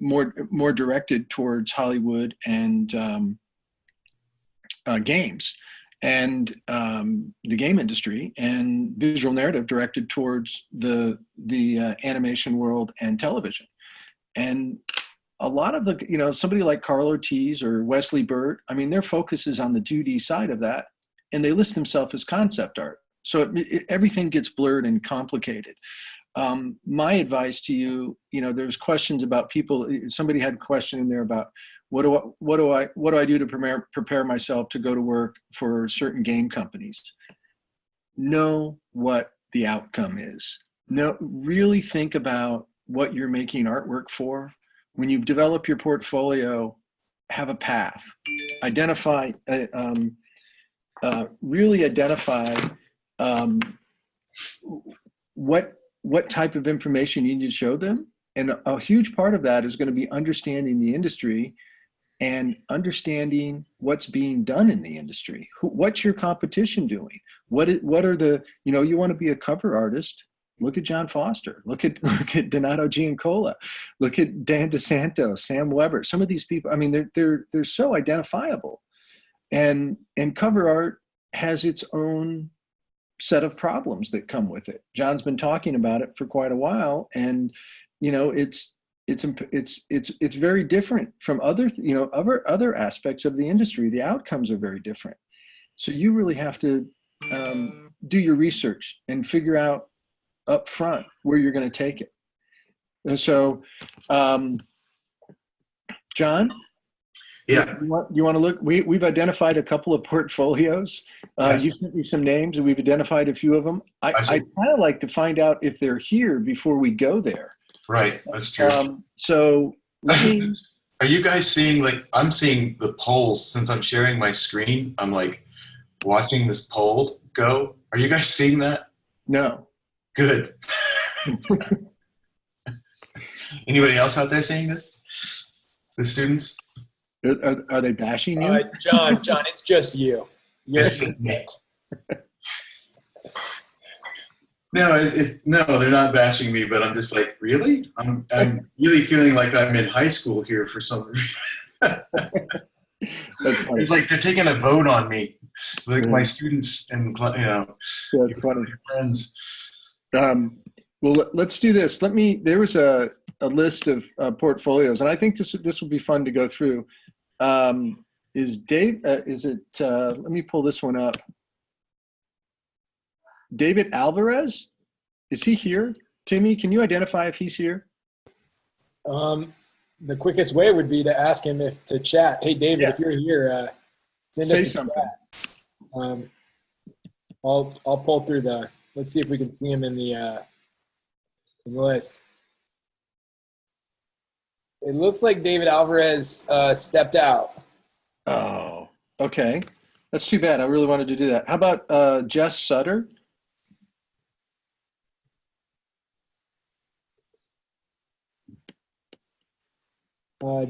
more directed towards Hollywood and games and the game industry, and visual narrative directed towards the animation world and television. And a lot of somebody like Carl Ortiz or Wesley Burt, their focus is on the 2D side of that, and they list themselves as concept art. So everything gets blurred and complicated. My advice to you, there's questions about people. Somebody had a question in there about what do I do to prepare myself to go to work for certain game companies. Know what the outcome is. No, really think about what you're making artwork for. When you develop your portfolio, have a path. Identify, really identify what type of information you need to show them. And a huge part of that is going to be understanding the industry and understanding what's being done in the industry. What's your competition doing? What are the, you want to be a cover artist. Look at Jon Foster. Look at Donato Giancola. Look at Dan DeSanto, Sam Weber. Some of these people, I mean, they're so identifiable. And cover art has its own set of problems that come with it. John's been talking about it for quite a while, and it's very different from other aspects of the industry. The outcomes are very different. So you really have to do your research and figure out up front where you're going to take it. And so, John? Yeah. You want to look? We've identified a couple of portfolios. Yes. You sent me some names, and we've identified a few of them. I'd kind of like to find out if they're here before we go there. Right, that's true. So, are you guys seeing, like, I'm seeing the polls since I'm sharing my screen? I'm like watching this poll go. Are you guys seeing that? No. Good. Anybody else out there seeing this? The students? Are they bashing you? John, it's just you. It's just me. No, no, they're not bashing me, but I'm just like, really? I'm really feeling like I'm in high school here for some reason. That's funny. It's like they're taking a vote on me, like my students and That's funny. friends. Well, let's do this. There was a list of portfolios, and I think this will be fun to go through. Let me pull this one up. David Alvarez, is he here? Timmy, can you identify if he's here? The quickest way would be to ask him to chat. Hey, David, if you're here, send us a something. Chat. I'll pull through let's see if we can see him in the list. It looks like David Alvarez stepped out. Oh, okay. That's too bad. I really wanted to do that. How about Jess Sutter?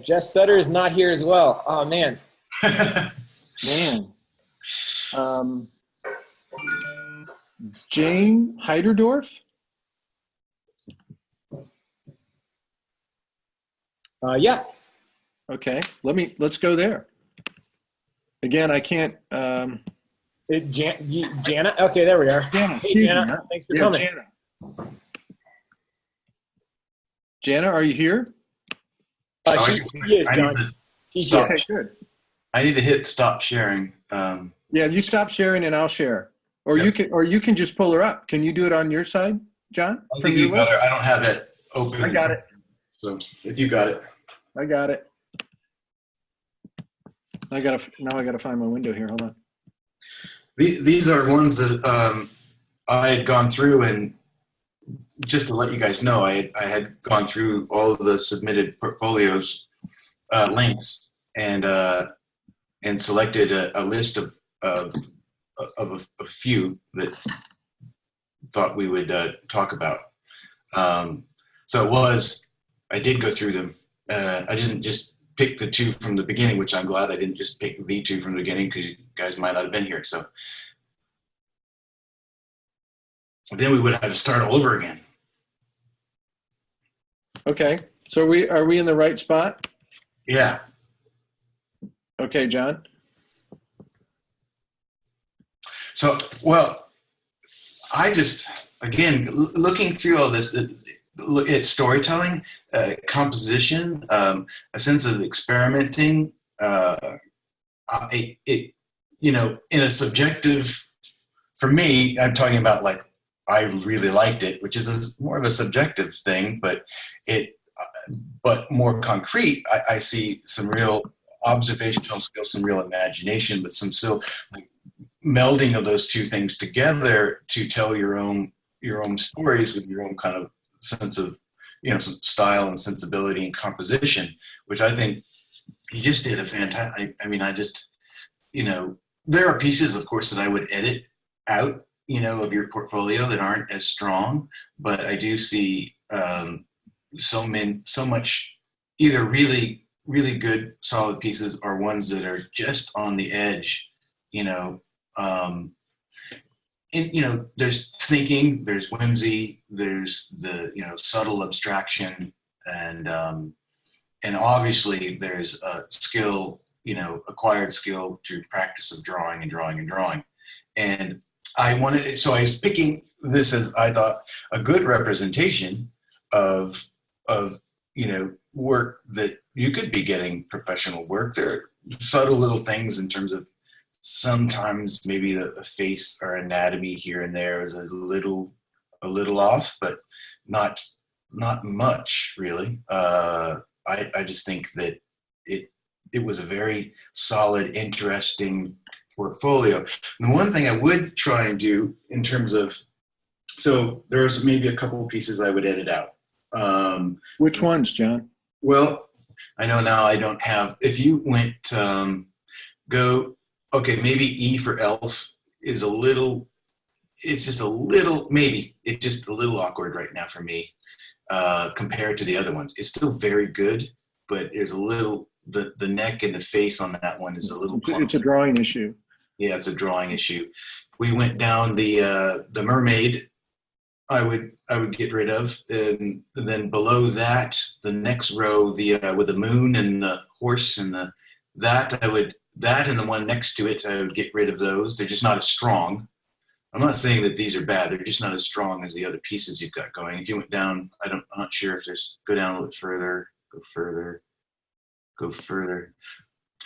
Jess Sutter is not here as well. Oh, man. Man. Jane Heiderdorf? Yeah. Okay. Let's go there. Again, I can't. Jana? Okay, there we are. Jana, hey, Jana. Thanks for coming. Jana, are you here? She is, John. She's here. Okay, good. I need to hit stop sharing. Yeah, you stop sharing and I'll share. Or Yep. you can just pull her up. Can you do it on your side, John? I think you got it. I don't have it open. I got it. So if you got it. I got it. Now I gotta find my window here. Hold on. These are ones that I had gone through, and just to let you guys know, I had gone through all of the submitted portfolios links and selected a list of a few that thought we would talk about. So I did go through them. I didn't just pick the two from the beginning, which I'm glad I didn't just pick the two from the beginning, because you guys might not have been here. So then we would have to start all over again. Okay. So are we in the right spot? Yeah. Okay, John. So, well, I just, again, looking through all this, it's storytelling, composition, a sense of experimenting, in a subjective, for me, I'm talking about like, I really liked it, which is more of a subjective thing, but more concrete. I see some real observational skills, some real imagination, but some still like melding of those two things together to tell your own stories with your own kind of sense of, some style and sensibility and composition, which I think he just did a fantastic. I mean, there are pieces, of course, that I would edit out, of your portfolio that aren't as strong, but I do see so much either really, really good, solid pieces or ones that are just on the edge, and there's thinking, there's whimsy, there's the subtle abstraction, and obviously there's a skill, acquired skill through practice of drawing and drawing and drawing. And so I was picking this as, I thought, a good representation of work that you could be getting professional work. There are subtle little things in terms of sometimes maybe the face or anatomy here and there is a little off, but not much really. I just think that it was a very solid, interesting portfolio. And the one thing I would try and do in terms of, so there's maybe a couple of pieces I would edit out. Which ones, John? Well, I know now I don't have, if you went, maybe E for elf is it's just a little awkward right now for me, compared to the other ones. It's still very good, but there's a little, the neck and the face on that one is a little clunky. It's a drawing issue. Yeah, it's a drawing issue. If we went down the mermaid, I would get rid of, and then below that, the next row, with the moon and the horse and that and the one next to it, I would get rid of those. They're just not as strong. I'm not saying that these are bad. They're just not as strong as the other pieces you've got going. If you went down, I'm not sure if there's, go down a little bit further, go further.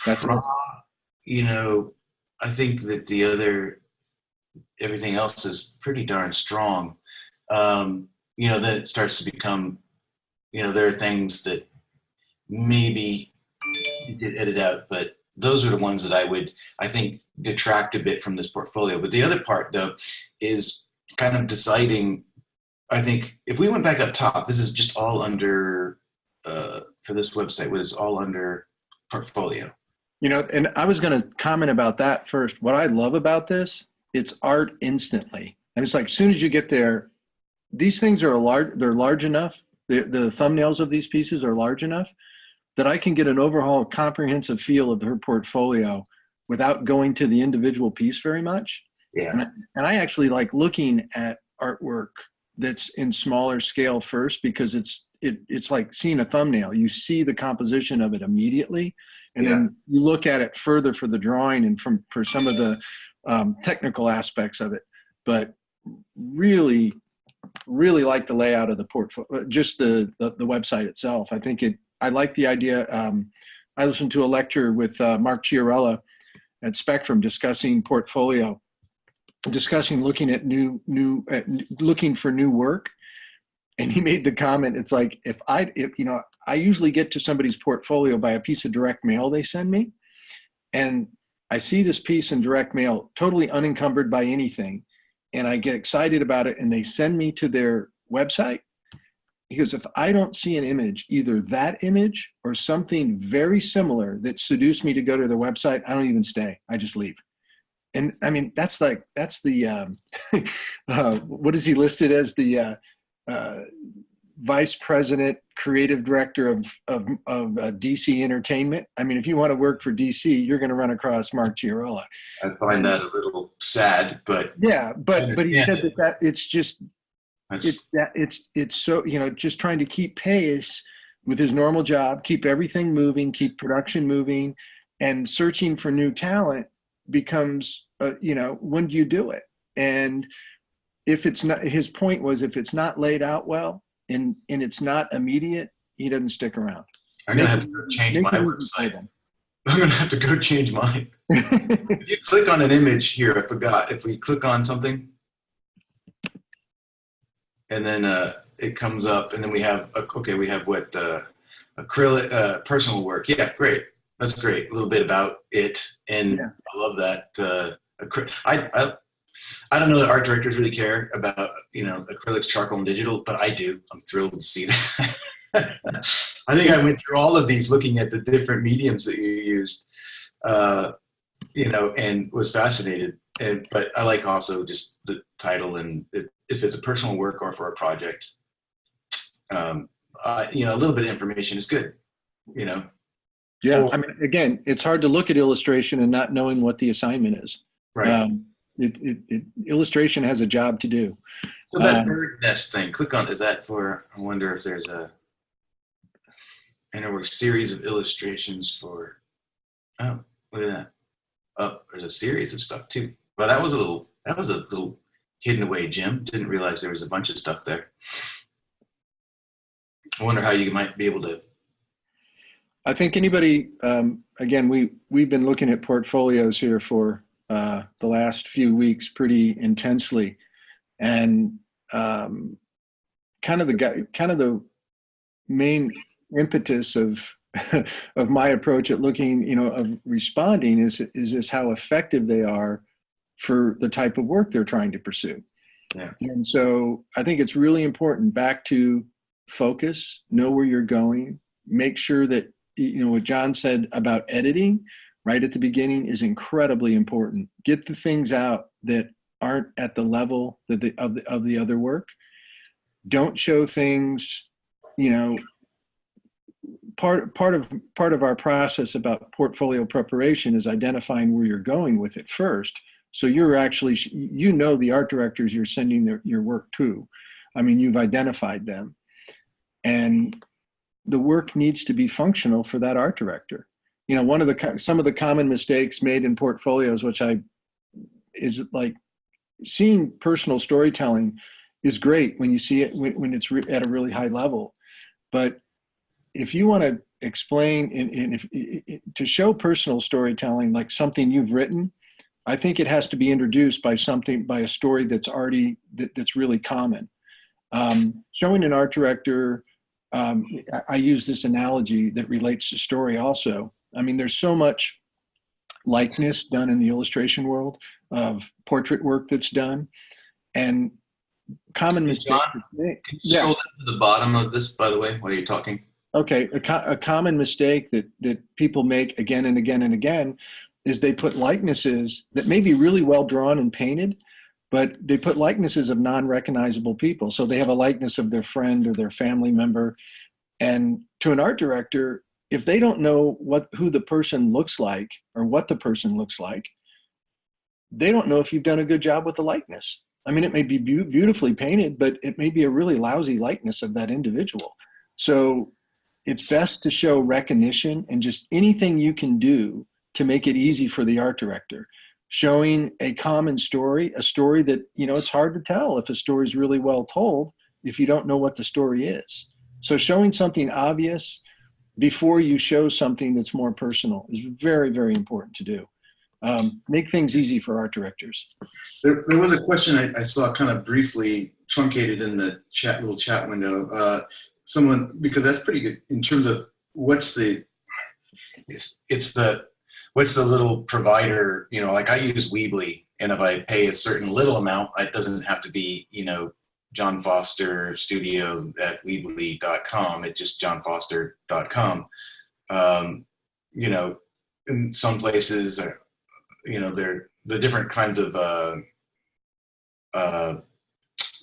That's I think that everything else is pretty darn strong. Then it starts to become, there are things that maybe you did edit out, but those are the ones that I think detract a bit from this portfolio. But the other part, though, is kind of deciding, I think, if we went back up top, this is just all under, for this website, what is all under portfolio. And I was going to comment about that first. What I love about this, it's art instantly. And it's like, as soon as you get there, these things are they're large enough. The thumbnails of these pieces are large enough that I can get an overall comprehensive feel of her portfolio without going to the individual piece very much. Yeah. And I actually like looking at artwork that's in smaller scale first, because it's like seeing a thumbnail. You see the composition of it immediately, and then you look at it further for the drawing and for some of the technical aspects of it. But really like the layout of the portfolio, just the website itself. I like the idea. I listened to a lecture with Mark Chiarella at Spectrum discussing portfolio, looking at looking for new work. And he made the comment, it's like, if I usually get to somebody's portfolio by a piece of direct mail they send me, and I see this piece in direct mail, totally unencumbered by anything, and I get excited about it, and they send me to their website. He goes, if I don't see an image, either that image or something very similar that seduced me to go to their website, I don't even stay. I just leave. And I mean, that's the, what is he listed as? The vice president, creative director of DC Entertainment. I mean, if you want to work for DC, you're going to run across Mark Chiarella. I find that a little sad, but yeah, but he said that it's just, it's so, just trying to keep pace with his normal job, keep everything moving, keep production moving, and searching for new talent becomes, when do you do it? And if it's not, his point was, if it's not laid out well and it's not immediate, he doesn't stick around. I'm going to have to go change my website. I'm going to have to go change mine. If you click on an image here, I forgot, if we click on something, and then it comes up, and then we have, we have what, acrylic, personal work. Yeah, great. That's great. A little bit about it. And I love that. I don't know that art directors really care about, acrylics, charcoal, and digital, but I do. I'm thrilled to see that. I think I went through all of these looking at the different mediums that you used, and was fascinated. But I like also just the title, and if it's a personal work or for a project, a little bit of information is good, Yeah, I mean, again, it's hard to look at illustration and not knowing what the assignment is. Right. Illustration has a job to do. So that bird nest thing, click on, is that for, I wonder if there's a series of illustrations for, oh, look at that. Oh, there's a series of stuff too. Well, that was a little hidden away, Jim. Didn't realize there was a bunch of stuff there. I wonder how you might be able to. I think anybody, again, we've been looking at portfolios here for the last few weeks pretty intensely, and kind of the main impetus of of my approach at looking, of responding is just how effective they are for the type of work they're trying to pursue. Yeah. And so I think it's really important, back to focus, know where you're going, make sure that, what Jon said about editing right at the beginning is incredibly important. Get the things out that aren't at the level of the other work. Don't show things, part of our process about portfolio preparation is identifying where you're going with it first. So you're actually, the art directors you're sending your work to. I mean, you've identified them, and the work needs to be functional for that art director. Some of the common mistakes made in portfolios, is like, seeing personal storytelling is great when you see it when it's at a really high level, but if you want to explain to show personal storytelling, like something you've written, I think it has to be introduced by a story that's really common. Showing an art director, I use this analogy that relates to story also. I mean, there's so much likeness done in the illustration world of portrait work that's done, and common mistake. Can you scroll down to the bottom of this, by the way, while you're talking? Okay, a common mistake that people make again and again and again is they put likenesses that may be really well drawn and painted, but they put likenesses of non-recognizable people. So they have a likeness of their friend or their family member. And to an art director, if they don't know who the person looks like or what the person looks like, they don't know if you've done a good job with the likeness. I mean, it may be beautifully painted, but it may be a really lousy likeness of that individual. So it's best to show recognition and just anything you can do to make it easy for the art director. Showing a common story, a story that, it's hard to tell if a story is really well told if you don't know what the story is. So showing something obvious before you show something that's more personal is very, very important to do. Make things easy for art directors. There was a question I saw kind of briefly truncated in the little chat window. Someone, because that's pretty good in terms of what's the little provider, like I use Weebly, and if I pay a certain little amount, it doesn't have to be, Jon Foster Studio at Weebly.com. It's just jonfoster.com. In some places, they're the different kinds of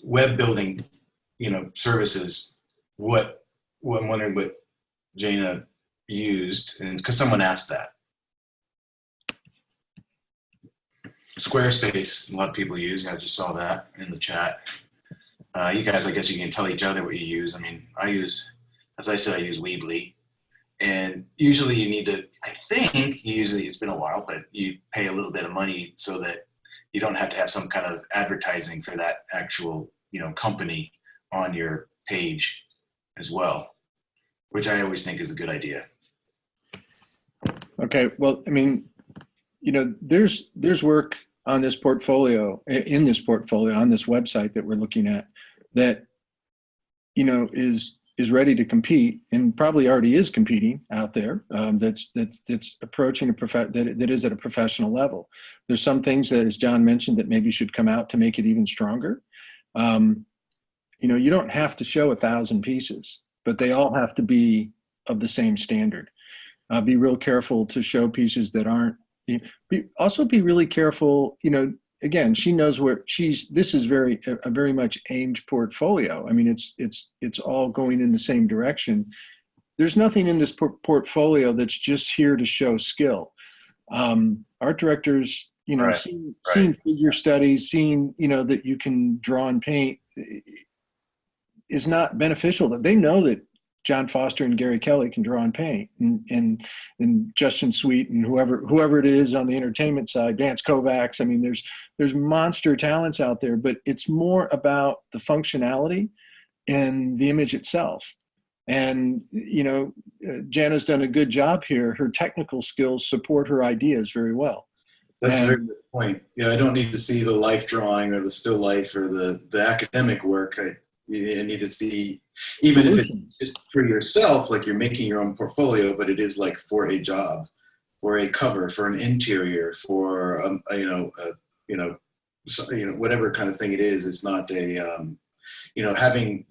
web building, services. I'm wondering what Jana used, and because someone asked that. Squarespace, a lot of people use. I just saw that in the chat. You guys, I guess you can tell each other what you use. I mean, as I said, I use Weebly, and usually you need to, it's been a while, but you pay a little bit of money so that you don't have to have some kind of advertising for that actual, company on your page as well, which I always think is a good idea. Okay, well, I mean, there's work on this portfolio, on this website that we're looking at, that, is is ready to compete and probably already is competing out there, that's approaching that is at a professional level. There's some things that, as Jon mentioned, that maybe should come out to make it even stronger. You know, you don't have to show 1,000 pieces, but they all have to be of the same standard. Be real careful to show pieces that aren't. Also be really careful. You know, again, she knows where this is a very much aimed portfolio. I mean, it's all going in the same direction. There's nothing in this portfolio that's just here to show skill. Art directors, you know, seeing figure studies, seeing, you know, that you can draw and paint is not beneficial. That they know that Jon Foster and Gary Kelly can draw and paint, and Justin Sweet and whoever it is on the entertainment side, Vance Kovacs. I mean, there's monster talents out there, but it's more about the functionality and the image itself. And, you know, Jana's done a good job here. Her technical skills support her ideas very well. That's a very good point. Yeah, I don't need to see the life drawing or the still life or the academic work. You need to see, even if it's just for yourself, like you're making your own portfolio, but it is like for a job, for a cover, for an interior, for whatever kind of thing it is. It's not a having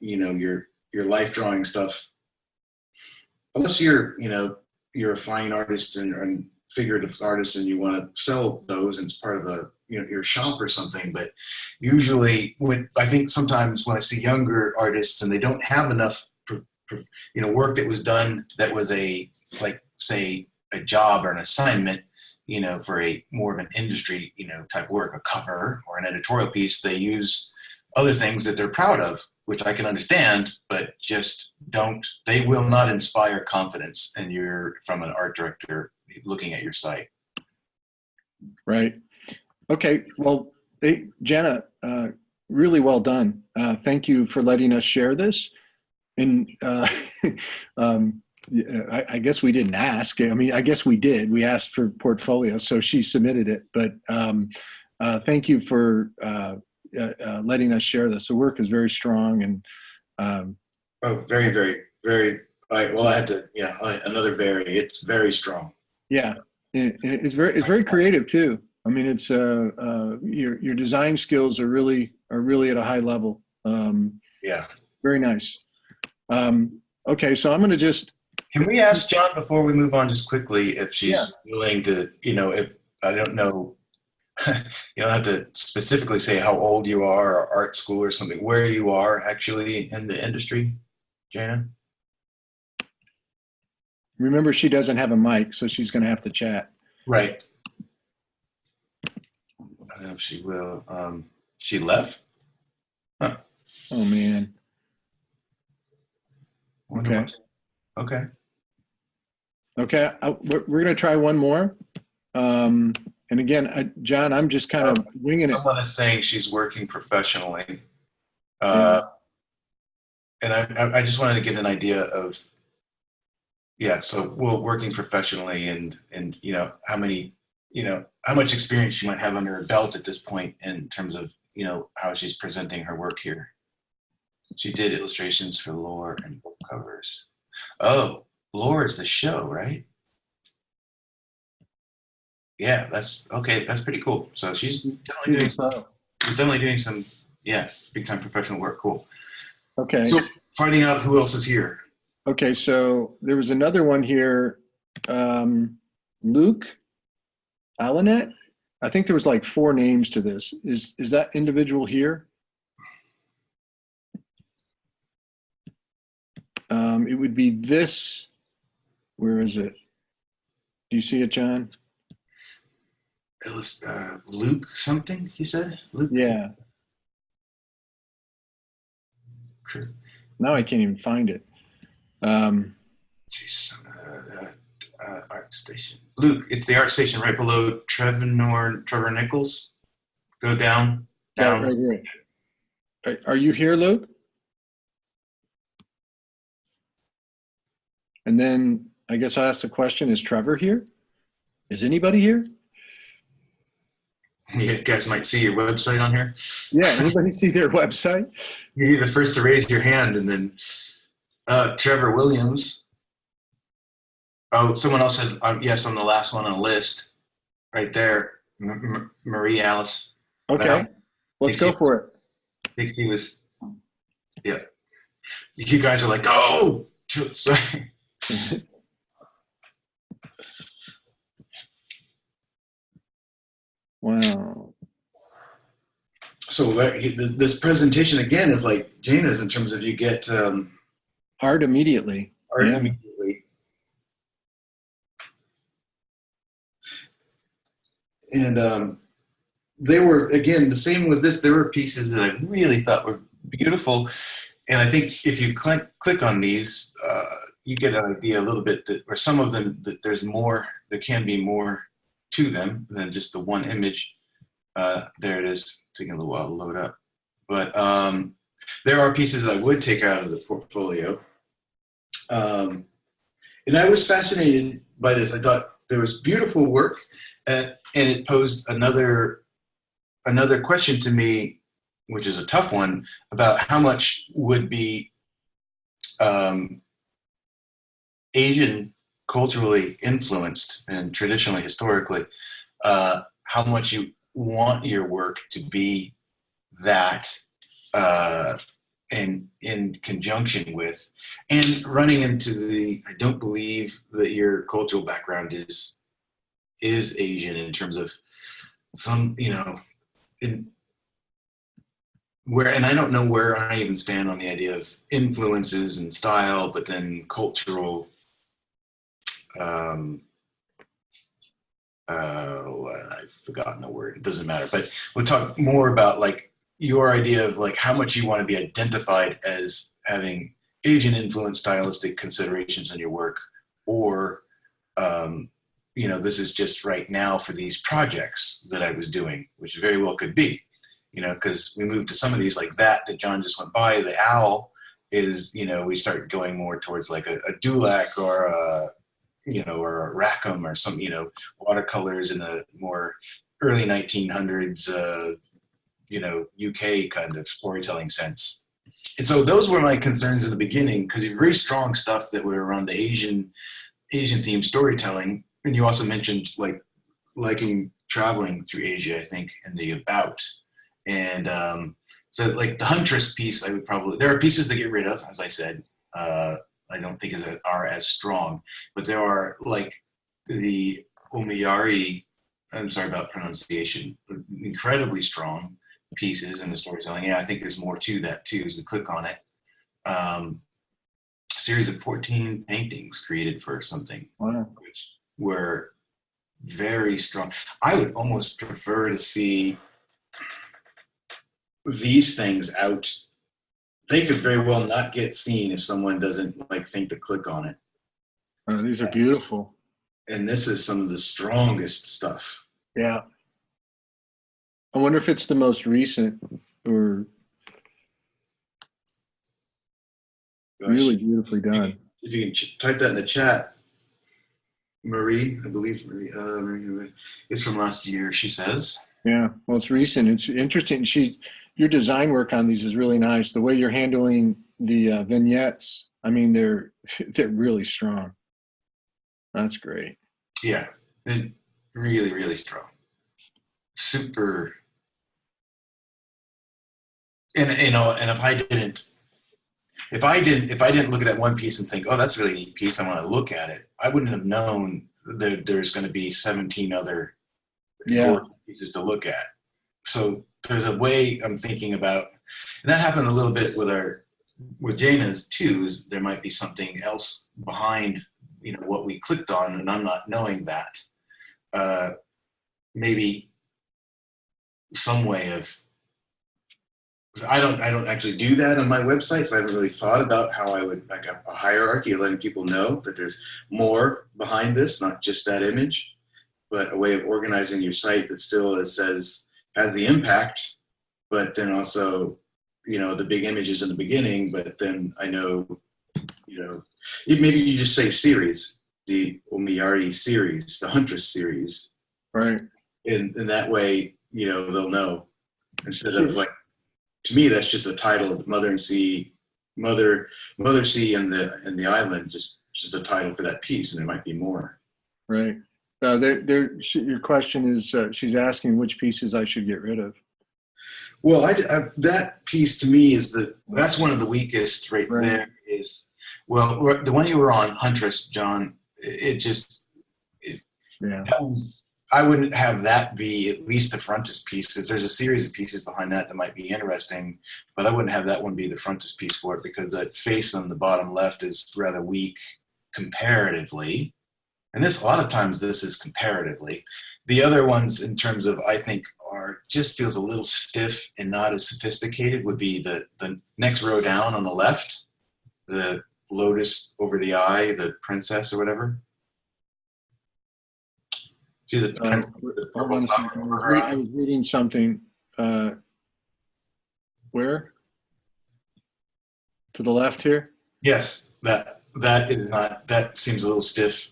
your life drawing stuff, unless you're a fine artist and figurative artist and you want to sell those and it's part of your shop or something. But usually I think sometimes when I see younger artists and they don't have enough work that was done that was a job or an assignment, for a more of an industry type work, a cover or an editorial piece, they use other things that they're proud of, which I can understand, but they will not inspire confidence. And you're from an art director looking at your site. Right. Okay. Well, Jana, really well done. Thank you for letting us share this. And I guess we didn't ask. I mean, I guess we did. We asked for portfolio, so she submitted it. But thank you for letting us share this. The work is very strong and. Very, very, very. I had to. Yeah, another very. It's very strong. Yeah, it's very creative too. I mean, it's your design skills are really at a high level. Yeah. Very nice. Okay, so I'm going to just. Can we ask Jon before we move on, just quickly, if she's willing to? If I don't know, you don't have to specifically say how old you are or art school or something. Where you are actually in the industry, Jana? Remember, she doesn't have a mic, so she's going to have to chat. Right. I don't know if she will. She left? Huh. Oh, man. Okay. Okay. Okay. We're going to try one more. And again, Jon, I'm just kind of winging it. Someone is saying she's working professionally. And I just wanted to get an idea of, so working professionally and how many, how much experience she might have under her belt at this point in terms of, how she's presenting her work here. She did illustrations for Lore and book covers. Oh, Lore is the show, right? Yeah, that's okay. That's pretty cool. So she's definitely doing some, big time professional work. Cool. Okay. So finding out who else is here. Okay, so there was another one here, Luke Alanet. I think there was like 4 names to this. Is that individual here? It would be this. Where is it? Do you see it, Jon? It was Luke something, you said? Luke? Yeah. Sure. Now I can't even find it. ArtStation. Luke, it's the ArtStation right below Trevor Nichols. Go down. Right. Are you here, Luke? And then I guess I'll ask the question, is Trevor here? Is anybody here? You guys might see your website on here. Yeah, anybody see their website? You'd be the first to raise your hand, and then Trevor Williams. Oh, someone else said, yes, I'm the last one on the list. Right there. Marie Alice. Okay, let's go for it. I think he was, yeah. You guys are like, oh! Sorry. Wow. So this presentation, again, is like Jana's in terms of you get art immediately. art Yeah. immediately. And they were, again, the same with this. There were pieces that I really thought were beautiful. And I think if you click on these, you get an idea a little bit that, or some of them, that there's more, there can be more to them than just the one image. There it is, taking a little while to load up. But there are pieces that I would take out of the portfolio. And I was fascinated by this. I thought there was beautiful work, and it posed another question to me, which is a tough one, about how much would be Asian culturally influenced and traditionally, historically, how much you want your work to be that, and in conjunction with, and running into the, I don't believe that your cultural background is Asian in terms of some, you know, where, and I don't know where I even stand on the idea of influences and style, but then cultural, I've forgotten the word, it doesn't matter, but we'll talk more about like your idea of like how much you want to be identified as having Asian influence stylistic considerations in your work, or, you know, this is just right now for these projects that I was doing, which very well could be, you know, because we moved to some of these like that John just went by. The owl is, you know, we start going more towards like a Dulac or a, you know, or a Rackham or some, you know, watercolors in a more early 1900s, you know, UK kind of storytelling sense. And so those were my concerns in the beginning, because you have very strong stuff that were around the Asian themed storytelling. And you also mentioned like liking traveling through Asia, I think, and the about. And so like the Huntress piece, I would probably, there are pieces to get rid of, as I said, I don't think are as strong, but there are like the Omiyari, I'm sorry about pronunciation, incredibly strong pieces in the storytelling. Yeah, I think there's more to that too as we click on it. A series of 14 paintings created for something, Wow. which were very strong. I would almost prefer to see these things out. They could very well not get seen if someone doesn't like think to click on it. These are beautiful. And this is some of the strongest stuff. Yeah. I wonder if it's the most recent or Gosh. Really beautifully done. If you can type that in the chat, Marie, I believe Marie, it's from last year, she says. Yeah, well, it's recent. It's interesting. Your design work on these is really nice. The way you're handling the vignettes, I mean, they're really strong. That's great. Yeah, really, really strong. Super. And you know, and if I didn't look at that one piece and think, oh, that's a really neat piece, I want to look at it, I wouldn't have known that there's going to be 17 other pieces to look at. So there's a way I'm thinking about, and that happened a little bit with Jana's too, is there might be something else behind, you know, what we clicked on, and I'm not knowing that. Maybe some way of, I don't actually do that on my website, so I haven't really thought about how I would, like a hierarchy of letting people know that there's more behind this, not just that image, but a way of organizing your site that still, it says, has the impact, but then also, you know, the big images in the beginning, but then I know, you know, maybe you just say series, the Omiyari series, the Huntress series. Right. And that way, they'll know, instead of like, to me, that's just a title, Mother Sea and the Island, just a title for that piece, and there might be more. Right. Your question is, she's asking which pieces I should get rid of. Well, that piece to me that's one of the weakest right there. Well, the one you were on, Huntress, John, I wouldn't have that be at least the frontispiece. If there's a series of pieces behind that might be interesting, but I wouldn't have that one be the frontispiece for it, because that face on the bottom left is rather weak comparatively. And a lot of times this is comparatively. The other ones, in terms of, I think, just feels a little stiff and not as sophisticated, would be the next row down on the left, the lotus over the eye, the princess or whatever. She's a princess with a purple flower over her eye. I was reading something. Where? To the left here? Yes, that is not. That seems a little stiff.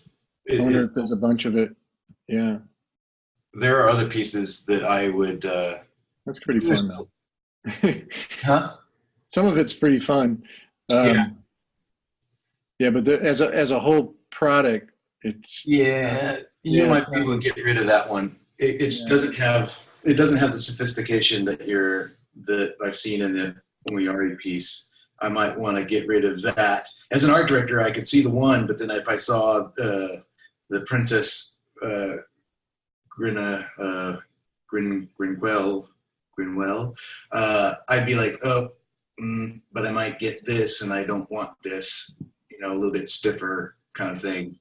I wonder if there's a bunch of it. Yeah. There are other pieces that I would. That's pretty fun, though. Huh? Some of it's pretty fun. Yeah, but as a whole product, it's. Yeah, you might be able to get rid of that one. It doesn't have the sophistication that I've seen in the Omiyari piece. I might want to get rid of that. As an art director, I could see the one, but then if I saw the Princess Grinwell, I'd be like, but I might get this, and I don't want this. A little bit stiffer kind of thing.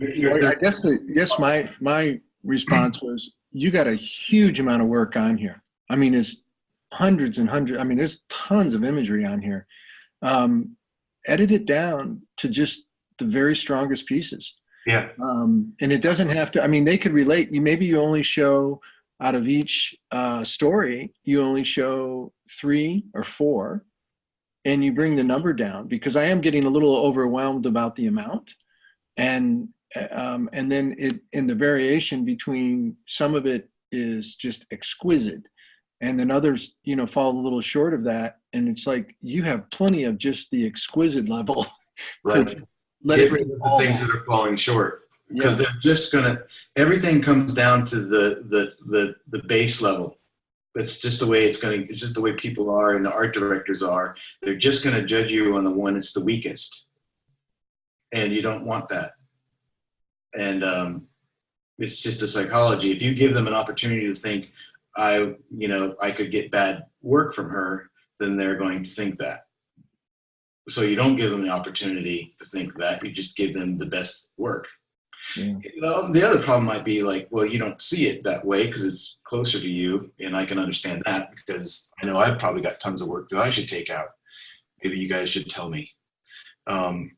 I guess my response was, you got a huge amount of work on here. I mean, it's hundreds and hundreds. I mean, there's tons of imagery on here. Edit it down to just the very strongest pieces. Yeah. And it doesn't have to, I mean, they could relate. Maybe you only show, out of each story, you only show 3 or 4, and you bring the number down, because I am getting a little overwhelmed about the amount. And then in the variation between, some of it is just exquisite, and then others, fall a little short of that. And it's like, you have plenty of just the exquisite level. Right. Get rid of the things that are falling short, because they're just everything comes down to the base level. That's just the way it's just the way people are, and the art directors are. They're just going to judge you on the one that's the weakest. And you don't want that. And it's just a psychology. If you give them an opportunity to think, I could get bad work from her, then they're going to think that. So you don't give them the opportunity to think that. You just give them the best work. Yeah. The other problem might be like, well, you don't see it that way because it's closer to you, and I can understand that, because I know I've probably got tons of work that I should take out. Maybe you guys should tell me, because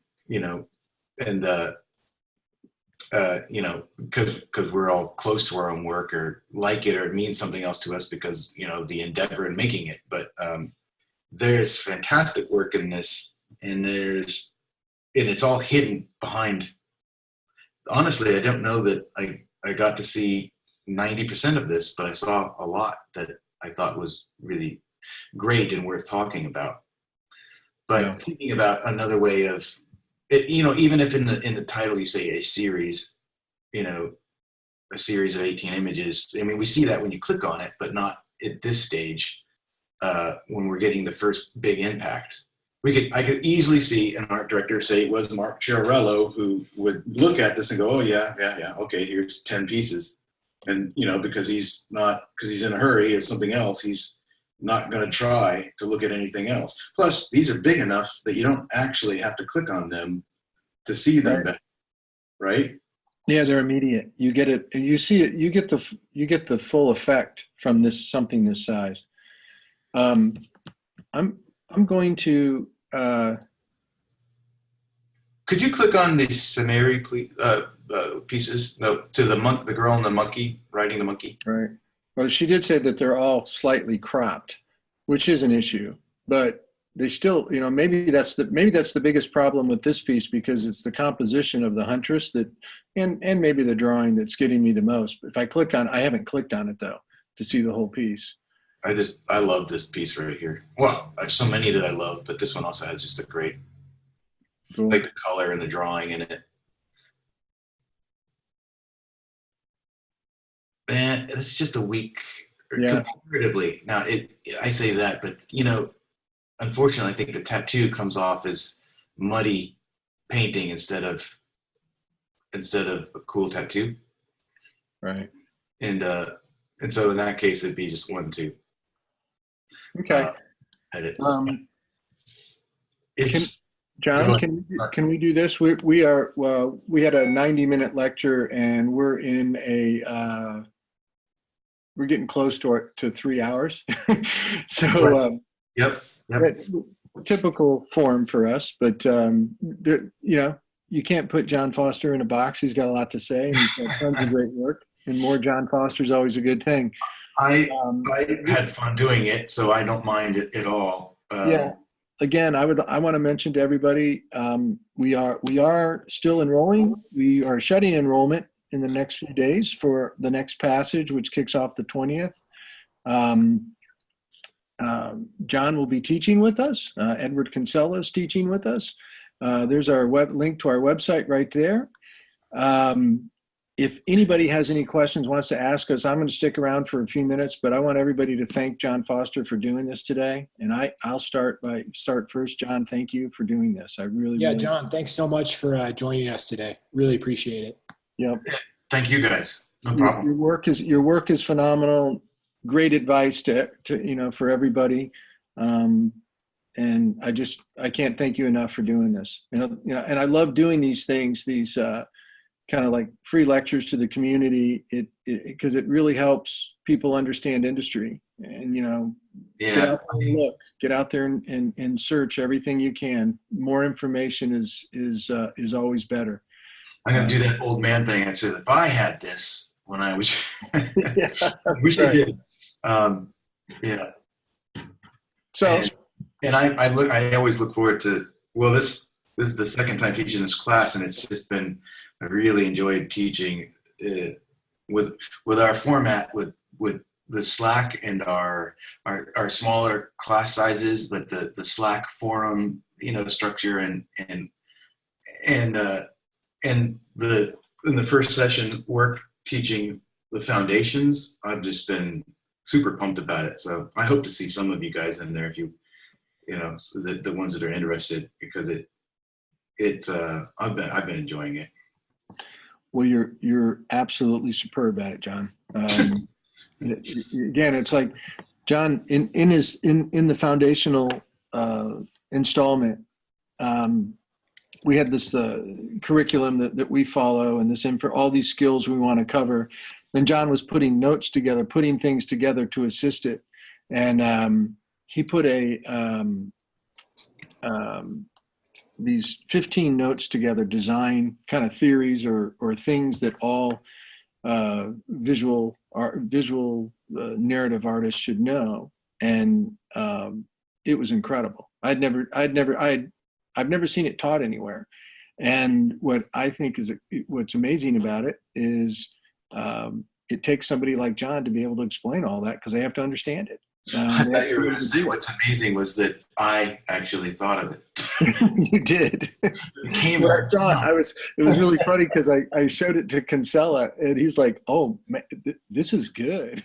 we're all close to our own work, or like it, or it means something else to us because, the endeavor in making it. But there's fantastic work in this, and it's all hidden behind. Honestly, I don't know that I got to see 90% of this, but I saw a lot that I thought was really great and worth talking about. But thinking about another way of it, even if in the title you say a series, a series of 18 images. I mean, we see that when you click on it, but not at this stage when we're getting the first big impact. I could easily see an art director, say it was Mark Chiarello, who would look at this and go, oh yeah, okay, here's 10 pieces. And, because he's in a hurry or something else, he's not going to try to look at anything else. Plus, these are big enough that you don't actually have to click on them to see them better, right? Yeah, they're immediate. You get it, and you see it. You get the full effect from something this size. I'm going to. Could you click on the summary pieces? No, to the girl and the monkey riding the monkey. Right. Well, she did say that they're all slightly cropped, which is an issue. But they still, maybe that's the biggest problem with this piece, because it's the composition of the huntress and maybe the drawing that's getting me the most. If I click on, I haven't clicked on it though, to see the whole piece. I love this piece right here. Well, there's so many that I love, but this one also has just a great, Cool. like the color and the drawing in it. Man, it's just a weak, Yeah. comparatively. Now, I say that, but you know, unfortunately, I think the tattoo comes off as muddy painting instead of a cool tattoo. Right. And so in that case, it'd be just one to Okay. edit. John, can we do this? We had a 90-minute lecture, and we're getting close to 3 hours. So Yep. typical form for us, but you can't put Jon Foster in a box. He's got a lot to say, and he's got tons of great work, and more Jon Foster is always a good thing. I had fun doing it, so I don't mind it at all. Yeah. Again, I want to mention to everybody, we are still enrolling. We are shutting enrollment in the next few days for the next passage, which kicks off the 20th. John will be teaching with us. Edward Kinsella is teaching with us. There's our link to our website right there. If anybody has any questions, wants to ask us, I'm going to stick around for a few minutes, but I want everybody to thank Jon Foster for doing this today. And I'll start first. John, thank you for doing this. I really, John, thanks so much for joining us today. Really appreciate it. Yep. Thank you guys. No problem. Your work is phenomenal. Great advice to for everybody. And I can't thank you enough for doing this. And I love doing these things, these kind of like free lectures to the community, because it really helps people understand industry. And get out there and search everything you can. More information is always better. I'm gonna do that old man thing. I said, if I had this when I was, Yeah, wish I did. Yeah. So, and I always look forward to. Well, this is the second time teaching this class, and it's just been. I really enjoyed teaching with our format, with the Slack and our smaller class sizes, but the Slack forum, structure and in the first session work teaching the foundations. I've just been super pumped about it. So I hope to see some of you guys in there if the ones that are interested, because I've been enjoying it. Well, you're absolutely superb at it, John. Again, it's like John in the foundational installment. We had this curriculum that we follow, and all these skills we want to cover. And John was putting notes together, putting things together to assist it, and he put these 15 notes together, design kind of theories or things that all visual narrative artists should know. And it was incredible. I've never seen it taught anywhere. And what I think is what's amazing about it is it takes somebody like John to be able to explain all that, because they have to understand it. I thought you were going to say what's amazing was that I actually thought of it. You did. It was really funny because I showed it to Kinsella, and he's like, "Oh, man, this is good."